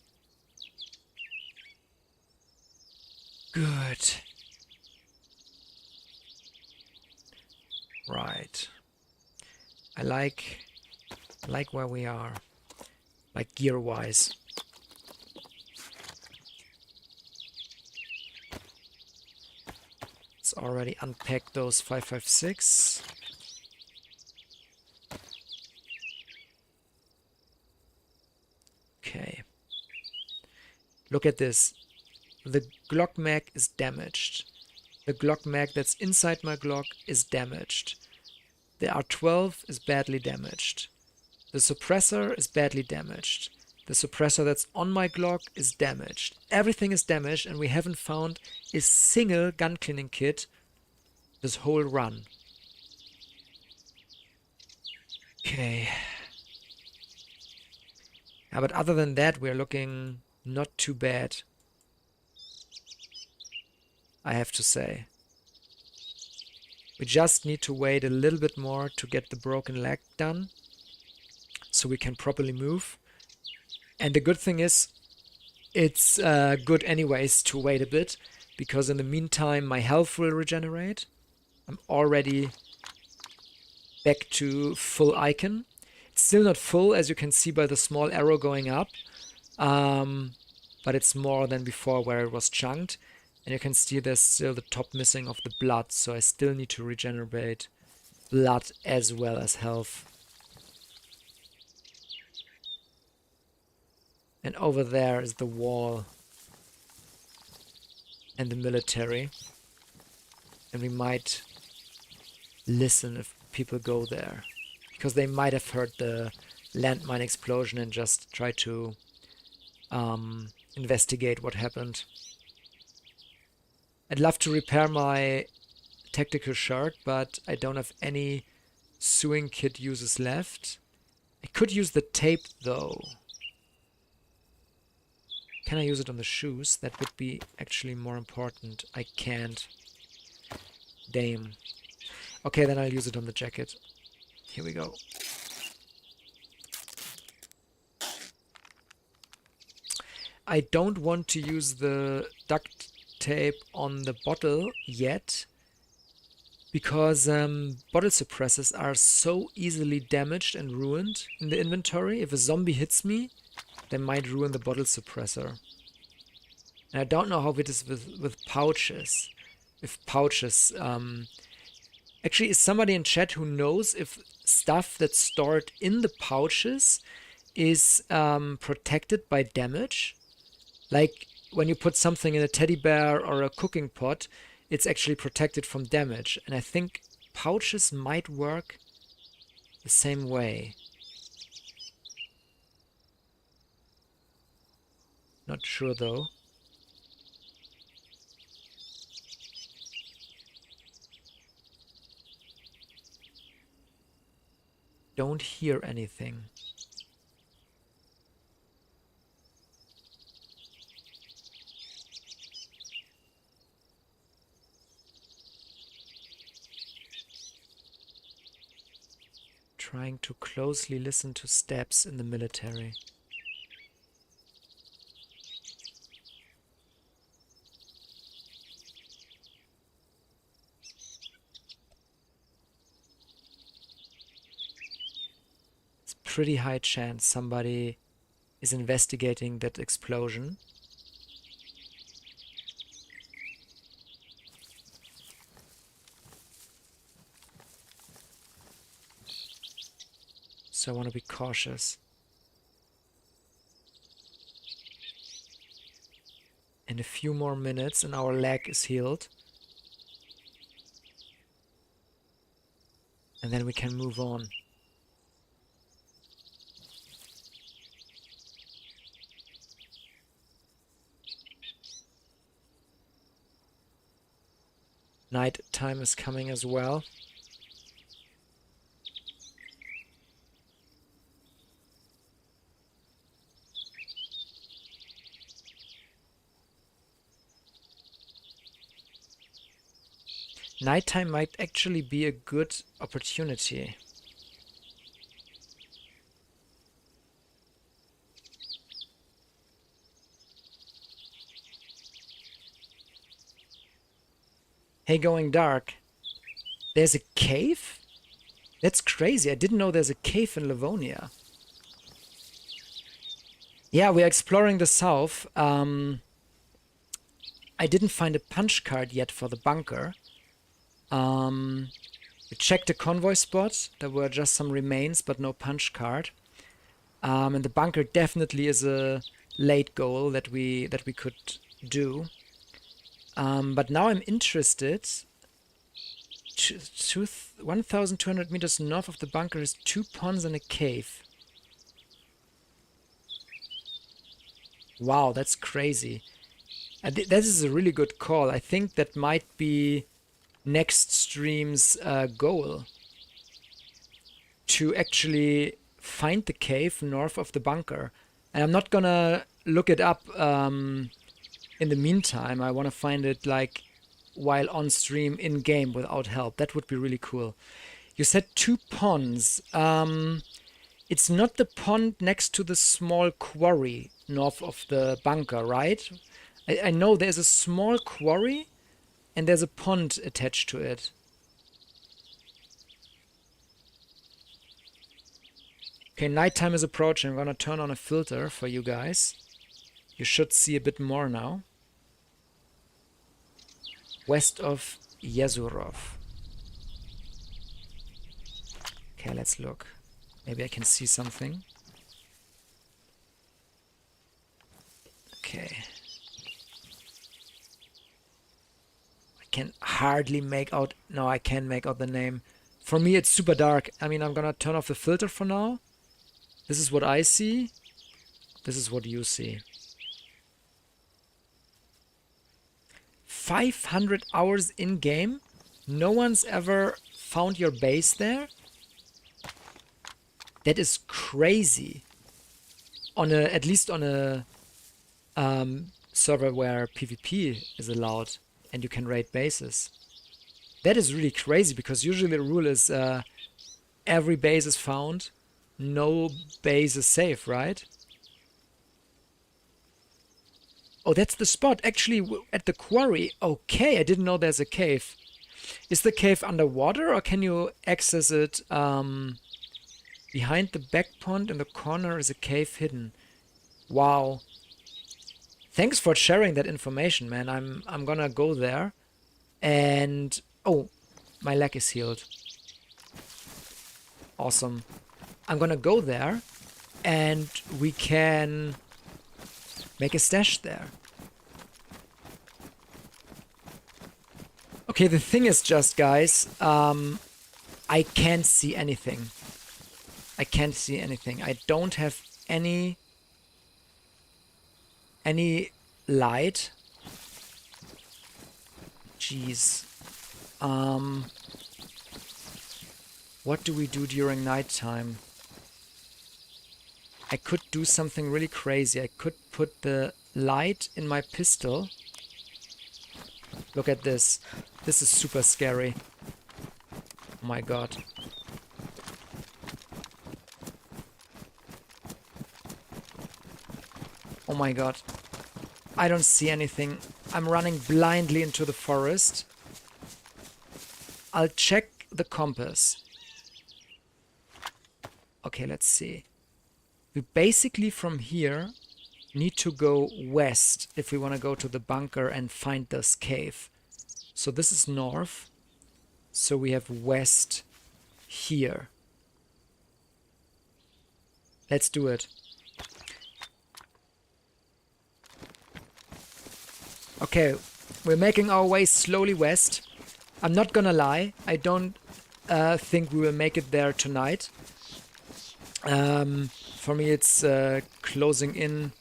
Good. Right. I like where we are. Like gear-wise. Let's already unpack those 5.56. Okay. Look at this. The Glock mag is damaged. The Glock mag that's inside my Glock is damaged. The R12 is badly damaged. The suppressor is badly damaged. The suppressor that's on my Glock is damaged. Everything is damaged, and we haven't found a single gun cleaning kit this whole run. Okay. Yeah, but other than that, we're looking not too bad, I have to say. We just need to wait a little bit more to get the broken leg done, so we can properly move. And the good thing is, it's good anyways to wait a bit, because in the meantime my health will regenerate. I'm already back to full icon. It's still not full, as you can see by the small arrow going up, but it's more than before where it was chunked. And you can see there's still the top missing of the blood, so I still need to regenerate blood as well as health. And over there is the wall and the military. And we might listen if people go there, because they might have heard the landmine explosion and just try to investigate what happened. I'd love to repair my tactical shirt, but I don't have any sewing kit uses left. I could use the tape though. Can I use it on the shoes? That would be actually more important. I can't. Damn. Okay, then I'll use it on the jacket. Here we go. I don't want to use the duct tape on the bottle yet, because bottle suppressors are so easily damaged and ruined in the inventory. If a zombie hits me, they might ruin the bottle suppressor. And I don't know how it is with pouches. If pouches... Actually, is somebody in chat who knows if stuff that's stored in the pouches is protected by damage? Like, when you put something in a teddy bear or a cooking pot, it's actually protected from damage. And I think pouches might work the same way. Not sure though. Don't hear anything. Trying to closely listen to steps in the military. It's pretty high chance somebody is investigating that explosion. So I want to be cautious. In a few more minutes and our leg is healed. And then we can move on. Night time is coming as well. Nighttime might actually be a good opportunity. Hey, going dark. There's a cave? That's crazy. I didn't know there's a cave in Livonia. Yeah, we're exploring the south. I didn't find a punch card yet for the bunker. We checked the convoy spot. There were just some remains, but no punch card. And the bunker definitely is a late goal that we could do. But now I'm interested. 1,200 meters north of the bunker is 2 ponds and a cave. Wow, that's crazy. That is a really good call. I think that might be next stream's goal. To actually find the cave north of the bunker. And I'm not gonna look it up in the meantime. I want to find it like while on stream in game without help. That would be really cool. You said 2 ponds. It's not the pond next to the small quarry north of the bunker, right? I know there's a small quarry and there's a pond attached to it. Okay, nighttime is approaching. I'm gonna turn on a filter for you guys. You should see a bit more now. West of Yezurov. Okay, let's look. Maybe I can see something. Okay. I can hardly make out... No, I can't make out the name. For me, it's super dark. I mean, I'm gonna turn off the filter for now. This is what I see. This is what you see. 500 hours in game? No one's ever found your base there? That is crazy. At least on a server where PvP is allowed and you can raid bases. That is really crazy because usually the rule is every base is found. No base is safe, right? Oh, that's the spot. Actually, at the quarry. Okay, I didn't know there's a cave. Is the cave underwater or can you access it? Behind the back pond in the corner is a cave hidden. Wow. Thanks for sharing that information, man. I'm gonna go there. And... Oh, my leg is healed. Awesome. I'm gonna go there and we can make a stash there. Okay, the thing is just, guys, I can't see anything. I can't see anything. I don't have any light. Jeez. What do we do during nighttime? I could do something really crazy. I could put the light in my pistol. Look at this. This is super scary. Oh my god. Oh my god. I don't see anything. I'm running blindly into the forest. I'll check the compass. Okay, let's see. We basically from here need to go west if we want to go to the bunker and find this cave. So this is north. So we have west here. Let's do it. Okay, we're making our way slowly west. I'm not gonna lie, I don't think we will make it there tonight. For me it's closing in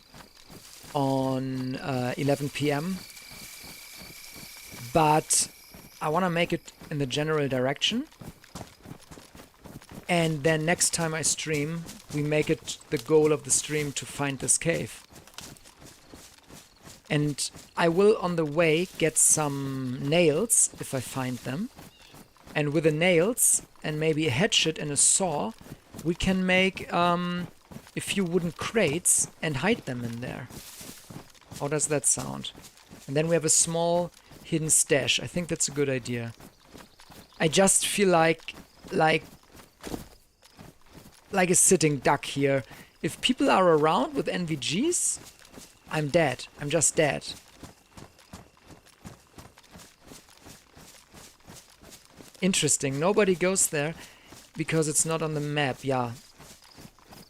on 11 p.m. But I want to make it in the general direction. And then next time I stream, we make it the goal of the stream to find this cave. And I will on the way get some nails if I find them. And with the nails and maybe a hatchet and a saw, we can make a few wooden crates and hide them in there. How does that sound? And then we have a small hidden stash. I think that's a good idea. I just feel like a sitting duck here. If people are around with NVGs, I'm dead. I'm just dead. Interesting. Nobody goes there because it's not on the map. Yeah.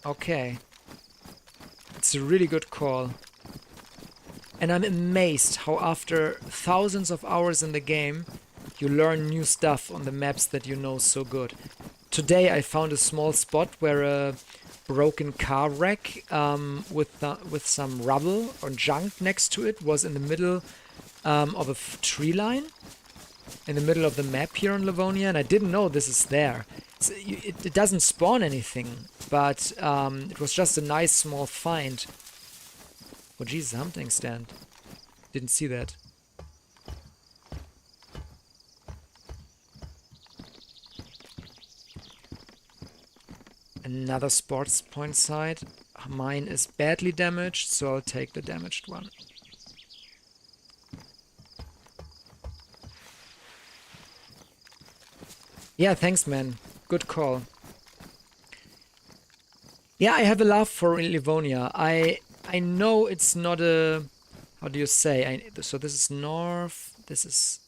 Okay. It's a really good call. And I'm amazed how after thousands of hours in the game, you learn new stuff on the maps that you know so good. today I found a small spot where a broken car wreck with some rubble or junk next to it was in the middle of a tree line in the middle of the map here on Livonia, and I didn't know this is there. It doesn't spawn anything, but it was just a nice small find. Oh Jesus, a hunting stand. Didn't see that. Another sports point site. Mine is badly damaged, so I'll take the damaged one. Yeah, thanks, man. Good call. Yeah, I have a love for Livonia. I know it's not a... How do you say? So this is north, this is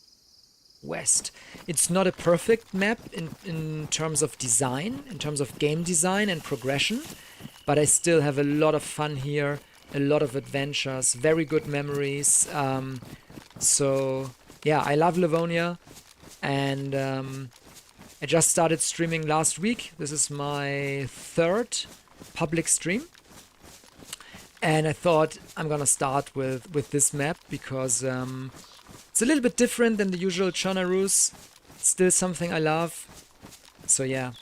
west. It's not a perfect map in terms of design, in terms of game design and progression, but I still have a lot of fun here, a lot of adventures, very good memories. So yeah, I love Livonia, and I just started streaming last week. This is my 3rd public stream, and I thought I'm gonna start with this map because it's a little bit different than the usual Chonarus. Still something I love. So yeah.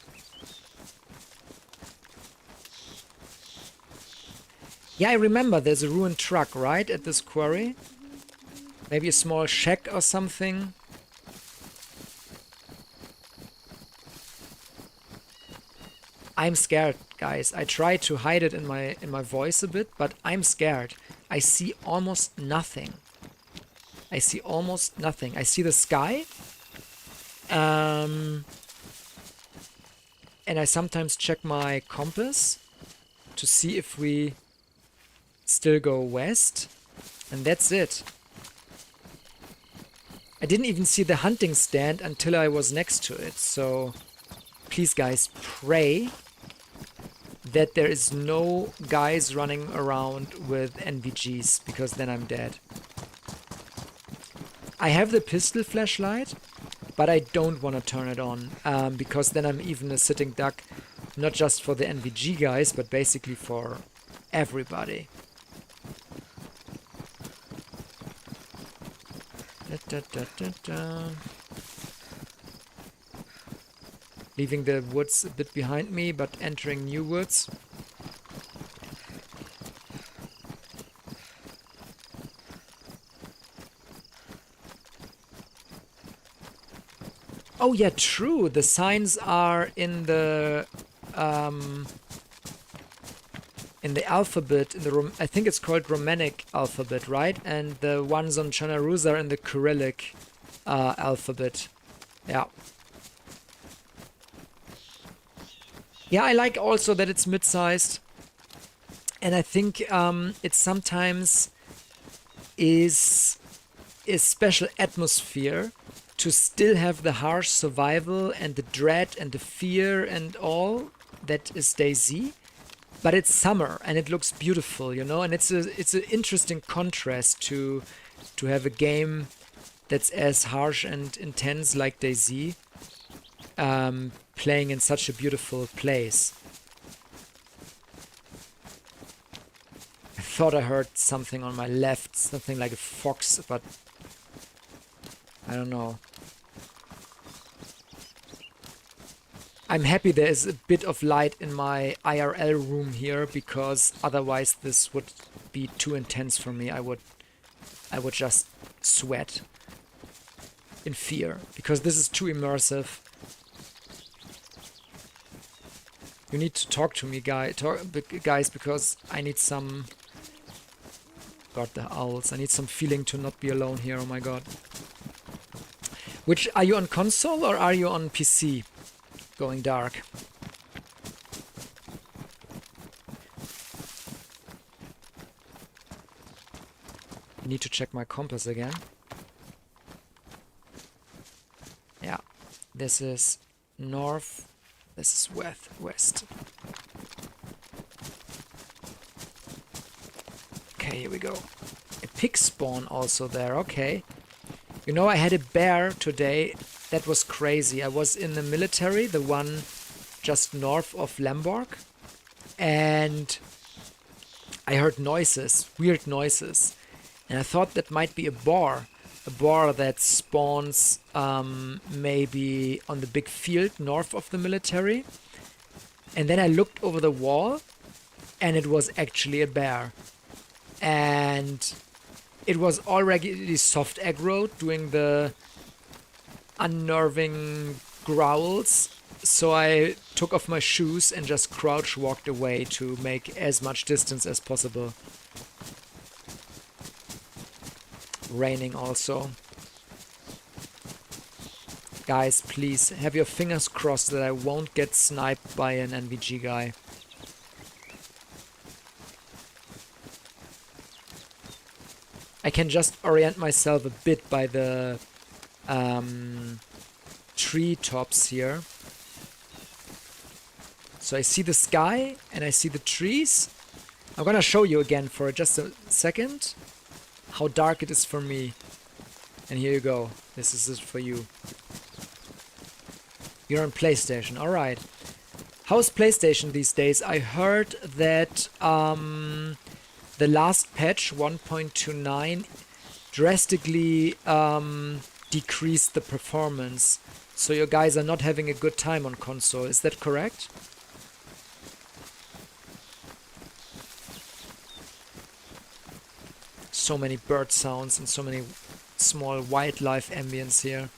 Yeah, I remember there's a ruined truck, right, at this quarry? Maybe a small shack or something. I'm scared, guys. I try to hide it in my voice a bit, but I'm scared. I see almost nothing. I see almost nothing. I see the sky. And I sometimes check my compass to see if we still go west. And that's it. I didn't even see the hunting stand until I was next to it. So please, guys, pray that there is no guys running around with NVGs, because then I'm dead. I have the pistol flashlight, but I don't want to turn it on, because then I'm even a sitting duck, not just for the NVG guys, but basically for everybody. Leaving the woods a bit behind me, but entering new woods. Oh yeah, true. The signs are in the alphabet. I think it's called Romanic alphabet, right? And the ones on Chonarus are in the Cyrillic alphabet. Yeah. Yeah, I like also that it's mid-sized, and I think it sometimes is a special atmosphere to still have the harsh survival and the dread and the fear and all that is DayZ, but it's summer and it looks beautiful, you know, and it's an interesting contrast to have a game that's as harsh and intense like DayZ. Playing in such a beautiful place. I thought I heard something on my left, something like a fox, but I don't know. I'm happy there is a bit of light in my IRL room here, because otherwise this would be too intense for me. I would just sweat in fear, because this is too immersive. You need to talk to me, guys, because I need some... God, the owls. I need some feeling to not be alone here, oh my god. Which, are you on console or are you on PC? Going dark. I need to check my compass again. Yeah, this is north. This is west. Okay, here we go. A pig spawn also there, okay. You know, I had a bear today. That was crazy. I was in the military, the one just north of Lemberg, and I heard noises, weird noises, and I thought that might be a bar that spawns maybe on the big field north of the military. And then I looked over the wall, and it was actually a bear. And it was already soft aggro, doing the unnerving growls. So I took off my shoes and just crouch walked away to make as much distance as possible. Raining also. Guys, please have your fingers crossed that I won't get sniped by an NVG guy. I can just orient myself a bit by the tree tops here. So I see the sky and I see the trees. I'm gonna show you again for just a second how dark it is for me. And here you go. This is it for you. You're on PlayStation. Alright. How's PlayStation these days? I heard that the last patch, 1.29, drastically decreased the performance. So you guys are not having a good time on console. Is that correct? So many bird sounds and so many small wildlife ambience here.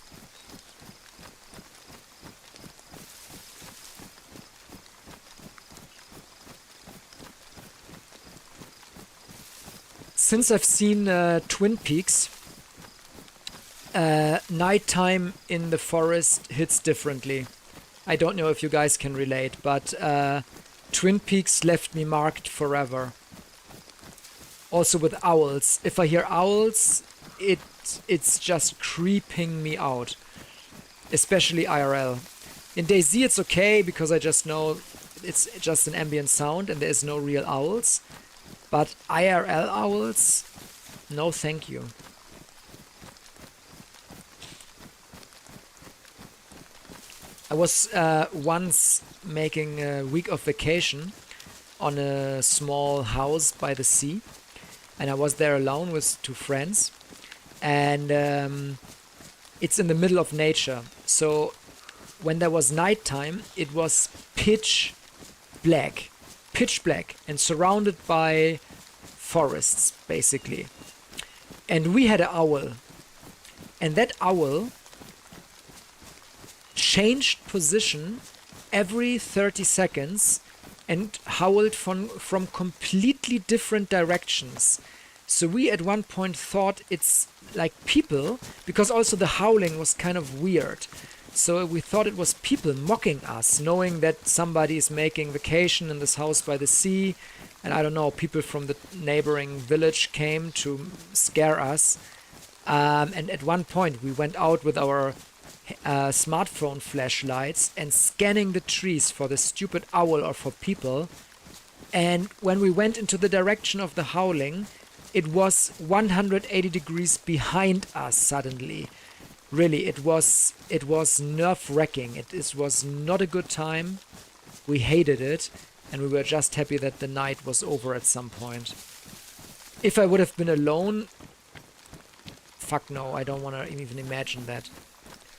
Since I've seen Twin Peaks, nighttime in the forest hits differently. I don't know if you guys can relate, but Twin Peaks left me marked forever. Also with owls. If I hear owls, it's just creeping me out. Especially IRL. In DayZ it's okay because I just know it's just an ambient sound and there's no real owls. But IRL owls, no thank you. I was once making a week of vacation on a small house by the sea. And I was there alone with 2 friends. And it's in the middle of nature. So when there was nighttime, it was pitch black. Pitch black and surrounded by forests, basically. And we had an owl. And that owl changed position every 30 seconds and howled from completely different directions. So we at one point thought it's like people, because also the howling was kind of weird. So we thought it was people mocking us, knowing that somebody is making vacation in this house by the sea. And I don't know, people from the neighboring village came to scare us. And at one point we went out with our smartphone flashlights and scanning the trees for the stupid owl or for people. And when we went into the direction of the howling, it was 180 degrees behind us suddenly. Really, it was nerve-wracking. It was not a good time. We hated it, and we were just happy that the night was over at some point. If I would have been alone, fuck no, I don't want to even imagine that.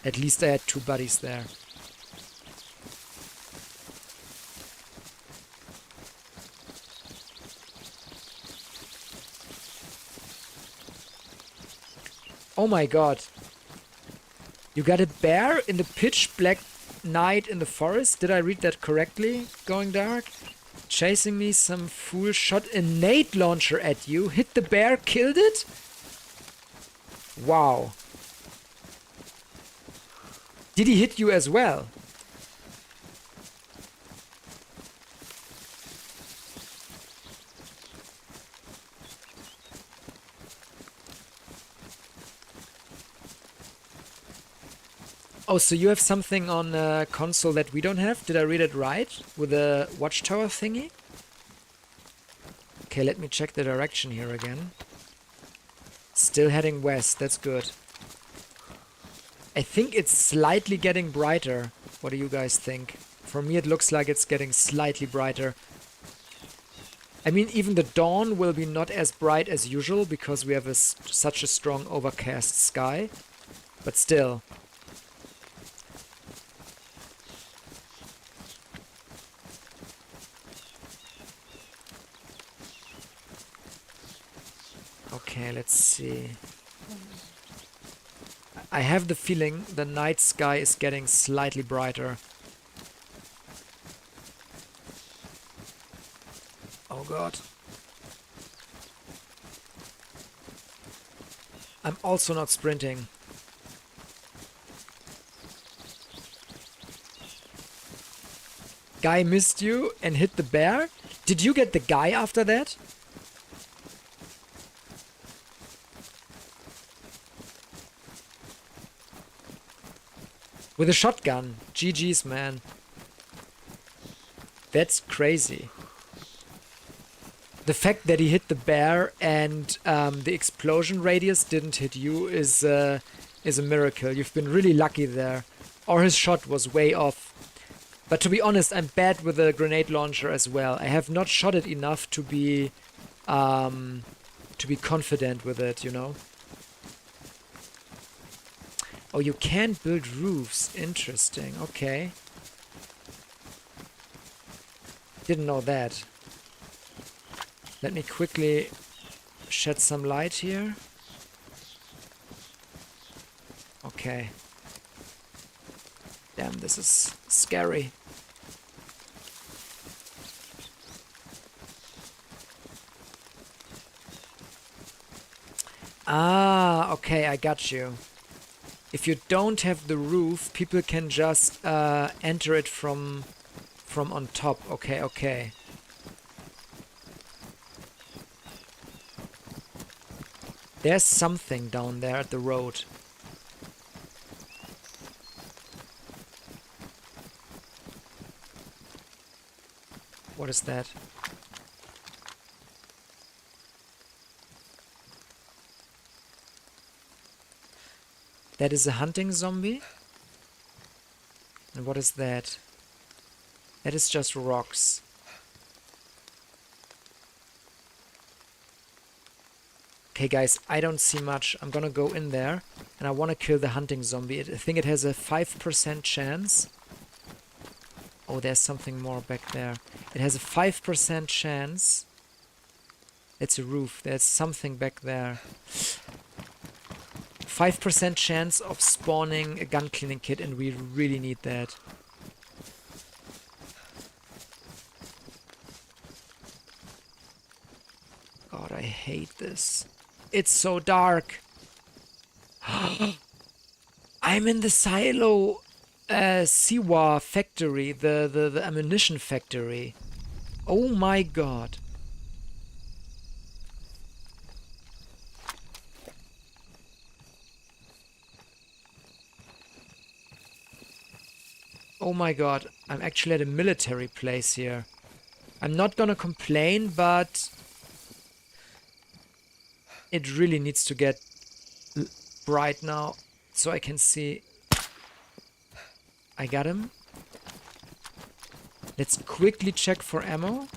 At least I had 2 buddies there. Oh my god. You got a bear in the pitch black night in the forest? Did I read that correctly? Going dark? Chasing me, some fool shot a nade launcher at you, hit the bear, killed it? Wow. Did he hit you as well? Oh, so you have something on console that we don't have? Did I read it right? With a watchtower thingy? Okay, let me check the direction here again. Still heading west, that's good. I think it's slightly getting brighter. What do you guys think? For me, it looks like it's getting slightly brighter. I mean, even the dawn will be not as bright as usual because we have such a strong overcast sky. But still. Okay, let's see. I have the feeling the night sky is getting slightly brighter. Oh god. I'm also not sprinting. Guy missed you and hit the bear? Did you get the guy after that? With a shotgun. GG's, man. That's crazy. The fact that he hit the bear and the explosion radius didn't hit you is a miracle. You've been really lucky there. Or his shot was way off. But to be honest, I'm bad with a grenade launcher as well. I have not shot it enough to be confident with it, you know. Oh, you can't build roofs. Interesting. Okay. Didn't know that. Let me quickly shed some light here. Okay. Damn, this is scary. Ah, okay, I got you. If you don't have the roof, people can just enter it from on top. Okay, okay. There's something down there at the road. What is that? That is a hunting zombie? And what is that? That is just rocks. Okay guys, I don't see much. I'm gonna go in there and I wanna kill the hunting zombie. I think it has a 5% chance. Oh, there's something more back there. It has a 5% chance. It's a roof. There's something back there. 5% chance of spawning a gun cleaning kit, and we really need that. God, I hate this. It's so dark. I'm in the silo Siwa factory, the ammunition factory. Oh my god. Oh my god, I'm actually at a military place here. I'm not gonna complain, but it really needs to get bright now so I can see. I got him. Let's quickly check for ammo.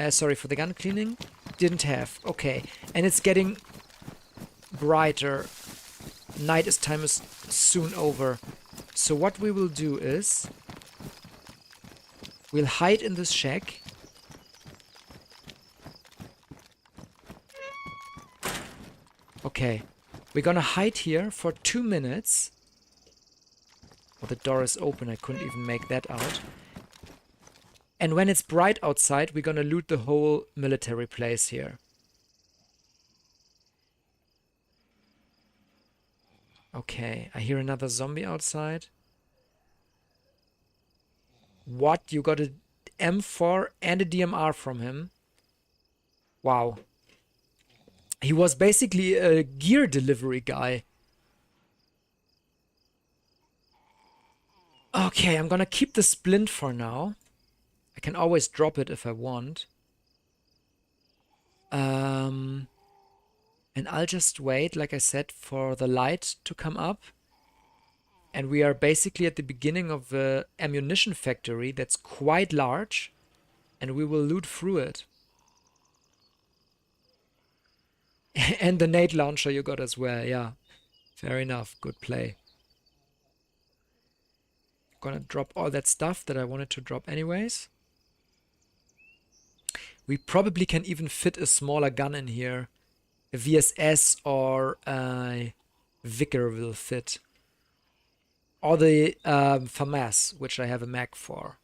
Sorry, for the gun cleaning. Didn't have. Okay, and it's getting brighter. Night time is soon over. So what we will do is we'll hide in this shack. Okay, we're gonna hide here for 2 minutes. Oh, the door is open. I couldn't even make that out. And when it's bright outside, we're gonna loot the whole military place here. Okay, I hear another zombie outside. What? You got a M4 and a DMR from him? Wow. He was basically a gear delivery guy. Okay, I'm gonna keep the splint for now. I can always drop it if I want. And I'll just wait, like I said, for the light to come up. And we are basically at the beginning of the ammunition factory that's quite large, and we will loot through it. And the nade launcher you got as well, yeah. Fair enough, good play. Gonna drop all that stuff that I wanted to drop anyways. We probably can even fit a smaller gun in here. A VSS or a Vicar will fit. Or the FAMAS, which I have a mag for.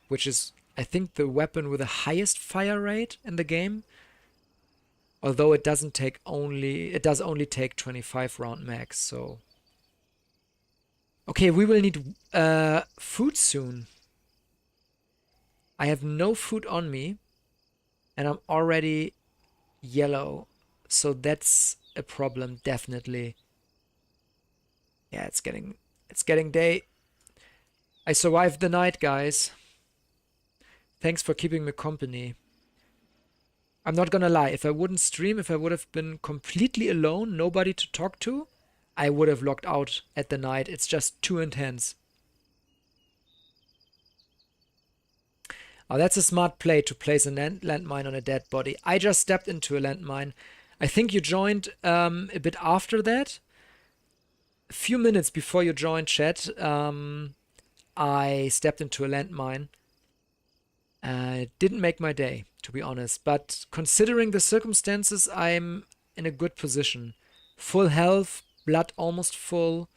Which is, I think, the weapon with the highest fire rate in the game. Although it does only take 25 round mags, so. Okay, we will need food soon. I have no food on me. And I'm already yellow. So that's a problem, definitely. Yeah, it's getting day. I survived the night, guys. Thanks for keeping me company. I'm not gonna lie, if I wouldn't stream, if I would have been completely alone, nobody to talk to, I would have logged out at the night. It's just too intense. Oh, that's a smart play to place a landmine on a dead body. I just stepped into a landmine. I think you joined a bit after that. A few minutes before you joined, chat, I stepped into a landmine. It didn't make my day, to be honest. But considering the circumstances, I'm in a good position. Full health, blood almost full,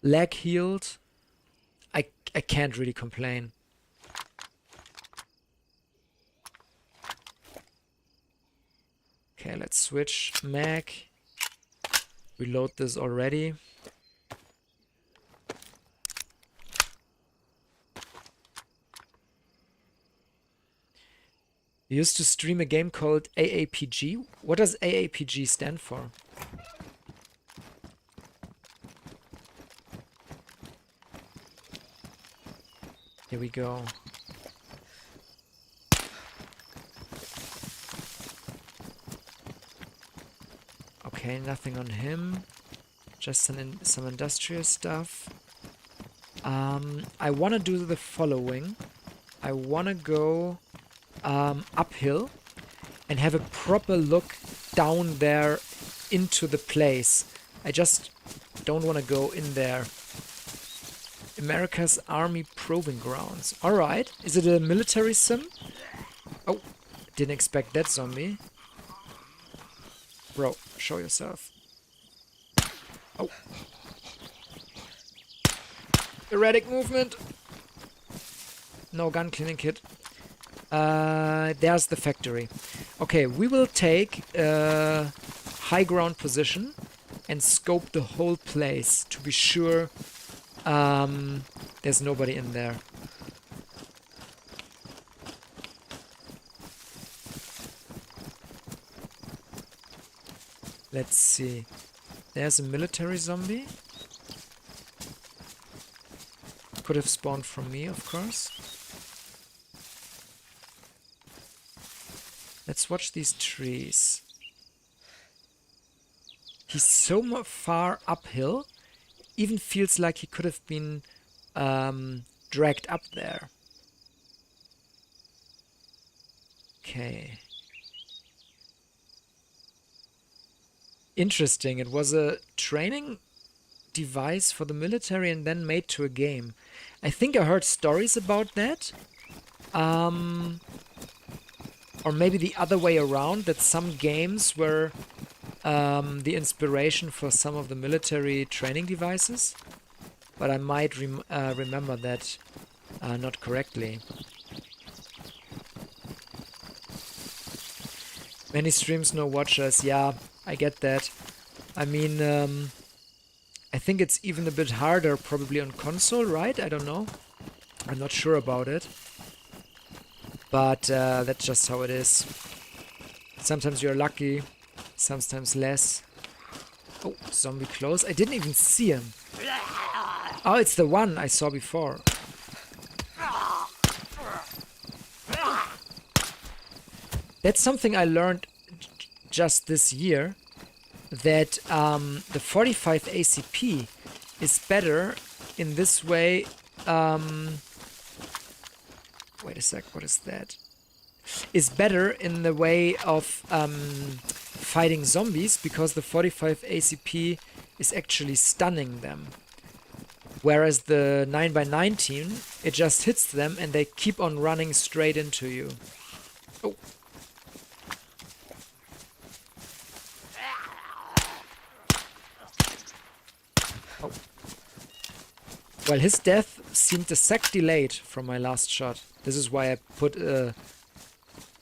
leg healed. I can't really complain. Okay, let's switch mag. Reload this already. We used to stream a game called AAPG. What does AAPG stand for? Here we go. Okay, nothing on him. Just some industrial stuff. I want to do the following. I want to go uphill and have a proper look down there into the place. I just don't want to go in there. America's Army Proving Grounds. Alright. Is it a military sim? Oh, didn't expect that zombie. Bro, show yourself. Oh. Erratic movement. No gun cleaning kit. There's the factory. Okay, we will take a high ground position and scope the whole place to be sure there's nobody in there. Let's see. There's a military zombie. Could have spawned from me, of course. Let's watch these trees. He's so far uphill, even feels like he could have been dragged up there. Okay. Interesting. It was a training device for the military and then made to a game. I think I heard stories about that. Or maybe the other way around, that some games were the inspiration for some of the military training devices. But I might remember that not correctly. Many streams, no watchers. Yeah, I get that. I mean, I think it's even a bit harder probably on console, right? I don't know. I'm not sure about it. But that's just how it is. Sometimes you're lucky, sometimes less. Oh, zombie close. I didn't even see him. Oh, it's the one I saw before. That's something I learned just this year, that the 45 ACP is better in this way. Wait a sec, what is that? Is better in the way of fighting zombies, because the 45 ACP is actually stunning them. Whereas the 9x19, it just hits them and they keep on running straight into you. Oh. Oh. Well, his death seemed a sec delayed from my last shot. This is why I put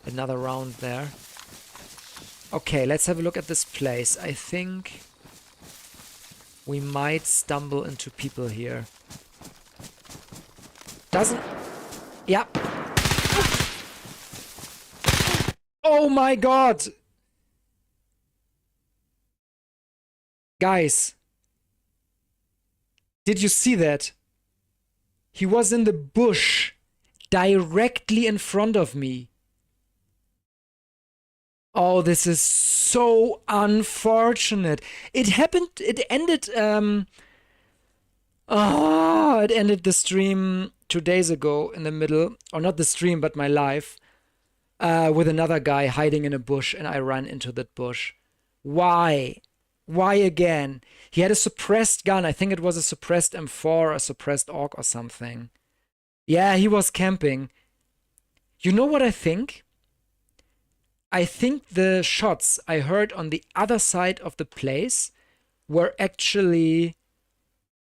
another round there. Okay, let's have a look at this place. I think we might stumble into people here. Doesn't... Yeah. Oh my god! Guys. Did you see that? He was in the bush, directly in front of me. Oh, this is so unfortunate. It happened, it ended, it ended the stream 2 days ago in the middle, or not the stream, but my live, with another guy hiding in a bush, and I ran into that bush. Why? Why again? He had a suppressed gun. I think it was a suppressed M4 or a suppressed AUG or something. Yeah, he was camping. You know what I think? I think the shots I heard on the other side of the place were actually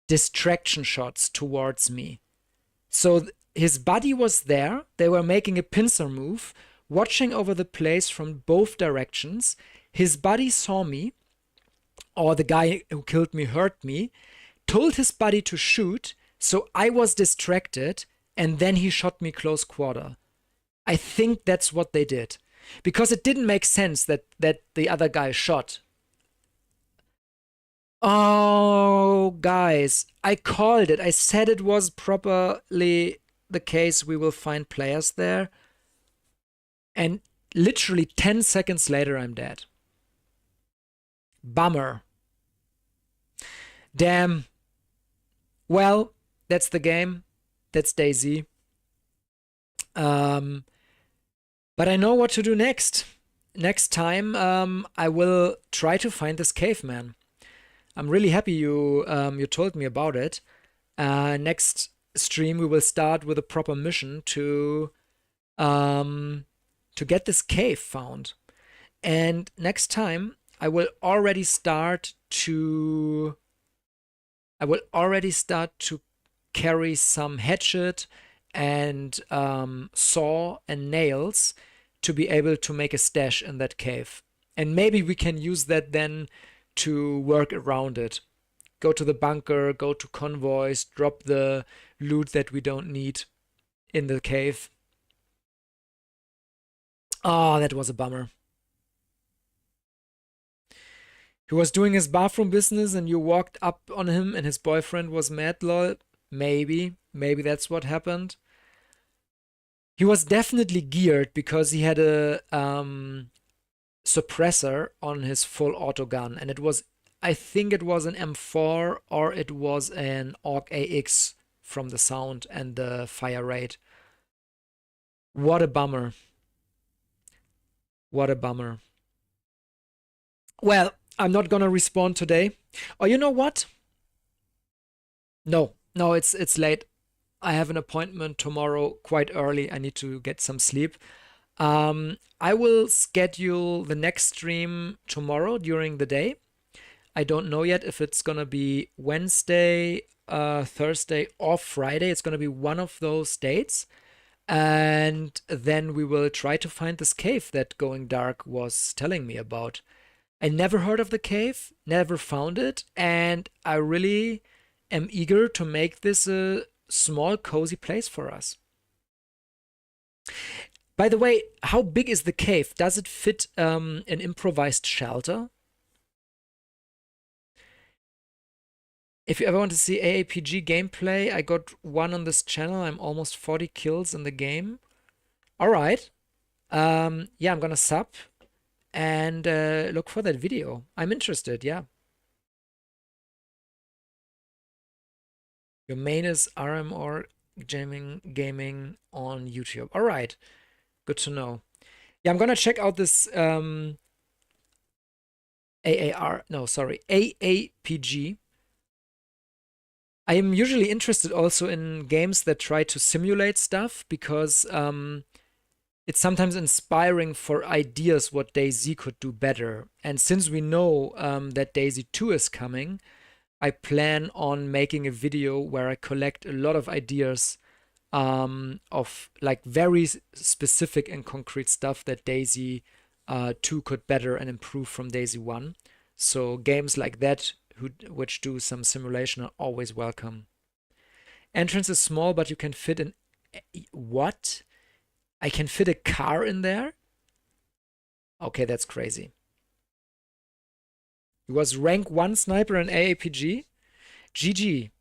distraction shots towards me. So his buddy was there. They were making a pincer move, watching over the place from both directions. His buddy saw me, or the guy who killed me heard me, told his buddy to shoot, so I was distracted, and then he shot me close quarter. I think that's what they did. Because it didn't make sense that the other guy shot. Oh, guys, I called it. I said it was properly the case. We will find players there. And literally 10 seconds later, I'm dead. Bummer. Damn. Well, that's the game. That's DayZ. But I know what to do next. Next time, I will try to find this caveman. I'm really happy you told me about it. Next stream, we will start with a proper mission to get this cave found. And next time, I will already start to carry some hatchet and saw and nails to be able to make a stash in that cave. And maybe we can use that then to work around it. Go to the bunker, go to convoys, drop the loot that we don't need in the cave. Oh, that was a bummer. He was doing his bathroom business and you walked up on him and his boyfriend was mad, lol. Maybe that's what happened. He was definitely geared because he had a suppressor on his full auto gun, and I think it was an M4 or it was an AUG AX from the sound and the fire rate. What a bummer. What a bummer. Well, I'm not gonna respawn today. Oh, you know what? No, it's late. I have an appointment tomorrow quite early. I need to get some sleep. I will schedule the next stream tomorrow during the day. I don't know yet if it's gonna be Wednesday, Thursday, or Friday. It's gonna be one of those dates. And then we will try to find this cave that Going Dark was telling me about. I never heard of the cave, never found it, and I really am eager to make this a small, cozy place for us. By the way, how big is the cave? Does it fit an improvised shelter? If you ever want to see AAPG gameplay, I got one on this channel. I'm almost 40 kills in the game. All right. Yeah, I'm gonna sub and look for that video. I'm interested, yeah. Your main is RM or gaming on YouTube. All right, good to know. Yeah, I'm gonna check out this AAPG. I am usually interested also in games that try to simulate stuff because it's sometimes inspiring for ideas what DayZ could do better. And since we know that DayZ 2 is coming, I plan on making a video where I collect a lot of ideas of like very specific and concrete stuff that DayZ 2 could better and improve from DayZ 1. So games like that which do some simulation are always welcome. Entrance is small, but you can fit an... What? I can fit a car in there? Okay, that's crazy. He was rank 1 sniper in AAPG? GG.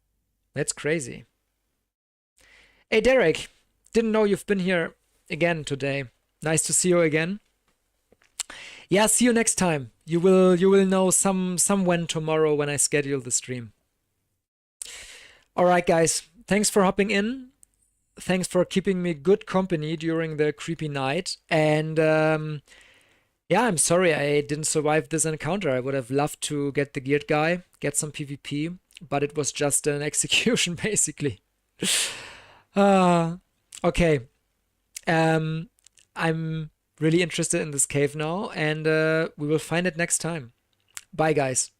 That's crazy. Hey, Derek. Didn't know you've been here again today. Nice to see you again. Yeah, see you next time. You will know some when tomorrow when I schedule the stream. All right, guys. Thanks for hopping in. Thanks for keeping me good company during the creepy night. And yeah, I'm sorry I didn't survive this encounter. I would have loved to get the geared guy, get some PvP, but it was just an execution basically. Okay. I'm really interested in this cave now, and we will find it next time. Bye, guys.